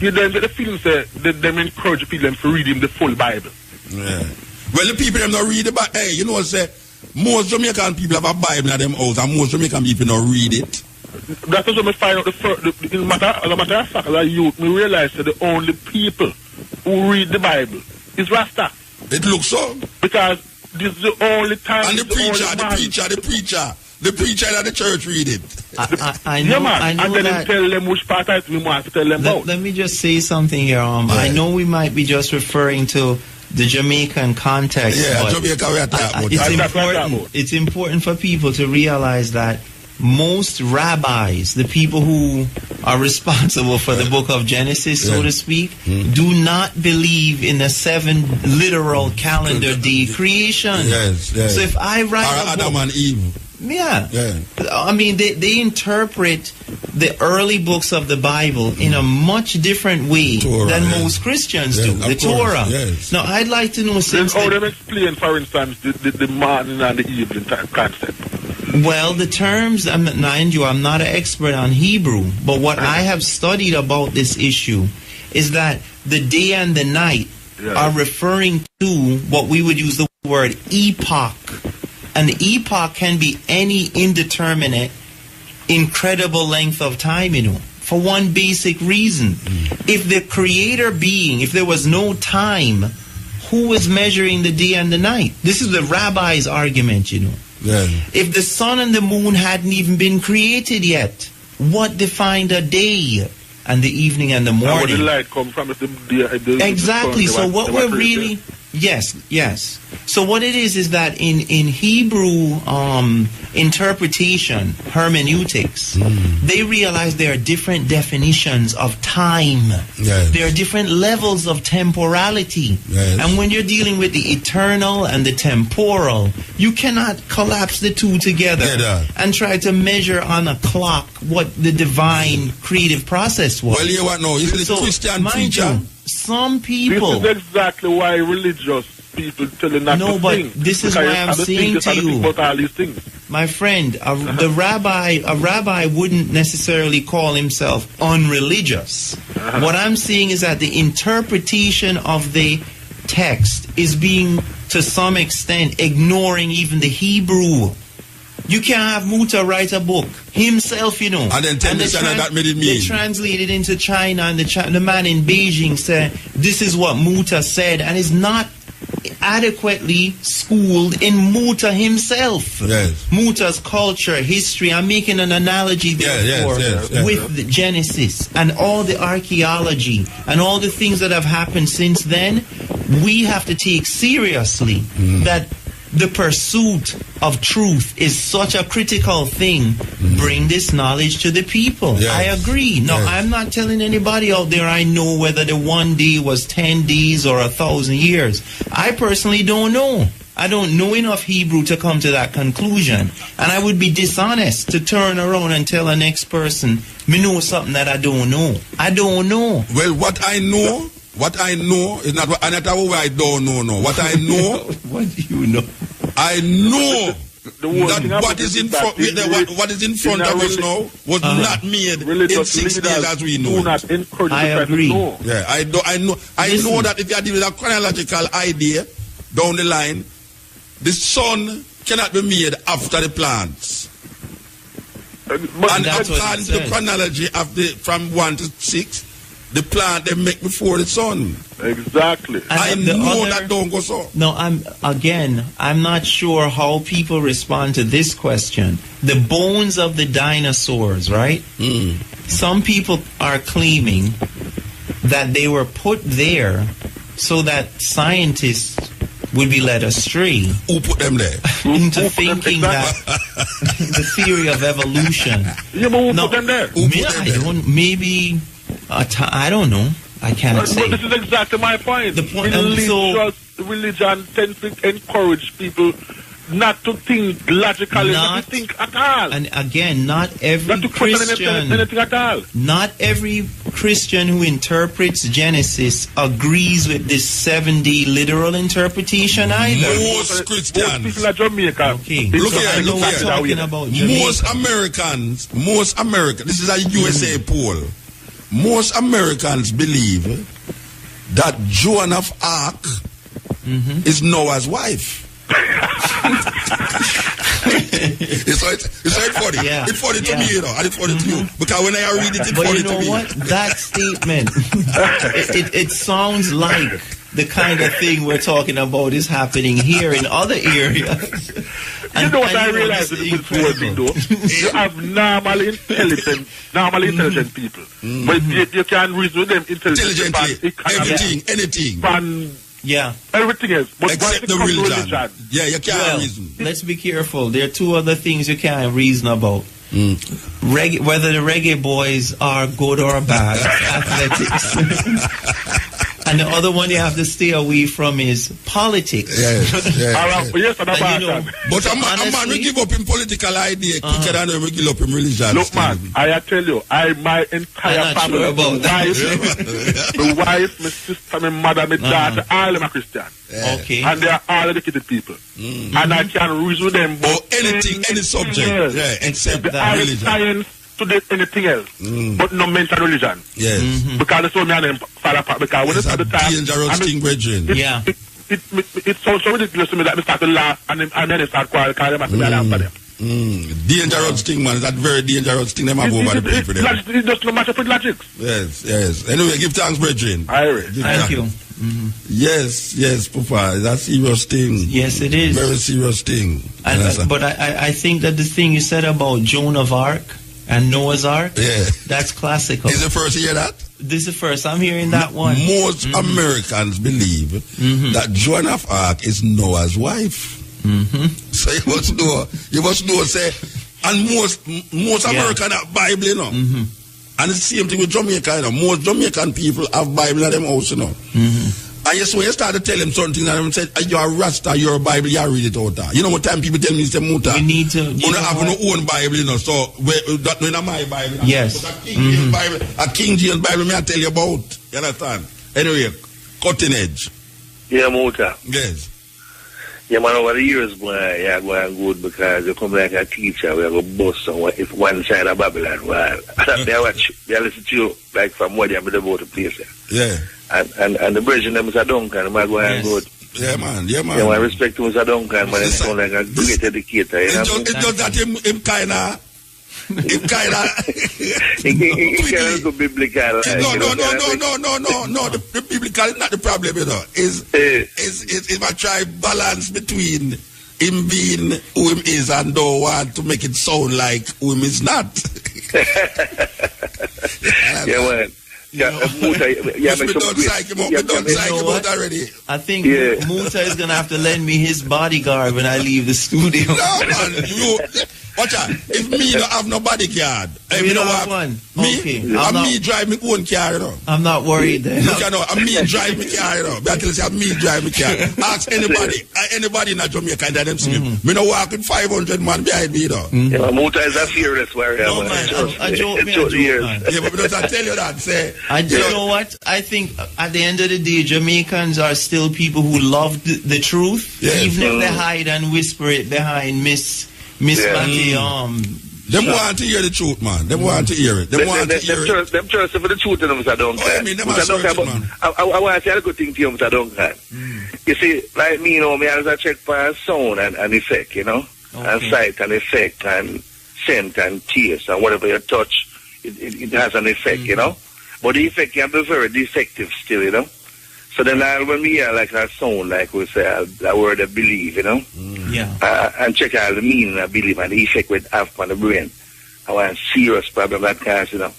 you then get the feeling say them encourage people to read him the full Bible.
Yeah. Well, the people them not read the Bible. Hey, you know what say? Most Jamaican people have a Bible in them house, and most Jamaican people don't read it.
That's also me find out as a matter of fact, as a youth, me realize that the only people who read the Bible is Rasta.
It looks so.
Because this is the only time.
And the preacher at the church read it.
I know,
man.
I know
and then
that.
tell them which part we want to tell them about.
Let me just say something here. I know we might be just referring to the Jamaican context.
Yeah,
but
Jamaica we are talking about.
it's important for people to realize that most rabbis, the people who are responsible for the book of Genesis, so to speak, do not believe in a 7 literal calendar day creation.
Yes, yes.
So if I write a
Adam
book,
and Eve.
yeah. I mean, they interpret the early books of the Bible in a much different way than most Christians do. The Torah.
Yes.
Now, I'd like to know since
how them explain, for instance, the morning and the evening type concept.
Well, the terms, mind you, I'm not an expert on Hebrew, but what I have studied about this issue is that the day and the night are referring to what we would use the word epoch. An epoch can be any indeterminate, incredible length of time, for one basic reason. If the creator being, if there was no time, who was measuring the day and the night? This is the rabbi's argument, If the sun and the moon hadn't even been created yet, what defined a day and the evening and the morning?
Where the light come from?
Exactly. So what we're really... Yes. So what it is that in Hebrew interpretation, hermeneutics, they realize there are different definitions of time. Yes. There are different levels of temporality. Yes. And when you're dealing with the eternal and the temporal, you cannot collapse the two together and try to measure on a clock what the divine creative process was.
Well, you want to know, is it a Christian teacher?
Some people...
This is exactly why religious people tell you not to think.
No, but this is why I'm saying to you,
about all these things.
my friend, a rabbi wouldn't necessarily call himself unreligious. What I'm saying is that the interpretation of the text is being, to some extent, ignoring even the Hebrew. You can't have Muta write a book himself, you know.
And then tell me that made it mean.
They translated into China, and the man in Beijing said, this is what Muta said, and is not adequately schooled in Muta himself.
Yes.
Muta's culture, history. I'm making an analogy therefore with the Genesis and all the archaeology and all the things that have happened since then. We have to take seriously that the pursuit of truth is such a critical thing. Bring this knowledge to the people. Yes. I agree. No, I'm not telling anybody out there I know whether the one day was 10 days or 1,000 years. I personally don't know. I don't know enough Hebrew to come to that conclusion. And I would be dishonest to turn around and tell the next person, me know something that I don't know. I don't know.
Well, what I know is not what I don't know. No. What I know.
What do you know?
I know that what is in front, what is in front of us now was not made in 6 days as we know.
I agree.
Yeah, I know that if you are dealing with a chronological idea down the line, the sun cannot be made after the plants. And according to the chronology of from 1 to 6. The plant they make before the sun.
Exactly.
I know that don't go so.
No, I'm not sure how people respond to this question. The bones of the dinosaurs, right? Some people are claiming that they were put there so that scientists would be led astray.
Who put them there?
Into thinking that the theory of evolution.
Yeah, but who put them there?
Maybe... I don't know. I cannot say.
But this is exactly my point.
The point.
Religion tends to encourage people not to think logically, not to think at all.
And again, not every Christian,
anything at all.
Not every Christian who interprets Genesis agrees with this 7-day literal interpretation either.
Most Christians.
Most people are Jamaican.
Okay.
Look here.
Most
Americans. This is a USA poll. Most Americans believe that Joan of Arc is Noah's wife. it's funny.
Yeah.
It's funny to me, you know. And it's funny to you. Because when I read it, it's funny to me.
But you know what? That statement, it sounds like the kind of thing we're talking about is happening here in other areas.
You know what I realize with working though? You have normal intelligent people. But you can reason with them
intelligently. Anything.
Everything else. But
except the religion. Yeah, you can't reason.
Let's be careful. There are two other things you can't reason about. Whether the reggae boys are good or bad, athletics. And the other one you have to stay away from is politics.
Yes.
But
a man will give up in political idea quicker than we give up in religion.
Look, man, I tell you, my entire family, my wife, my sister, my mother, my daughter, all of them are Christian.
Okay.
And they are all educated people. And I can reason with them about
anything, any subject, except that religion.
Science to anything else, but no mental religion.
Yes.
Because it's only an fall apart. Because when it's at the time,
dangerous thing, brethren.
It sounds so ridiculous to me that we start to laugh and then they start quarreling because they must be after them.
Dangerous thing, man. That very dangerous thing. They have over the people.
It just no matter for logic.
Yes. Anyway, give thanks, brethren.
Thank you.
Yes, Papa. That's a serious thing.
Yes, it is.
Very serious thing.
But I think that the thing you said about Joan of Arc and Noah's Ark, that's classical.
Is the first you hear that?
This is the first I'm hearing that one.
Most Americans believe that Joan of Arc is Noah's wife. So you must know, say, and most Americans have Bible, you know. And it's the same thing with Jamaica, you know. Most Jamaican people have Bible in them house, you know. And yes, when you start to tell them something, and them say, you're a Rasta, you're a Bible, you read it out there. You know what time people tell me, say, Muta,
you need to
have no own Bible, you know, so that not my Bible.
Yes.
But a King James Bible, may I tell you about. You understand? Anyway, cutting edge.
Yeah, Muta.
Yes.
Yeah, man, over the years, boy, yeah, going good because you come like a teacher, we have a bus on if one side of Babylon, well, they listen to you, like from what you have about the place.
Yeah.
And the bridge in them is a Duncan, am I going good?
Yeah, man. Yeah,
I respect him as a Duncan, man, it's like a great educator, you know?
It's just that him kind of...
It can't go biblical.
No. The biblical is not the problem, you know. It's a try balance between him being who him is and don't want to make it sound like who him is not.
Yeah, man.
I think Muta is gonna have to lend me his bodyguard when I leave the studio.
No, man, watch out. If me don't have no bodyguard,
you don't have one.
Me drive my own car, you know.
I'm not worried then.
I'm me drive my car, you know. But I'm me drive my car. Ask anybody in Jamaica and them see me. Me no walk with 500 man behind me, you know.
Yeah, Muta is a fearless warrior.
No, man, I joke, man.
Yeah, but I tell you that, say.
You know what? I think at the end of the day, Jamaicans are still people who love the truth, even if they hide and whisper it behind Miss Matty.
Them want to hear the truth, man. Them want to hear it. Them
trust for the truth in them, Mr. Duncan.
I mean, them are searching, man.
I want to say a good thing to you, Mr. Duncan. You see, like me, you know, me as I check for sound and effect, you know, and sight and effect and scent and taste and whatever you touch, it has an effect, you know. But the effect can be very defective still, you know. So then when we hear like a sound, like we say, a word of believe, you know. And check out the meaning of believe and the effect it have on the brain. I want a serious problem that cause, you know.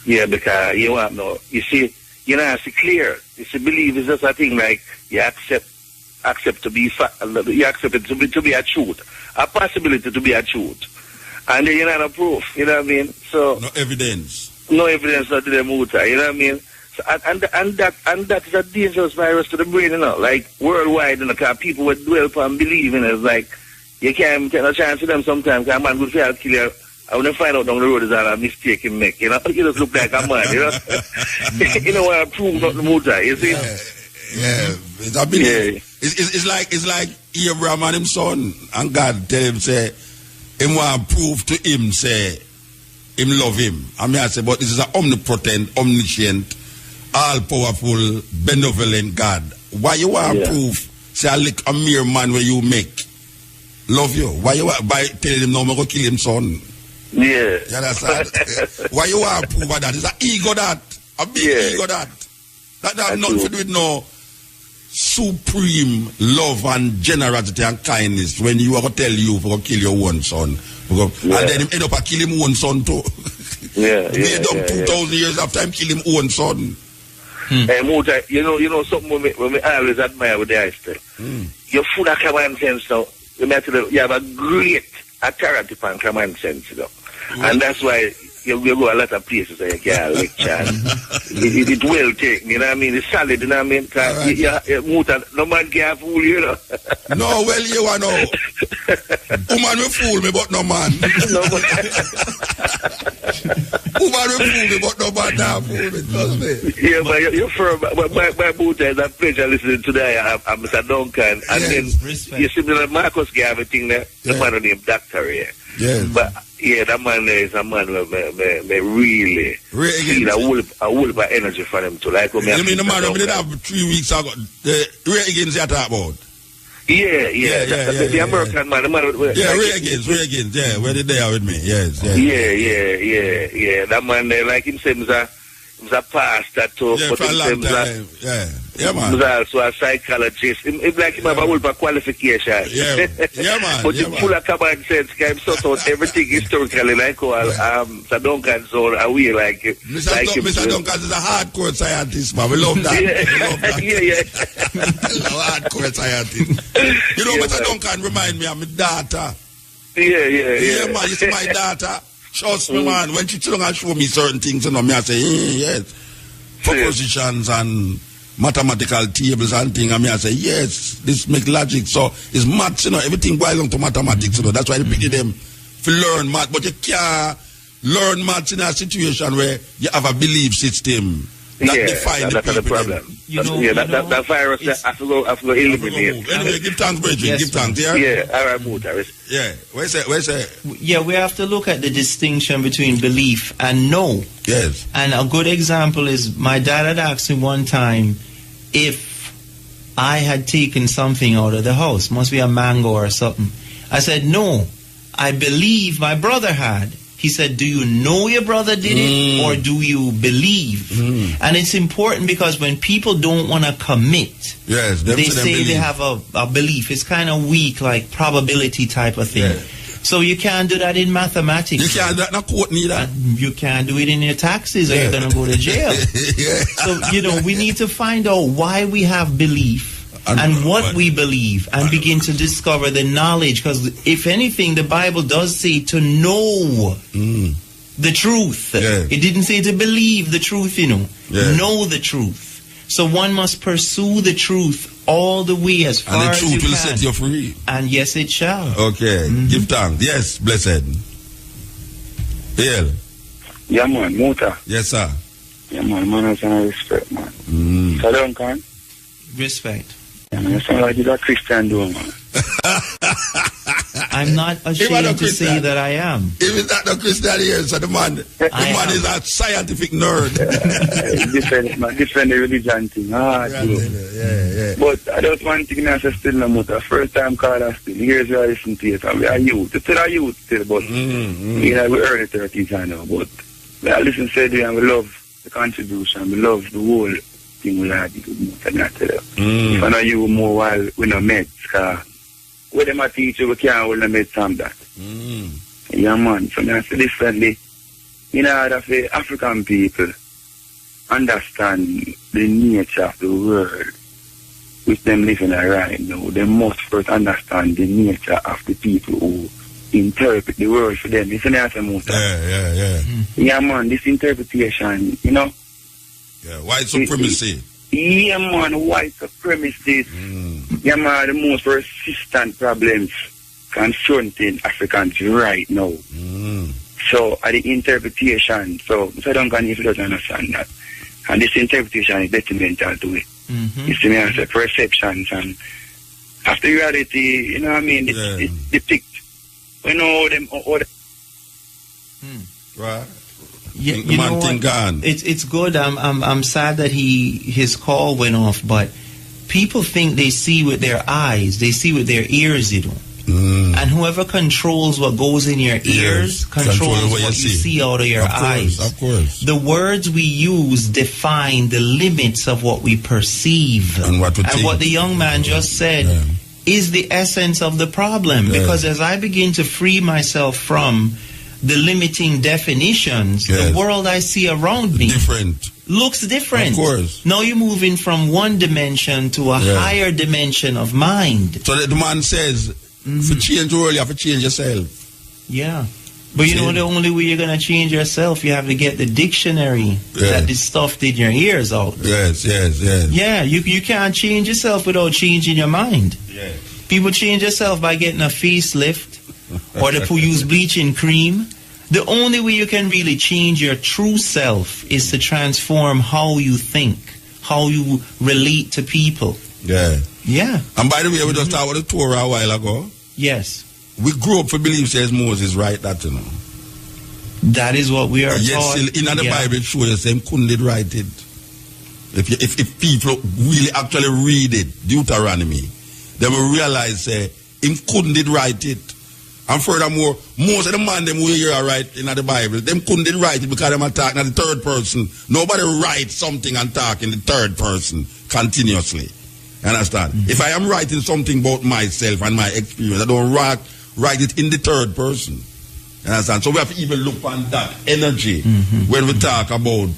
Yeah, because you want no, you see, you know, it's clear. You see, believe is just a thing like you accept to be you accept it to be a truth, a possibility to be a truth, and then you know no proof. You know what I mean? So
no evidence.
No evidence of the Muta, you know what I mean? So, and that is a dangerous virus to the brain, you know, like worldwide, you know, because people would dwell upon believing it. Like, you can't take no chance to them sometimes, because a man would fail to kill you. I wouldn't find out down the road is all a mistake he make, you know? You just look like a man, you know? You know what I prove about the Muta, you see?
Yeah, it's a belief. It's like Abraham and his son, and God tell him, say, him want to prove to him, say, him love him. I mean, I say, but this is an omnipotent, omniscient, all-powerful, benevolent God. Why you want to prove, say, a mere man where you make love you? Why you want by telling him, no, I'm going to kill him, son?
Yeah.
You understand? Why you want to prove that? It's an ego that. A big ego that. That have nothing to do with no supreme love and generosity and kindness when you are going to tell you for to kill your own son. And then him end up kill him own son too. Made up 2,000 years after him kill him own son.
Hey, Muta, you know something when we always admire with the ice. You're full of common sense now. You have a great a charity and common sense, you know. And that's why you go a lot of places and you can't lecture. It will take, you know what I mean? It's solid, you know what I mean? Because no man can fool you, you know.
No, well, you know. Woman will fool me, but no man. Woman will fool me, but no man can't fool me, trust me.
Yeah, but you're firm. But my Muta is a pleasure listening today. I'm Mr. Duncan. And then you see that Marcus gave everything there. The man named Doctor here.
Yes.
But yeah, that man there is a man who me really feel a whole of energy for him to like.
You mean the man who did have 3 weeks ago? The Ray Higgins you talk about?
Yeah. The American man, the man.
Ray Higgins, yeah, where did they are with me? Yes.
Yeah. That man there, like him say, he's a pastor too,
yeah,
but
for a long time. Yeah, man.
He's also a psychologist. It's like him have a whole qualification.
Yeah, man.
But he's full of common sense. He sort out everything historically, like Mr. Duncan zone, and we like him.
Mr. Duncan is a hardcore scientist, man. We love that.
Yeah.
Hardcore scientist. You know, Mr. Duncan remind me of my daughter.
Yeah,
man. You see my daughter? Trust me, man. When she sit down and show me certain things, you know, me I say, yes. Propositions and mathematical tables and things, and me I say, yes, this make logic. So it's maths, you know, everything boils down to mathematics, you know. That's why they pick them to learn math. But you can't learn maths in a situation where you have a belief system. That's the problem. That virus, I forgot eliminate. Anyway, give thanks, Bridget.
Yes,
give thanks, yeah?
Yeah, all right, Muta.
Yeah, where's it?
Yeah, we have to look at the distinction between belief and know.
Yes.
And a good example is my dad had asked me one time if I had taken something out of the house. Must be a mango or something. I said, no, I believe my brother had. He said, do you know your brother did it or do you believe? And it's important because when people don't want to commit, they say they have a belief. It's kind of weak, like probability type of thing. Yeah. So you can't do that in mathematics.
You can't do that in a court neither.
You can't do it in your taxes or you're going to go to jail. So, you know, we need to find out why we have belief. And what we believe and begin to discover the knowledge, because if anything the Bible does say to know the truth. It didn't say to believe the truth, you know. Know the truth. So one must pursue the truth all the way as far as you can.
And the truth will set you free.
And yes, it shall.
Okay, give thanks. Yes, blessed. Hail.
Yeah, man, Muta.
Yes, sir.
Yeah, man has some respect, man. So don't can.
Respect.
Yeah, man, you sound like you're a Christian, though, man.
I'm not ashamed to say that I am.
If it's not the Christian here, so the man is a scientific nerd.
Different religion thing. Yeah. But I just one thing I say still, no, first time caller still. Here's where I listen to it. And we are youth. It's still a youth still, but you know, we early 30s now. But we are listening to it and we love the contribution. We love the whole thing we had. If I know you more while we not met, with them a teacher, we can't hold them from that. Yeah, man. So I say differently. In order for African people understand the nature of the world which them living right now, they must first understand the nature of the people who interpret the world for them. Isn't that the most? Yeah, man. This interpretation, you know.
Yeah, white supremacy.
Yeah, man, white supremacy. Yeah, man, the most persistent problems confronting Africans right now. So, at the interpretation, so I don't know if you don't understand that. And this interpretation is detrimental to it. You see me as a perceptions and after reality, you know what I mean, it's depict. You know, them other.
Right.
Yeah, you know what? It's good. I'm sad that his call went off, but people think they see with their eyes, they see with their ears, you know. And whoever controls what goes in your ears controls what you see out of your eyes.
Of course.
The words we use define the limits of what we perceive.
And what
the young man just said is the essence of the problem. Because as I begin to free myself from the limiting definitions, the world I see around me looks different.
Of course.
Now you're moving from one dimension to a higher dimension of mind.
So the man says, for change the world, you have to change yourself.
Yeah. But you know, the only way you're going to change yourself, you have to get the dictionary that this stuff did your ears out.
Yes.
Yeah, you can't change yourself without changing your mind.
Yes.
People change yourself by getting a facelift or they use bleaching cream. The only way you can really change your true self is to transform how you think, how you relate to people.
Yeah.
Yeah.
And by the way, we just talked about the Torah a while ago.
Yes.
We grew up to believe says Moses right that, you know.
That is what we are taught.
Yes, in the Bible show you same couldn't did write it. If people really actually read it, Deuteronomy, they will realize him couldn't did write it. And furthermore, most of the man them we hear write in the Bible, them couldn't did write it because them are talking in the third person. Nobody writes something and talk in the third person continuously. Understand? If I am writing something about myself and my experience, I don't write it in the third person. Understand? So we have to even look on that energy when we talk about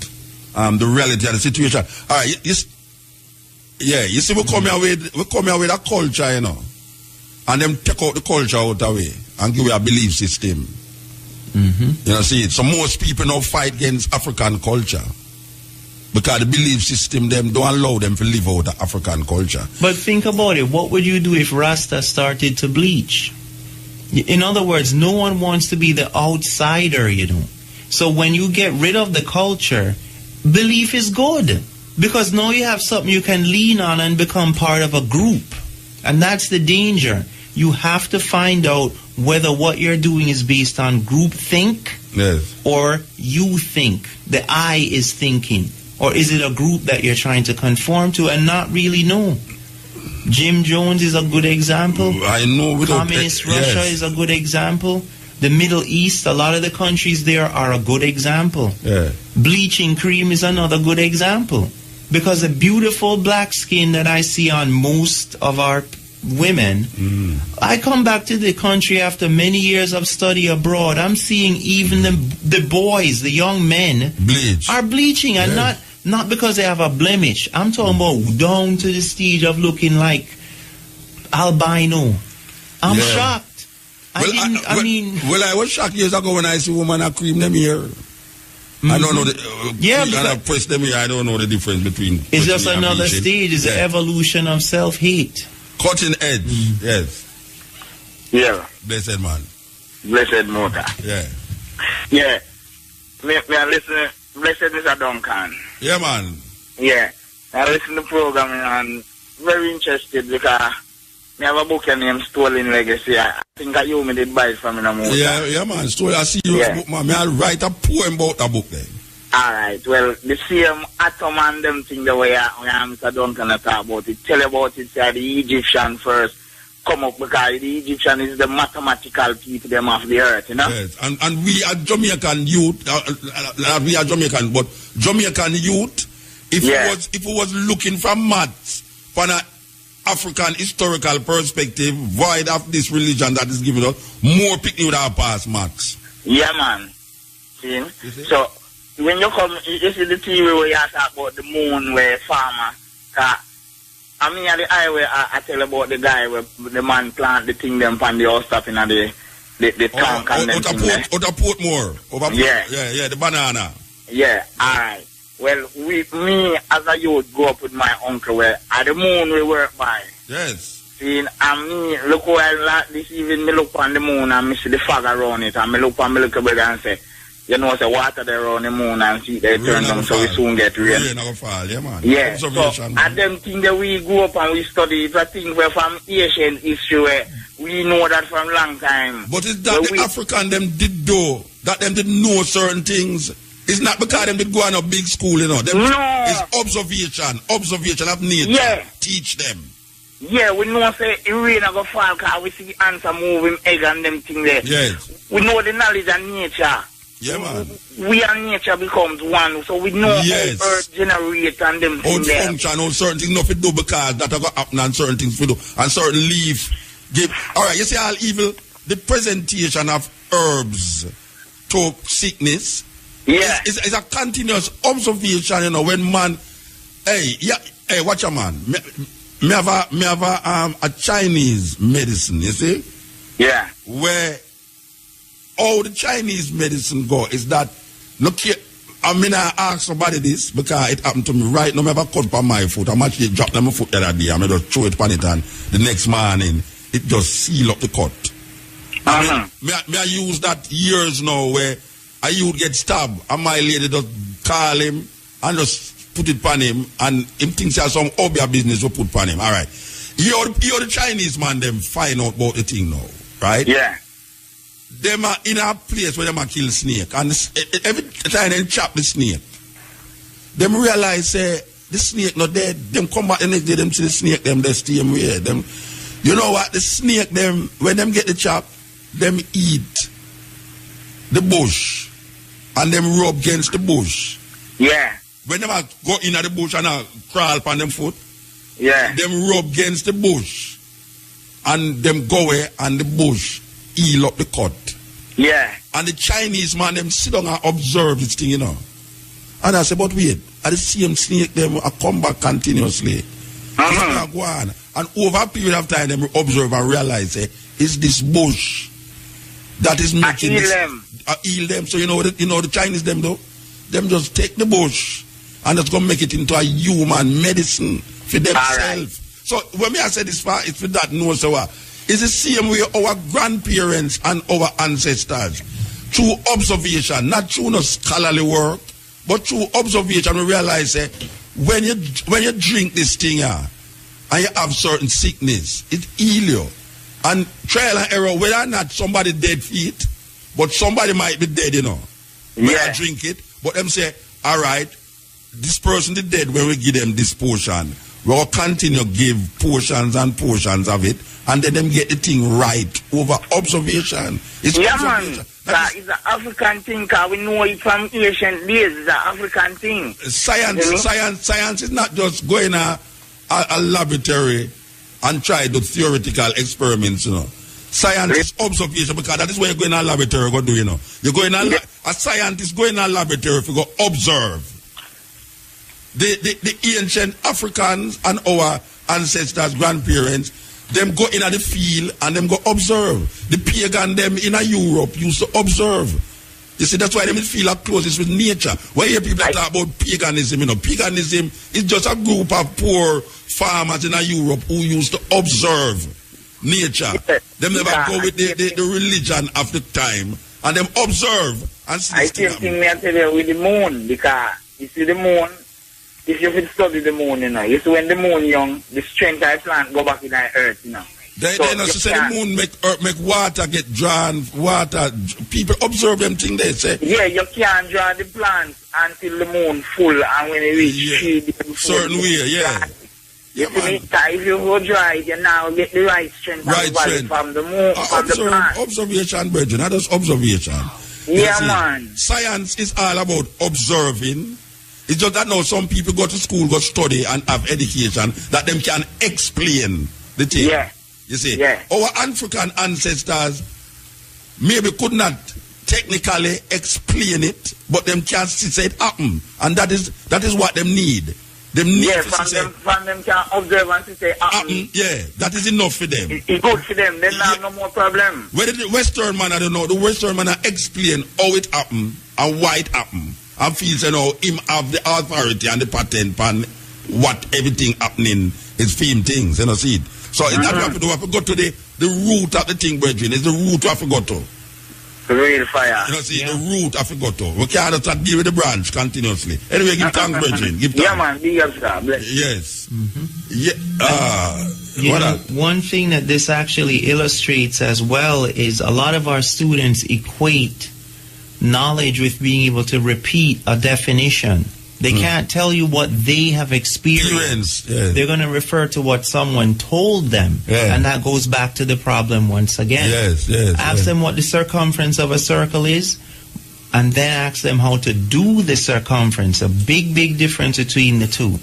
the reality of the situation. All right, you see, we come here with a culture, you know, and them take out the culture out the way and give you a belief system. You know, see it. So most people now fight against African culture because the belief system them don't allow them to live out the African culture.
But think about it. What would you do if Rasta started to bleach? In other words, no one wants to be the outsider, you know. So when you get rid of the culture, belief is good. Because now you have something you can lean on and become part of a group. And that's the danger. You have to find out whether what you're doing is based on group think or you think. The I is thinking. Or is it a group that you're trying to conform to and not really know? Jim Jones is a good example.
I know.
Communist Russia is a good example. The Middle East, a lot of the countries there are a good example.
Yeah.
Bleaching cream is another good example. Because the beautiful black skin that I see on most of our women, I come back to the country after many years of study abroad. I'm seeing even the boys, the young men, are bleaching, and not because they have a blemish. I'm talking about down to the stage of looking like albino. I'm shocked.
I was shocked years ago when I see women that cream them here. I don't know and I press them here. I don't know the difference between.
It's just another stage. It's the evolution of self-hate.
Cutting edge, yes.
Yeah.
Blessed man.
Blessed mother.
Yeah.
Yeah. Me listen. Blessed Mr. Duncan.
Yeah, man.
Yeah. I listen to the program and very interested because me have a book named Stolen Legacy. I think that you me did buy it from in a movie.
Yeah, man. Story. I see you book, man. Me I write a poem about the book then.
Alright, well, the same atom and them thing the way Mr. Duncan talk about it. Tell about it, say the Egyptian first come up because the Egyptian is the mathematical people them of the earth, you know?
Yes, and we are Jamaican youth, we are Jamaican, but Jamaican youth, if it was looking from maths from an African historical perspective, void of this religion that is giving us, more picking with our past maths.
Yeah, man. See? So, when you come, you see the TV where you talk about the moon where farmer, I mean at the highway I tell about the guy where the man plant the thing them from the house stuff in the tank and them thing there.
Out of Portmore. Yeah, the banana.
Yeah, alright. Well, me as a youth go up with my uncle where at the moon we work by.
Yes.
See, and me look while this evening me look on the moon and me see the fog around it and me look on me little brother and say, you know, say water there around the moon and see they turn down so we soon get rain.
Rain never fall, yeah, man.
Yeah, so and them things that we grew up and we study, it's a thing where from ancient history where we know that from long time.
But it's that the African them did do, that them did know certain things. It's not because them did go on a big school, you know. It's observation of nature.
Yeah.
Teach them.
Yeah, we know say it rain a go fall because we see ants are moving egg and them things there.
Yes.
We know the knowledge of nature.
Yeah, man.
We and nature becomes one, so we know how earth generates and them things there.
Function, how certain things nothing do because that are going to happen and certain things we do. And certain leaf give. Alright, you see all evil, the presentation of herbs to sickness is a continuous observation, you know, when man, hey, watch a man. Me have a Chinese medicine, you see?
Yeah.
Where how the Chinese medicine go is that, look here, I mean, I ask somebody this because it happened to me right now. I have a cut on my foot. I'm actually dropped on my foot the other day. I mean, just throw it on it and the next morning, it just seal up the cut. I use that years now where a youth get stabbed and my lady just call him and just put it on him and him thinks there's some obvious business to put on him. All right. You're the Chinese man, them find out about the thing now, right?
Yeah.
Them are in a place where them are kill snake and every time they chop the snake, them realize the snake not dead. Them come back the next day, them see the snake, them they stay away. Them, you know what? The snake, them when them get the chop, them eat the bush and them rub against the bush.
Yeah.
When them go in the bush and crawl upon them foot,
yeah,
them rub against the bush and them go away and the bush heal up the cut.
Yeah. And
the Chinese man, them sit down and observe this thing, you know. And I say, but wait, I the same snake, them come back continuously. Go on. And over a period of time, them observe and realize, it's this bush that is making
heal
this.
Them.
Heal them. So you know the Chinese them though? Them just take the bush and just gonna make it into a human medicine for themselves. Right. So when I say this part, it's for that no so it's the same way our grandparents and our ancestors, through observation, not through no scholarly work, but through observation, we realize when you drink this thing and you have certain sickness, it heals you. And trial and error, whether or not somebody dead feet, but somebody might be dead, you know. When I drink it, but them say, all right, this person is dead when we give them this portion. We'll continue give portions and portions of it, and then them get the thing right over observation. It's observation.
Man. It's an African thing, because we know it from ancient days. It's an African thing.
Science is not just going to a laboratory and try the theoretical experiments, you know. Science is observation, because that is where you go in a laboratory go do, you know. You go in a scientist go in a laboratory if you go observe. The ancient Africans and our ancestors, grandparents, them go in the field and them go observe. The pagan them in Europe used to observe. You see, that's why them feel up closest with nature. When you hear people talk about paganism, you know, paganism is just a group of poor farmers in Europe who used to observe nature. Them never go with the religion of the time, and them observe and see.
I still think me tell you with the moon, because you see the moon. If you could study the moon, you know, you see when the moon young, the strength of the plant go back in the earth, you know.
They also say the moon make water get drawn, water. People observe them thing they say.
Yeah, you can't draw the plants until the moon full, and when it reach
certain way, yeah.
Yeah, man. If you go dry, you now get the right strength from the moon, from the plant.
Observation, brethren, that is observation.
Yeah, man.
Science is all about observing. It's just that now some people go to school, go study and have education that them can explain the thing.
Yeah.
You see, our African ancestors maybe could not technically explain it, but them can say it happen, and that is what them need. Them need
from them can observe and say happen.
Yeah, that is enough for them.
It's good for them. Then have no more problem.
Whether the Western man, I don't know. The Western man explain how it happened and why it happened. And feels, you know, him have the authority and the patent on what everything happening is film things, you know, see it. So that we have to do, we have to go to the root of the thing, brethren. It's the root we have to go to.
The real fire.
You know, see, the root I forgot to. We can't just deal with the branch continuously. Anyway, give thanks, brethren. Give thanks.
Yeah, man, big up, sir.
Yes.
One thing that this actually illustrates as well is a lot of our students equate knowledge with being able to repeat a definition. They can't tell you what they have experienced. They're going to refer to what someone told them. And that goes back to the problem once again. Ask them what the circumference of a circle is, and then ask them how to do the circumference. A big, big difference between the two.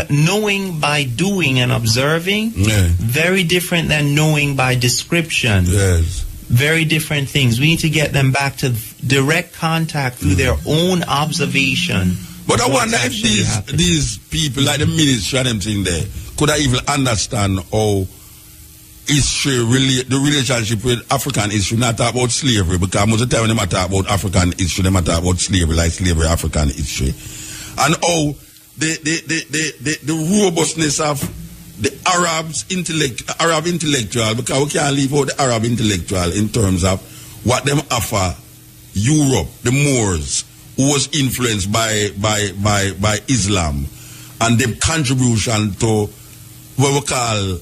Knowing by doing and observing, very different than knowing by description. Very different things. We need to get them back to direct contact through their own observation.
But I wonder if these people, like the ministry and them thing there, could I even understand how history, the relationship with African history, not talk about slavery, because most of the time when they talk about African history, they talk about slavery, like slavery, African history. And how the robustness of the Arab intellectual, because we can't leave out the Arab intellectual in terms of what them offer Europe, the Moors, who was influenced by Islam, and their contribution to what we call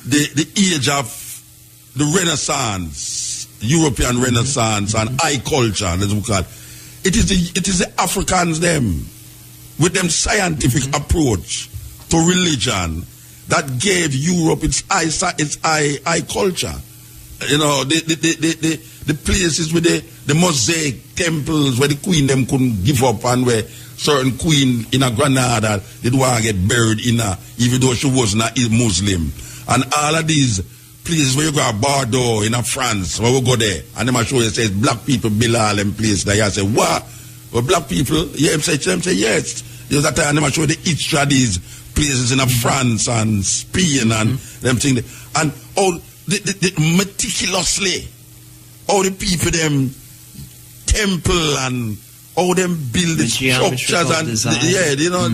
the age of the Renaissance, European Renaissance, and high culture, as we call it. It is the Africans them with them scientific approach to religion that gave Europe its high culture. You know, the places with the mosaic temples where the queen them couldn't give up, and where certain queen in a Granada did want to get buried in even though she was not a Muslim. And all of these places where you go to Bordeaux in France, where we go there, and them I show you says black people build all them places. There you say, what? Well, black people, yeah, them say yes. There's that time, and them I show you the history of these places in France and Spain and them things. And all the meticulously, all the people them temple and all them build the structures and you know.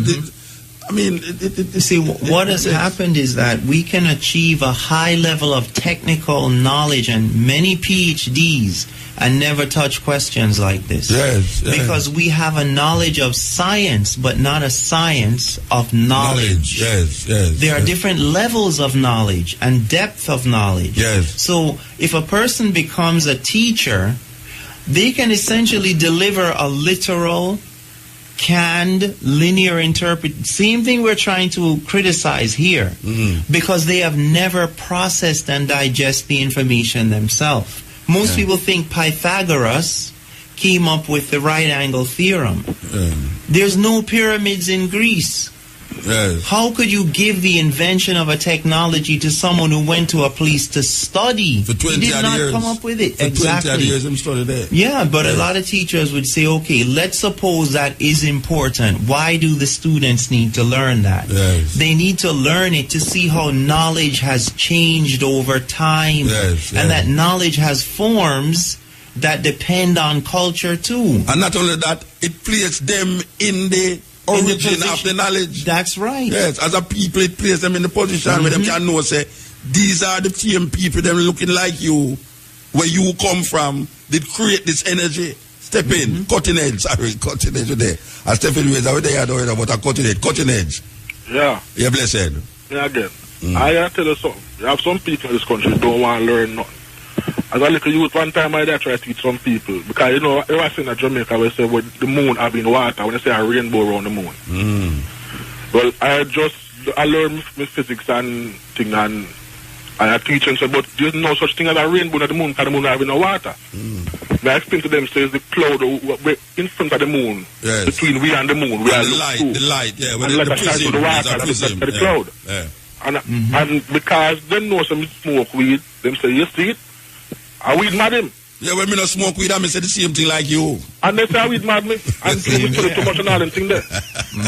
I mean,
see, what has happened is that we can achieve a high level of technical knowledge and many PhDs and never touch questions like this.
Yes.
Because we have a knowledge of science, but not a science of knowledge.
Yes.
There are different levels of knowledge and depth of knowledge.
Yes.
So if a person becomes a teacher, they can essentially deliver a literal, canned, linear same thing we're trying to criticize here, because they have never processed and digest the information themselves. Most people think Pythagoras came up with the right angle theorem. There's no pyramids in Greece. How could you give the invention of a technology to someone who went to a place to study?
For 20
he did not
years.
come up with it.
For
exactly.
20 years, I'm studying there.
Yeah, but a lot of teachers would say, okay, let's suppose that is important. Why do the students need to learn that? They need to learn it to see how knowledge has changed over time. And that knowledge has forms that depend on culture too.
And not only that, it places them in the origin of the knowledge.
That's right.
Yes, as a people, it places them in the position where they can know, say, these are the same people, them looking like you, where you come from, did create this energy. Step in, cutting edge today. I step in ways, I would there about a cutting edge.
Yeah.
You're blessed.
Yeah, again. I tell you something. You have some people in this country who don't want to learn nothing. As a little youth, one time I try to teach some people, because you know, I was saying in Jamaica, we say with the moon having water, when they say a rainbow around the moon. Well, I learned my physics and thing, and I teach them, but there's no such thing as a rainbow at the moon, because the moon having no water. I explain to them, says the cloud in front of the moon, between we and the moon, we are
the light, yeah,
and let us shine to the water, the cloud. And because they know some smoke weed, them say, you see it? I weed mad him.
Yeah, when me not smoke weed, I say the same thing like you.
And they say I weed mad me. And we put it too much on all them thing there.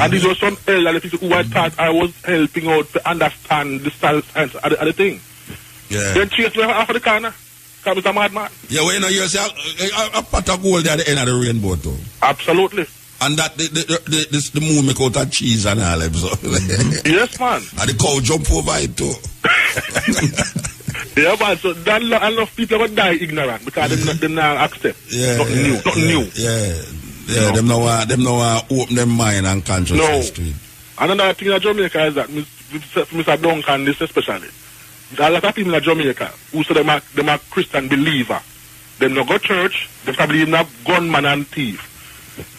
And these were some elderly people who I thought I was helping out to understand the science of the thing.
Yeah.
Then chase me off of the corner. Because I'm a madman.
Yeah, well, you know, you say a pot of gold at the end of the rainbow too.
Absolutely.
And that the moon make out of cheese and all them so.
Yes, man.
And the cow jump over it too.
Yeah, man, so that enough people will die ignorant because they not accept nothing new.
Yeah, them no want open them mind and consciousness to it.
Another thing in Jamaica is that Mr. Duncan, this especially, there are a lot of people in Jamaica who say them are Christian believer. They not go church, they probably even have gunman and thief.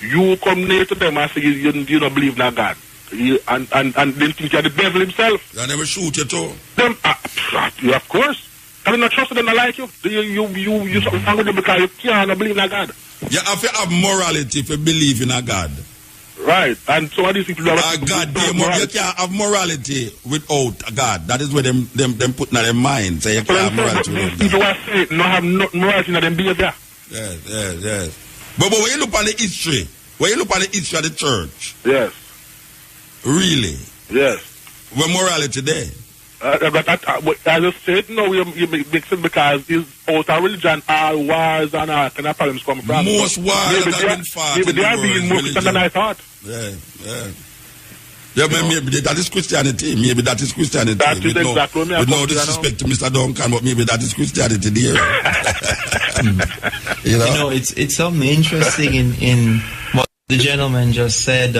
You come near to them and say you don't believe in God. And then think you're the devil himself.
They never shoot you too.
Them, of course. Can you not trust them? Not like you. You something wrong with them because you can't believe in God.
You have to have morality if you believe in a God.
Right. And so these people are
God. You can't have morality without a God. That is where them put in their mind. So you can't have morality without
people are saying not have morality in them behavior.
Yes. But when you look on the history, of the church.
Yes.
Really?
Yes.
Where morality there?
But as I said, no, you mix it because it's out of religion, all wars and all kind of problems come from.
Most wars that have been fought
maybe they are being more Christian than I thought.
Yeah, maybe that is Christianity. Maybe that is Christianity.
That is exactly what
with no disrespect to Mr. Duncan, but maybe that is Christianity there. you know,
it's something interesting in what the gentleman just said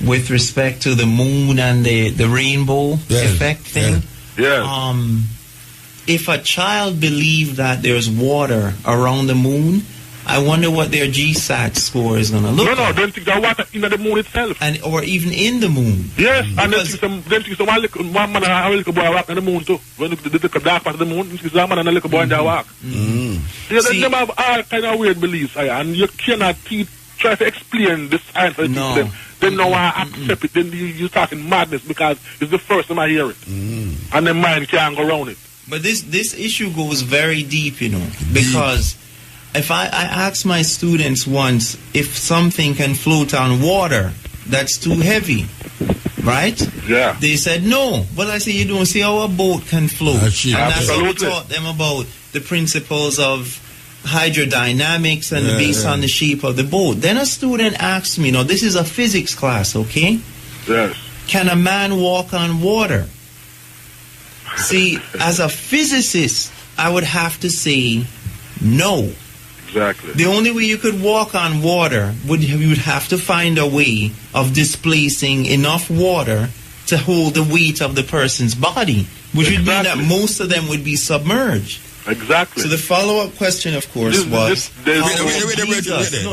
with respect to the moon and the rainbow effect thing.
Yeah.
If a child believed that there's water around the moon, I wonder what their GSAT score is going to look like.
No, don't think that water in the moon itself.
Or even in the moon.
Yes, and then think one man and a little boy walk in the moon too. When the dark part of the moon, there's a man and a little boy in that walk. They have all kind of weird beliefs, and you cannot try to explain this science to them. They know I accept it. Then you're talking madness because it's the first time I hear it. And their mind can't go around it.
But this issue goes very deep, because if I asked my students once if something can float on water that's too heavy, right?
Yeah.
They said no. But I said, you don't see how a boat can float. That's how we taught them about the principles of hydrodynamics and based on the shape of the boat. Then a student asked me, now this is a physics class, okay?
Yes.
Can a man walk on water? See, as a physicist, I would have to say no.
Exactly.
The only way you could walk on water you would have to find a way of displacing enough water to hold the weight of the person's body, which would mean that most of them would be submerged.
Exactly.
So the follow-up question, of course, was... No,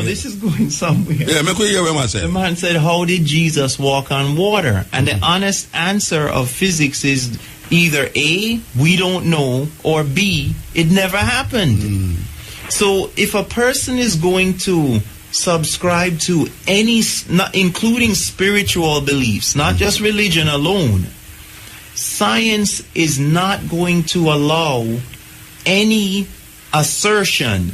this is going somewhere.
Yeah,
the man said, how did Jesus walk on water? And the honest answer of physics is either A, we don't know, or B, it never happened. So if a person is going to subscribe to any, including spiritual beliefs, not just religion alone, science is not going to allow any assertion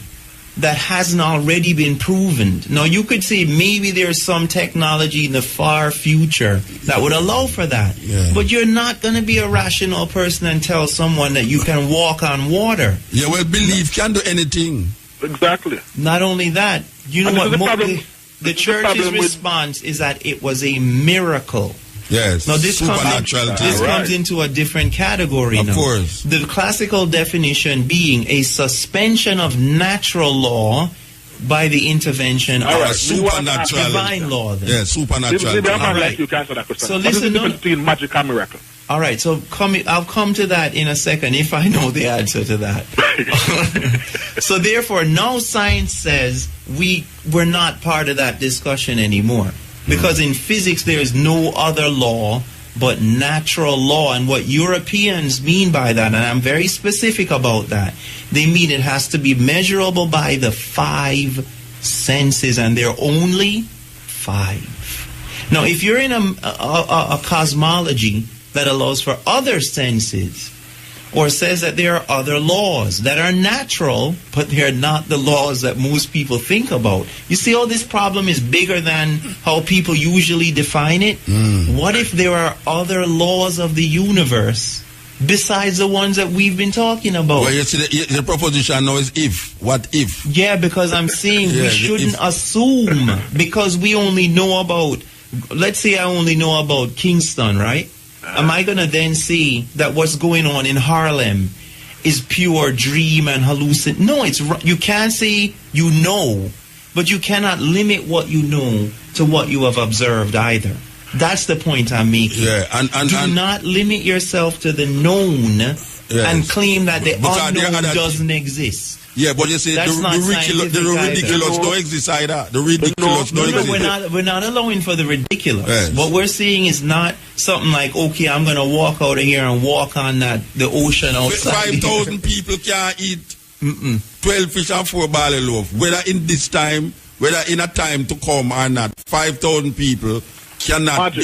that hasn't already been proven. Now, you could say maybe there's some technology in the far future that would allow for that.
Yeah.
But you're not going to be a rational person and tell someone that you can walk on water.
Yeah, well, belief can do anything.
Exactly.
Not only that, you know what? The church's response is that it was a miracle.
Yes.
Now this comes into a different category now.
Of course.
The classical definition being a suspension of natural law by the intervention of
supernatural
divine law. Then.
Yeah, supernatural.
So listen, the difference between magic and miracle.
All right, so I'll come to that in a second if I know the answer to that. So therefore, now science says we're not part of that discussion anymore. Because in physics, there is no other law but natural law. And what Europeans mean by that, and I'm very specific about that, they mean it has to be measurable by the 5 senses, and there are only 5. Now, if you're in a cosmology that allows for other senses, or says that there are other laws that are natural, but they're not the laws that most people think about. You see how this problem is bigger than how people usually define it? What if there are other laws of the universe besides the ones that we've been talking about?
Well, you see, the proposition now is if. What if?
Yeah, because I'm saying we shouldn't assume, because we only know about, let's say I only know about Kingston, right? Am I going to then say that what's going on in Harlem is pure dream and hallucination? No, you can't say you know, but you cannot limit what you know to what you have observed either. That's the point I'm making.
Yeah,
Do not limit yourself to the known and claim that the unknown doesn't exist.
Yeah, but you see, the ridiculous don't exist either. The ridiculous don't exist.
We're not allowing for the ridiculous. Yes. What we're seeing is not something like, okay, I'm going to walk out of here and walk on the ocean outside.
5,000 people can't eat 12 fish and 4 barley loaf. Whether in this time, whether in a time to come or not, 5,000 people cannot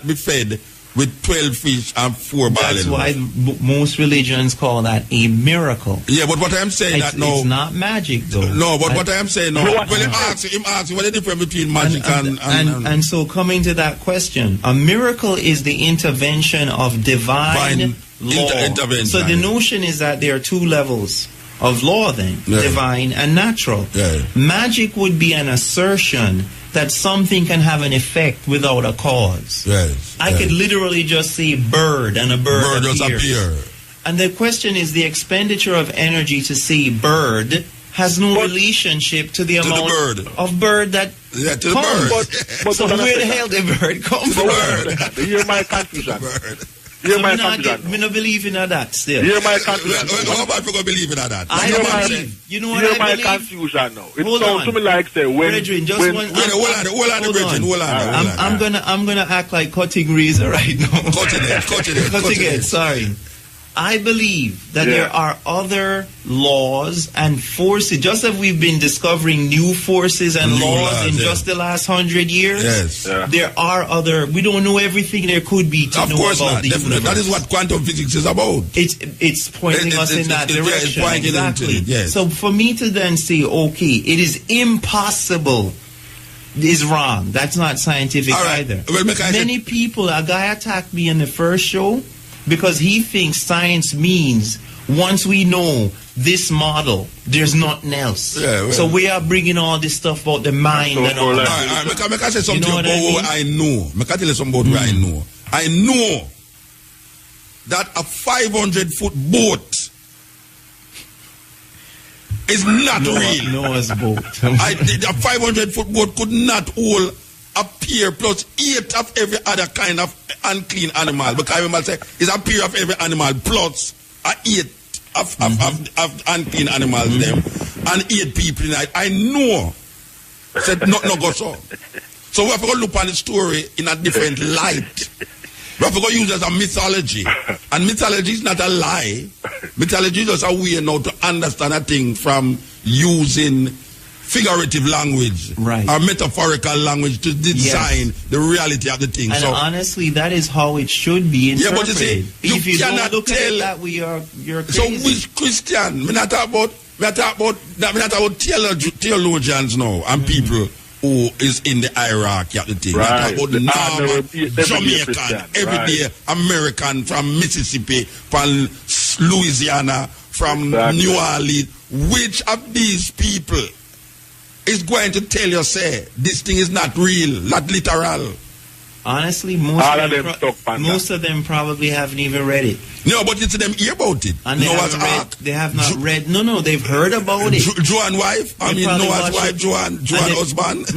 be fed with 12 fish and 4 barley.
That's why most religions call that a miracle.
Yeah, but what I'm saying
it's,
that no,
it's not magic though.
No, but what I'm saying no. Well, him ask you what is the difference between magic
and so coming to that question, a miracle is the intervention of divine law.
Intervention.
So the notion is that there are two levels of law then, divine and natural.
Yeah.
Magic would be an assertion that something can have an effect without a cause.
Yes.
I could literally just say bird and a bird
just appear.
And the question is the expenditure of energy to say bird has no relationship to the amount of bird that
to
comes.
the bird.
But so where the hell did the bird come from?
You hear my confusion.
So I don't believe in that still.
Hear my confusion.
How about you believe in that?
I don't believe. You know what I believe?
Hear my confusion now. It
Hold
sounds to me like say when.
Brethren, just one.
Hold on.
I'm gonna act like cutting razor right now.
Cutting it.
Sorry. I believe that there are other laws and forces, just as we've been discovering new forces and laws in just the last 100 years.
Yes.
There are other. We don't know everything there could be to know about the universe.
That is what quantum physics is about.
It's pointing us in that direction. Exactly.
Yes.
So for me to then say, okay, it is impossible, is wrong. That's not scientific either.
Well,
many people, a guy attacked me in the first show because he thinks science means once we know this model, there's nothing else.
Yeah, well,
so we are bringing all this stuff about the mind and all that.
I can say something about what I know. I can tell you something about what I know. I know that a 500-foot boat is not real.
Noah's boat.
A 500-foot boat could not hold a pair plus 8 of every other kind of unclean animal. Because I remember say it's a pair of every animal plus a 8 of unclean animals them and 8 people in it. I know. Said no go so. So we have to look on the story in a different light. We have to use it as a mythology. And mythology is not a lie. Mythology is just a way now to understand a thing from using figurative language or metaphorical language to design the reality of the thing.
And
so,
honestly, that is how it should be interpreted.
Yeah, but you see,
if you
cannot
don't look
tell
at it that way, you're crazy.
So which Christian? We not talk about theologians now and people who is in the hierarchy of the thing.
Right.
About the Norman, Jamaican, everyday American from Mississippi, from Louisiana, from New Orleans. Which of these people is going to tell you, say, this thing is not real, not literal?
Honestly, most of them probably haven't even read it.
No, but it's them hear about it.
And they have not read. No, they've heard about it.
Joan's wife? Noah's wife, Joan husband.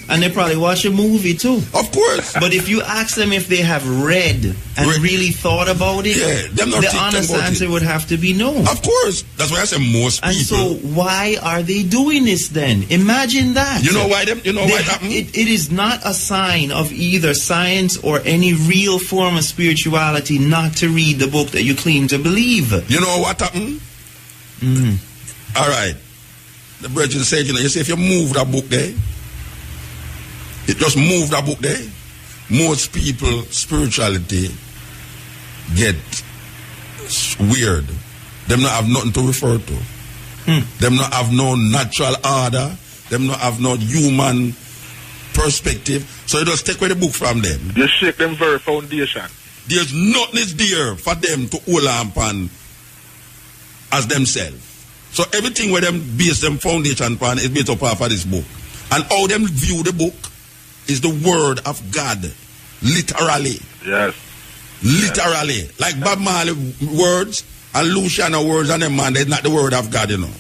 And they probably watch a movie too.
Of course.
But if you ask them if they have read and really thought about it, the honest answer would have to be no.
Of course. That's why I say most people.
And so why are they doing this then? Imagine that.
You know why why happened?
It is not a sign of either science or any real form of spirituality not to read the book that you claim to believe.
You know what happened? All right. The brethren said, you see, if you move that book there, it just move that book there, most people spirituality get weird. Them not have nothing to refer to. Them not have no natural order. Them not have no human perspective. So you just take away the book from them.
You shake them very foundation.
There's nothing is there for them to hold on as themselves. So everything where them base them foundation upon is based up off of this book. And how them view the book is the word of God. Literally.
Yes.
Literally. Yes. Like Bob Marley words and Luciano words and them man, it's not the word of God, you know.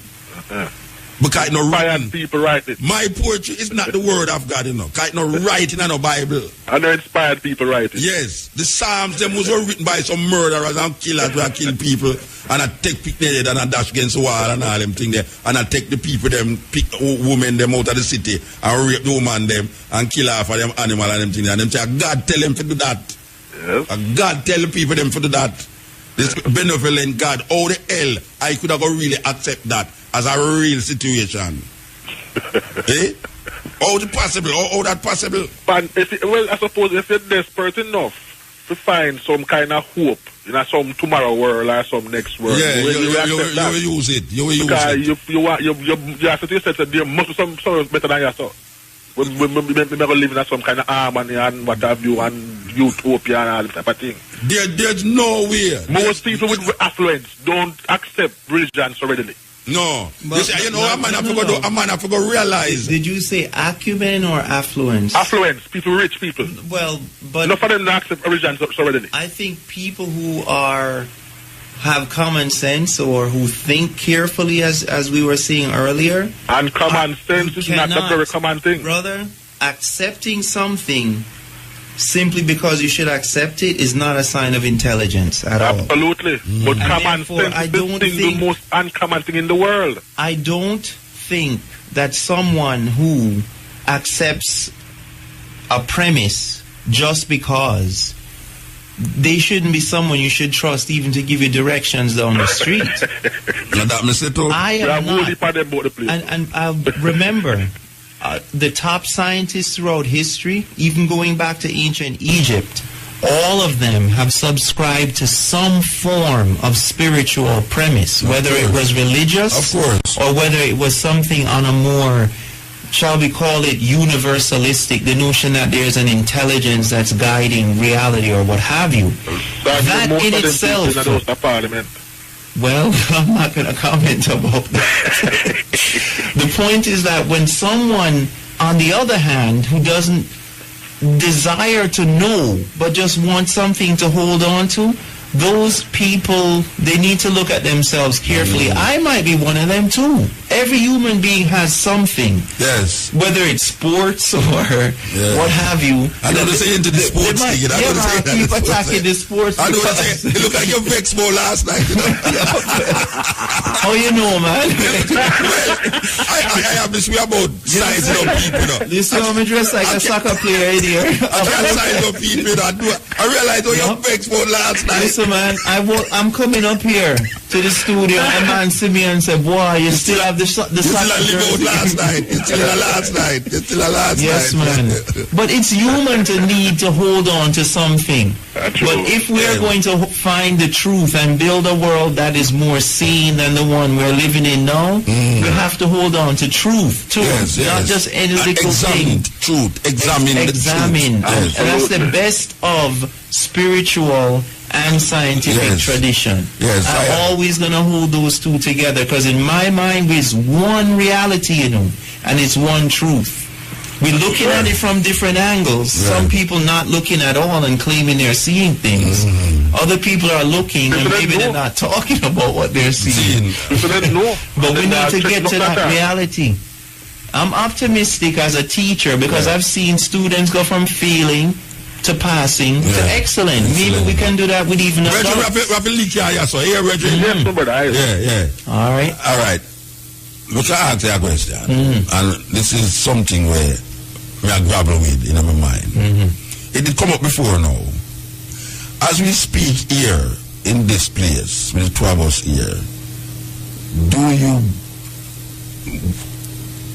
Because it's not written.
People write it.
My poetry is not the word of God, you know. Because it's not writing in the Bible.
And the inspired people write it.
Yes. The Psalms, them was written by some murderers and killers who kill people. And I take pick their head and I dash against the wall and all them thing there. And I take the people, them, pick women, them out of the city and rape the woman, them, and kill half of them animal and them thing there. And them say, God tell them to do that.
Yes.
God tell the people them to do that. This benevolent God, how the hell I could have really accept that as a real situation? Eh? How that possible? How that possible?
But well, I suppose if you're desperate enough to find some kind of hope in some tomorrow world or some next world.
Yeah, you will use it. You will use
because
it.
You have to say that there must be someone better than yourself. We never live in some kind of harmony and what have you and utopia and all that type of thing.
There's no way.
Most people with affluence don't accept religion so readily.
No. A man have to go realize.
Did you say acumen or affluence?
Affluence, people, rich people.
Well, but
enough of them don't accept religion so readily.
I think people who have common sense or who think carefully, as we were saying earlier.
And common sense is not a very common thing.
Brother, accepting something simply because you should accept it is not a sign of intelligence at all.
Absolutely. But common sense is the most uncommon thing in the world.
I don't think that someone who accepts a premise just because they shouldn't be someone you should trust even to give you directions down the street. I am not. And I'll remember the top scientists throughout history, even going back to ancient Egypt, all of them have subscribed to some form of spiritual premise, whether it was religious or whether it was something on a more, shall we call it, universalistic, the notion that there's an intelligence that's guiding reality or what have you. That in itself... Well, I'm not going to comment about that. The point is that when someone, on the other hand, who doesn't desire to know, but just wants something to hold on to, those people, they need to look at themselves carefully. I might be one of them too. Every human being has something.
Yes.
Whether it's sports or what have you.
I know they say into the sports thing.
Keep attacking the sports.
I know they say, look like your Vex more last night. You know?
How you know, man?
I have this way about sizing up people. You know?
You see how me dressed like a soccer player in here?
I can't size up people. I realized how your Vex more last night.
Listen, man, I'm coming up here to the studio and man see me and say, boy, you still have the soccer jersey.
Last night. It's still a last night. It's still a last night.
Yes, man. But it's human to need to hold on to something. But if we're going to find the truth and build a world that is more sane than the one we're living in now, we have to hold on to truth too. Not just any little thing. Examine the truth. And that's the best of spiritual and scientific tradition. I'm always going to hold those two together because in my mind there's one reality, you know, and it's one truth. We're looking at it from different angles. Some people not looking at all and claiming they're seeing things. Other people are looking and maybe they're not talking about what they're seeing. But we need to get to that reality. I'm optimistic as a teacher because I've seen students go from failing to passing to excellent. Maybe we can do that with even a All right.
Look, I ask you a question, and this is something where we are grappling with in my mind. It did come up before now. As we speak here in this place, with the two of us here,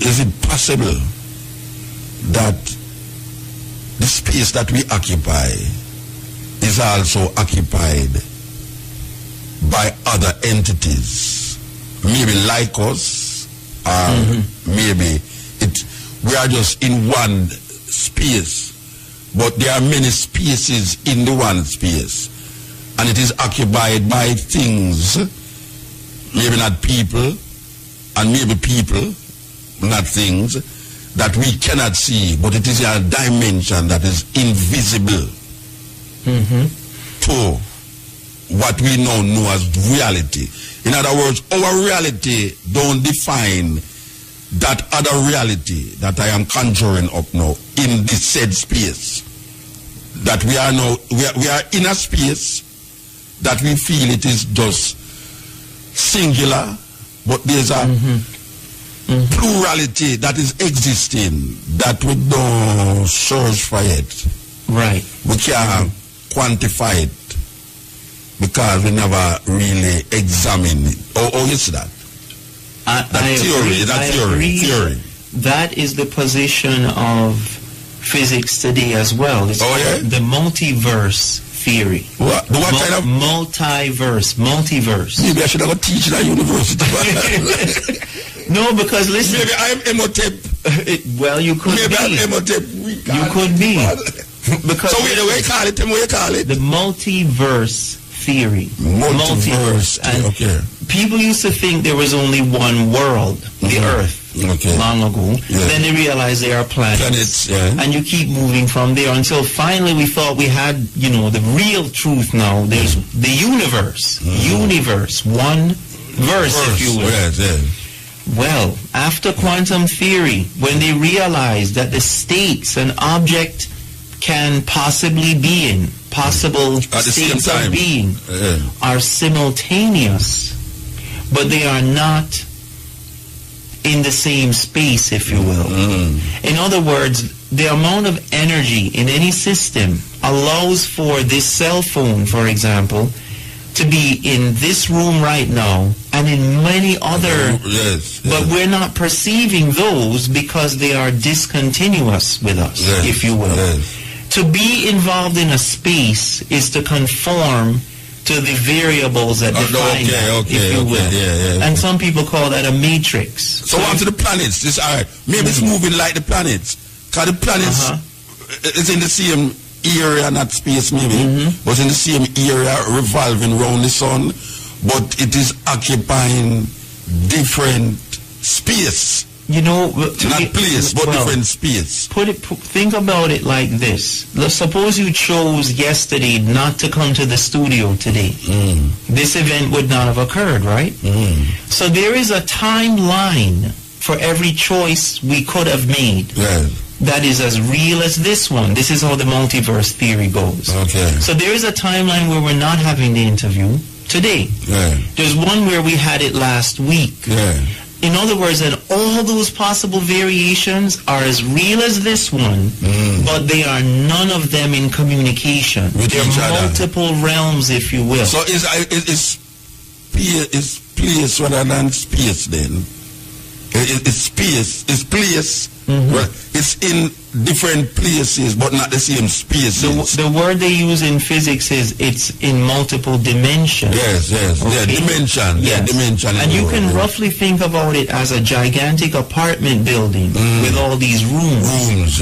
is it possible that the space that we occupy is also occupied by other entities, maybe like us, or maybe we are just in one space, but there are many spaces in the one space, and it is occupied by things, maybe not people, and maybe people, not things, that we cannot see, but it is a dimension that is invisible to what we now know as reality. In other words, our reality don't define that other reality that I am conjuring up now in this said space. That we are now, we are in a space that we feel it is just singular, but there's a plurality that is existing that we don't search for it.
Right.
We can't quantify it because we never really examine it. Oh, it's that. Theory.
That is the position of physics today as well. It's the multiverse theory.
What kind of
multiverse?
Maybe I should have teach at university.
No, because listen.
Maybe I am Emotep.
Well, you could
maybe
be.
I'm Emotep.
You could be. Because
so wait, the way you call it,
the multiverse theory. Multiverse. And
okay.
People used to think there was only one world, the Earth.
Okay.
Long ago. Yeah. Then they realized there are planets.
Yeah.
And you keep moving from there until finally we thought we had, the real truth now. There's the universe. Universe. One verse, if you will.
Yes, yes.
Well, after quantum theory, when they realized that the states an object can possibly be in, possible states of being, are simultaneous, but they are not in the same space, if you will. In other words, the amount of energy in any system allows for this cell phone, for example, to be in this room right now and in many other, but we're not perceiving those because they are discontinuous with us, if you will. To be involved in a space is to conform to the variables that define that, if you will. And some people call that a matrix.
So on to the planets. This, all right. Maybe it's moving like the planets. Because the planets is in the same area, not space maybe, but in the same area revolving around the sun, but it is occupying different space.
Not
place, but different space.
Think about it like this. Suppose you chose yesterday not to come to the studio today. This event would not have occurred, right? So there is a timeline for every choice we could have made. That is as real as this one. This is how the multiverse theory goes. So there is a timeline where we're not having the interview today. There's one where we had it last week. In other words, that all those possible variations are as real as this one, but they are none of them in communication. They're multiple realms, if you will.
So is place rather than space then? It's space. It's place. Right? It's in different places, but not the same spaces.
The word they use in physics is it's in multiple dimensions.
Yes. Dimension.
Yes.
Dimension.
And you can roughly think about it as a gigantic apartment building with all these rooms.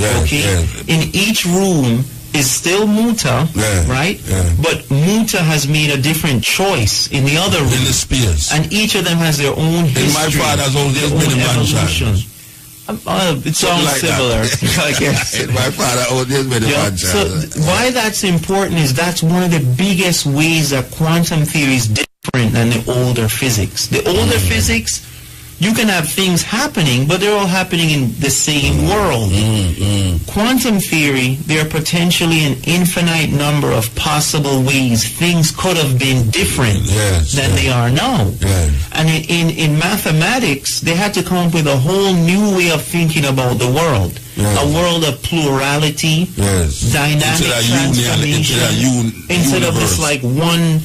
In each room is still Muta, right? But Muta has made a different choice in the other room.
In the space.
And each of them has their own history.
In my father's own evolution.
It sounds like similar, I guess.
My father owns his
So why that's important is that's one of the biggest ways that quantum theory is different than the older physics. The older physics, you can have things happening, but they're all happening in the same world. Quantum theory, there are potentially an infinite number of possible ways things could have been different than they are now. And in mathematics, they had to come up with a whole new way of thinking about the world. A world of plurality, dynamic transformation, instead of this like one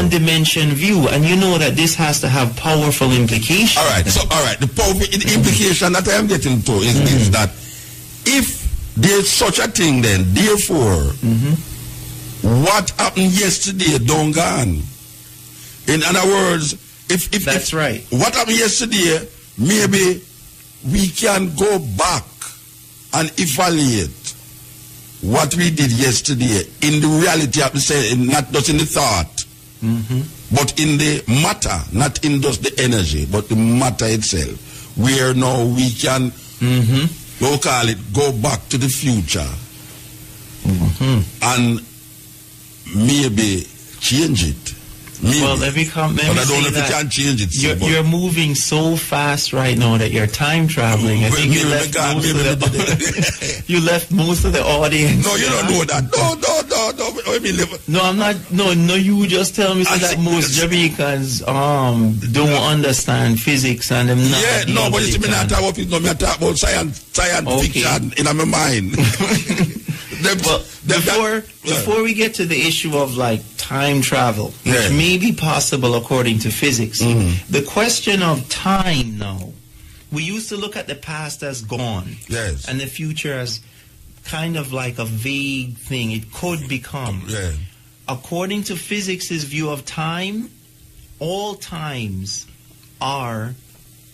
dimension view. And you know that this has to have powerful implications.
All right. The powerful implication that I am getting to is that if there's such a thing, then therefore, what happened yesterday don't go on. In other words, if
that's right.
What happened yesterday, maybe we can go back and evaluate what we did yesterday in the reality of the saying, not just in the thought, but in the matter, not in just the energy, but the matter itself, where now we can, we'll call it, go back to the future and maybe change it.
Well, let me
but I don't know if you can change it.
You're moving so fast right now that you're time traveling. I think you left most of the audience.
No, you don't know that. No.
No, I'm not. No, you just tell me so that most Jamaicans don't understand physics and them not.
But it's me not talk about physics. No, me talk about science fiction in my mind.
Before we get to the issue of like time travel, which may be possible according to physics, the question of time now, we used to look at the past as gone, and the future as kind of like a vague thing. It could become.
Yeah.
According to physics' view of time, all times are,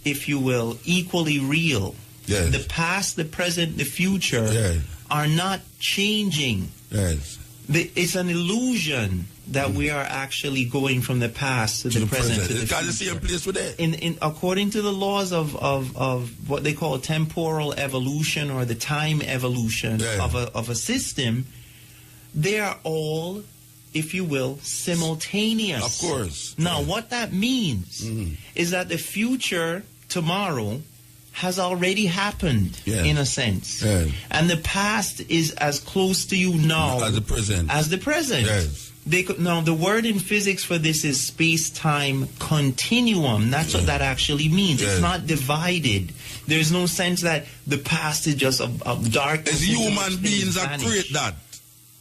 if you will, equally real.
Yes.
The past, the present, the future are not changing.
Yes.
It's an illusion that we are actually going from the past to the present to the future.
It's the same place with that.
In according to the laws of what they call temporal evolution or the time evolution of a system, they are all, if you will, simultaneous.
Of course.
Now, what that means is that the future tomorrow has already happened in a sense.
Yes.
And the past is as close to you now
as the present.
Yes. Now, the word in physics for this is space-time continuum. That's what that actually means. It's not divided. There's no sense that the past is just a dark...
It's human beings that create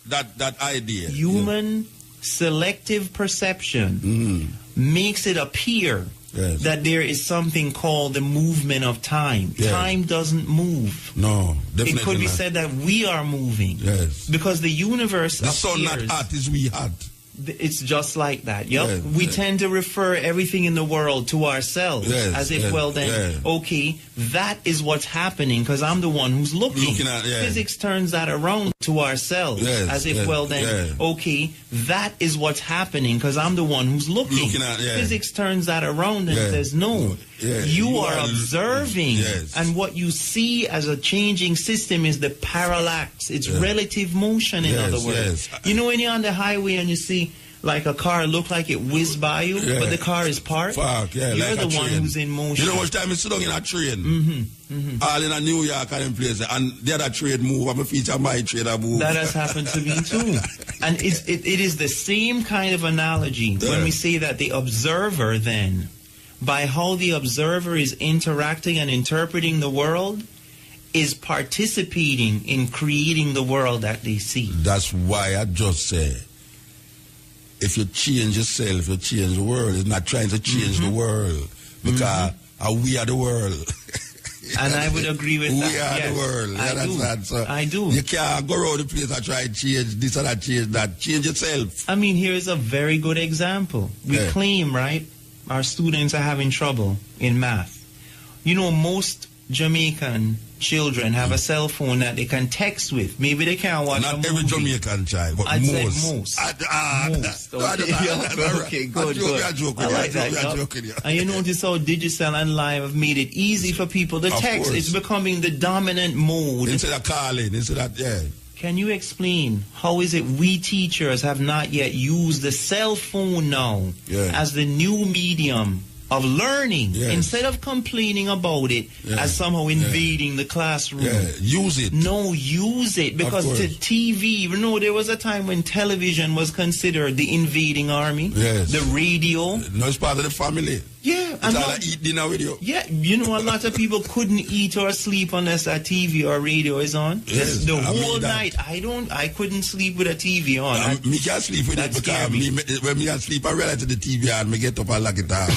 that idea.
Human selective perception makes it appear that there is something called the movement of time. Time doesn't move.
No, definitely
it could be
not.
said that we are moving.
Yes.
Because the universe
the sun not hot is we hot.
It's just like that. We tend to refer everything in the world to ourselves as if, okay, that is what's happening because I'm the one who's looking at Physics turns that around to ourselves as if, okay, that is what's happening because I'm the one who's looking at Physics turns that around and says, no, you are observing and what you see as a changing system is the parallax. It's relative motion, in other words. You know when you're on the highway and you see like a car look like it whizzed by you, but the car is parked. You're
like
the one who's in motion.
You know much time you sit down in a train, all in a New York and in place, and the other train move, and my feet on my train move.
That has happened to me too. And it is the same kind of analogy when we say that the observer then, by how the observer is interacting and interpreting the world, is participating in creating the world that they see.
That's why I just say, if you change yourself, you change the world. It's not trying to change the world because we are the world.
And I would agree with that.
We are the world.
I do.
You can't go around the place and try and change this or that, change that. Change yourself.
I mean, here's a very good example. We claim, right, our students are having trouble in math. You know, most Jamaican children have a cell phone that they can text with. Maybe they can't watch a movie.
Not every Jamaican child, but
I'd
most.
Say most. Okay, good.
I like
that. And you notice how digital and live have made it easy for people to text. It's becoming the dominant mode.
Instead of calling,
Can you explain how is it we teachers have not yet used the cell phone now as the new medium of learning instead of complaining about it as somehow invading the classroom?
Use it.
No, use it because the TV, you know, there was a time when television was considered the invading army. The radio.
No, it's part of the family.
Yeah.
It's all like eat dinner with you.
Yeah, you know, a lot of people couldn't eat or sleep unless a TV or radio is on. The whole night, I couldn't sleep with a TV on.
Me can't sleep with it because when me can sleep, I realize the TV and me get up and lock it down.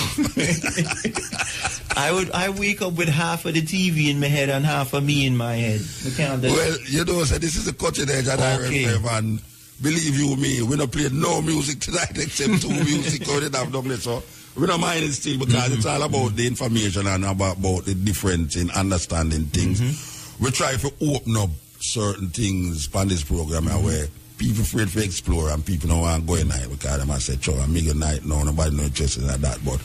I wake up with half of the TV in my head and half of me in my head.
Well, you know, so this is a cutting edge and I and believe you me, we don't play no music tonight except 2 music or they have double, so we don't mind it still because it's all about the information and about the difference in understanding things. We try to open up certain things on this program where people afraid to explore and people don't want to go in night because they might say, I'm making night now, nobody no interested in that. But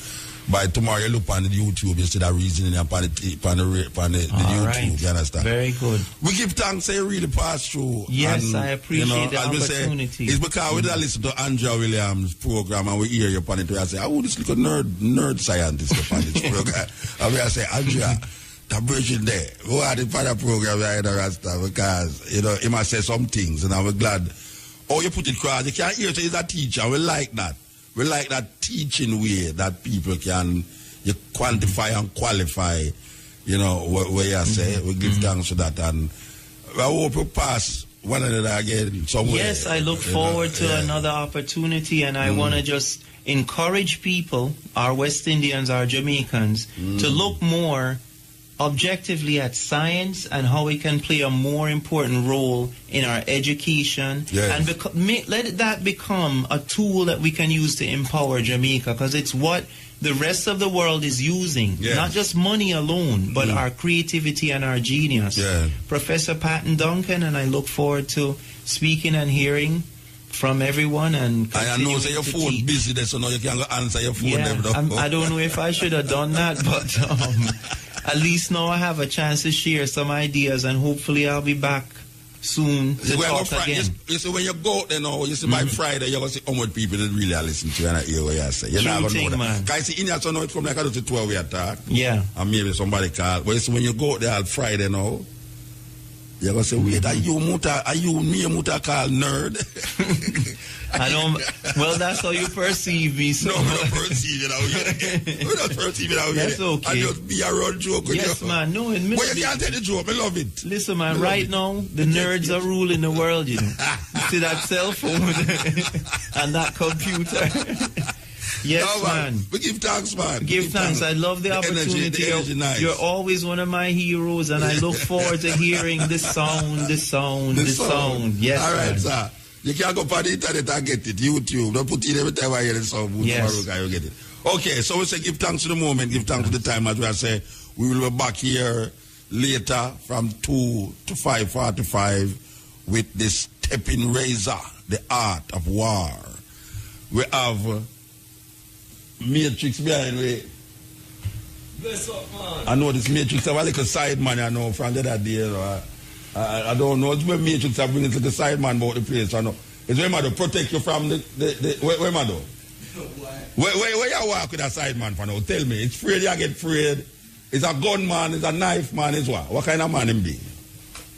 by tomorrow you look on the YouTube, you see that reasoning upon the YouTube, you understand?
Very good.
We give thanks that you really pass through.
Yes,
and,
I appreciate the opportunity.
It's because we don't listen to Andrew Williams' program and we hear you upon it. We say, this little nerd scientist upon this program. And we say, Andrea, that version there, we had it for the program right now, Rasta, because, you know, he must say some things and I'm glad. Oh, you put it across. You can't hear it, he's a teacher. We like that. We like that teaching way that people can you quantify and qualify, you know, what you say. We give thanks for that. And I hope we pass one another again somewhere.
Yes, I look forward to another opportunity, and I want to just encourage people, our West Indians, our Jamaicans, to look more objectively at science and how it can play a more important role in our education, and let that become a tool that we can use to empower Jamaica, because it's what the rest of the world is using, not just money alone, but our creativity and our genius. Professor Patton Duncan, and I look forward to speaking and hearing from everyone. And
I know say your phone busy there, so now you can answer your phone.
I don't know if I should have done that, but at least now I have a chance to share some ideas, and hopefully I'll be back soon to talk again.
You see, when you go out there now, you see by Friday, you're going to see how much people that really listen to you and hear what you say. You're not going to know that. Because in your son, it come like I do to 12 we attack.
Yeah.
And maybe somebody call. But you see, when you go out there on Friday now, you're going to say, wait, are you me a muta called nerd?
I don't. Well, that's how you perceive me. So.
No, we don't perceive it out here. We don't perceive it out here.
That's okay.
I just be a run joke.
Yes, man. No, in
well, you can't tell the joke. I love it.
Listen, man. Right now, the nerds are ruling the world. You know. You see that cell phone and that computer. Yes, no, man.
We give thanks, man.
Give thanks. I love the opportunity.
The energy nice.
You're always one of my heroes, and I look forward to hearing the sound. Yes,
all right,
man.
Sir. You can go on the internet and get it. YouTube. Don't put it every time I hear the sound.
Yes.
You get it. Okay, so we say give thanks to the moment, give thanks to the time. As we say, we will be back here later from 2 to 5:45 with this stepping razor, the art of war. We have Matrix behind me.
Bless up, man.
I know this Matrix have a little side man, I know, from the other day. I don't know. It's where Matrix have bring it to the side man about the place. I know. It's where Mado protect you from where Mado? Where you walk with a side man for now? Tell me. It's afraid you get afraid. It's a gun man, it's a knife man, it's what? What kind of man him be?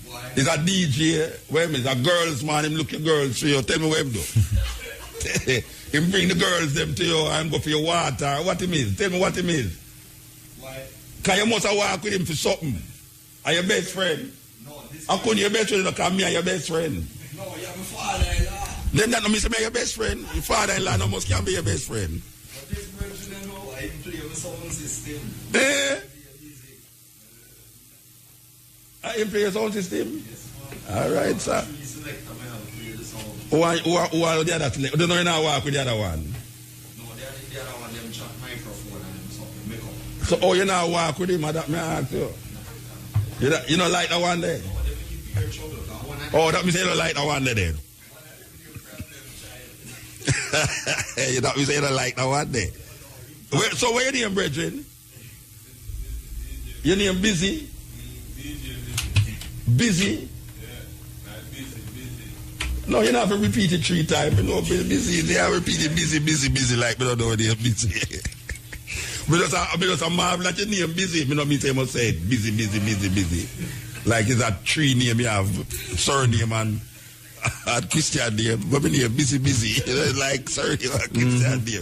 Why?
It's a DJ. Where him is? A girls man, him look at girls for you. Tell me what him do. Him bring the girls them to you and go for your water. What him is? Tell me what him is.
Why?
Cause you must have walk with him for something. Are your best friend?
No, this
how come your best friend don't come me and your best friend?
No, you're my father-in-law.
Then that no mean say your best friend. Your father-in-law no must can be your best friend.
But this person I know, I play with sound system.
I play your sound system?
Yes, man.
Alright, sir. Who are the other? Don't know you now walk with the other one?
No, the other one, them chat microphone and them something, make up.
So, you now walk with him? That may I ask you. You don't like the one there?
No, they will give you trouble.
That means you don't like the one there then? That means you don't like the one there. So, where your name, brethren? Your name Busy? Busy? No, you don't have to repeat it 3 times. You know, busy. They are repeating busy, like we don't know they're busy. Because I marvel at your name busy. Me don't mean say must say it. Busy. Like it's a tree name you have, surname and Christian name. But me name busy. Like surname and Christian name.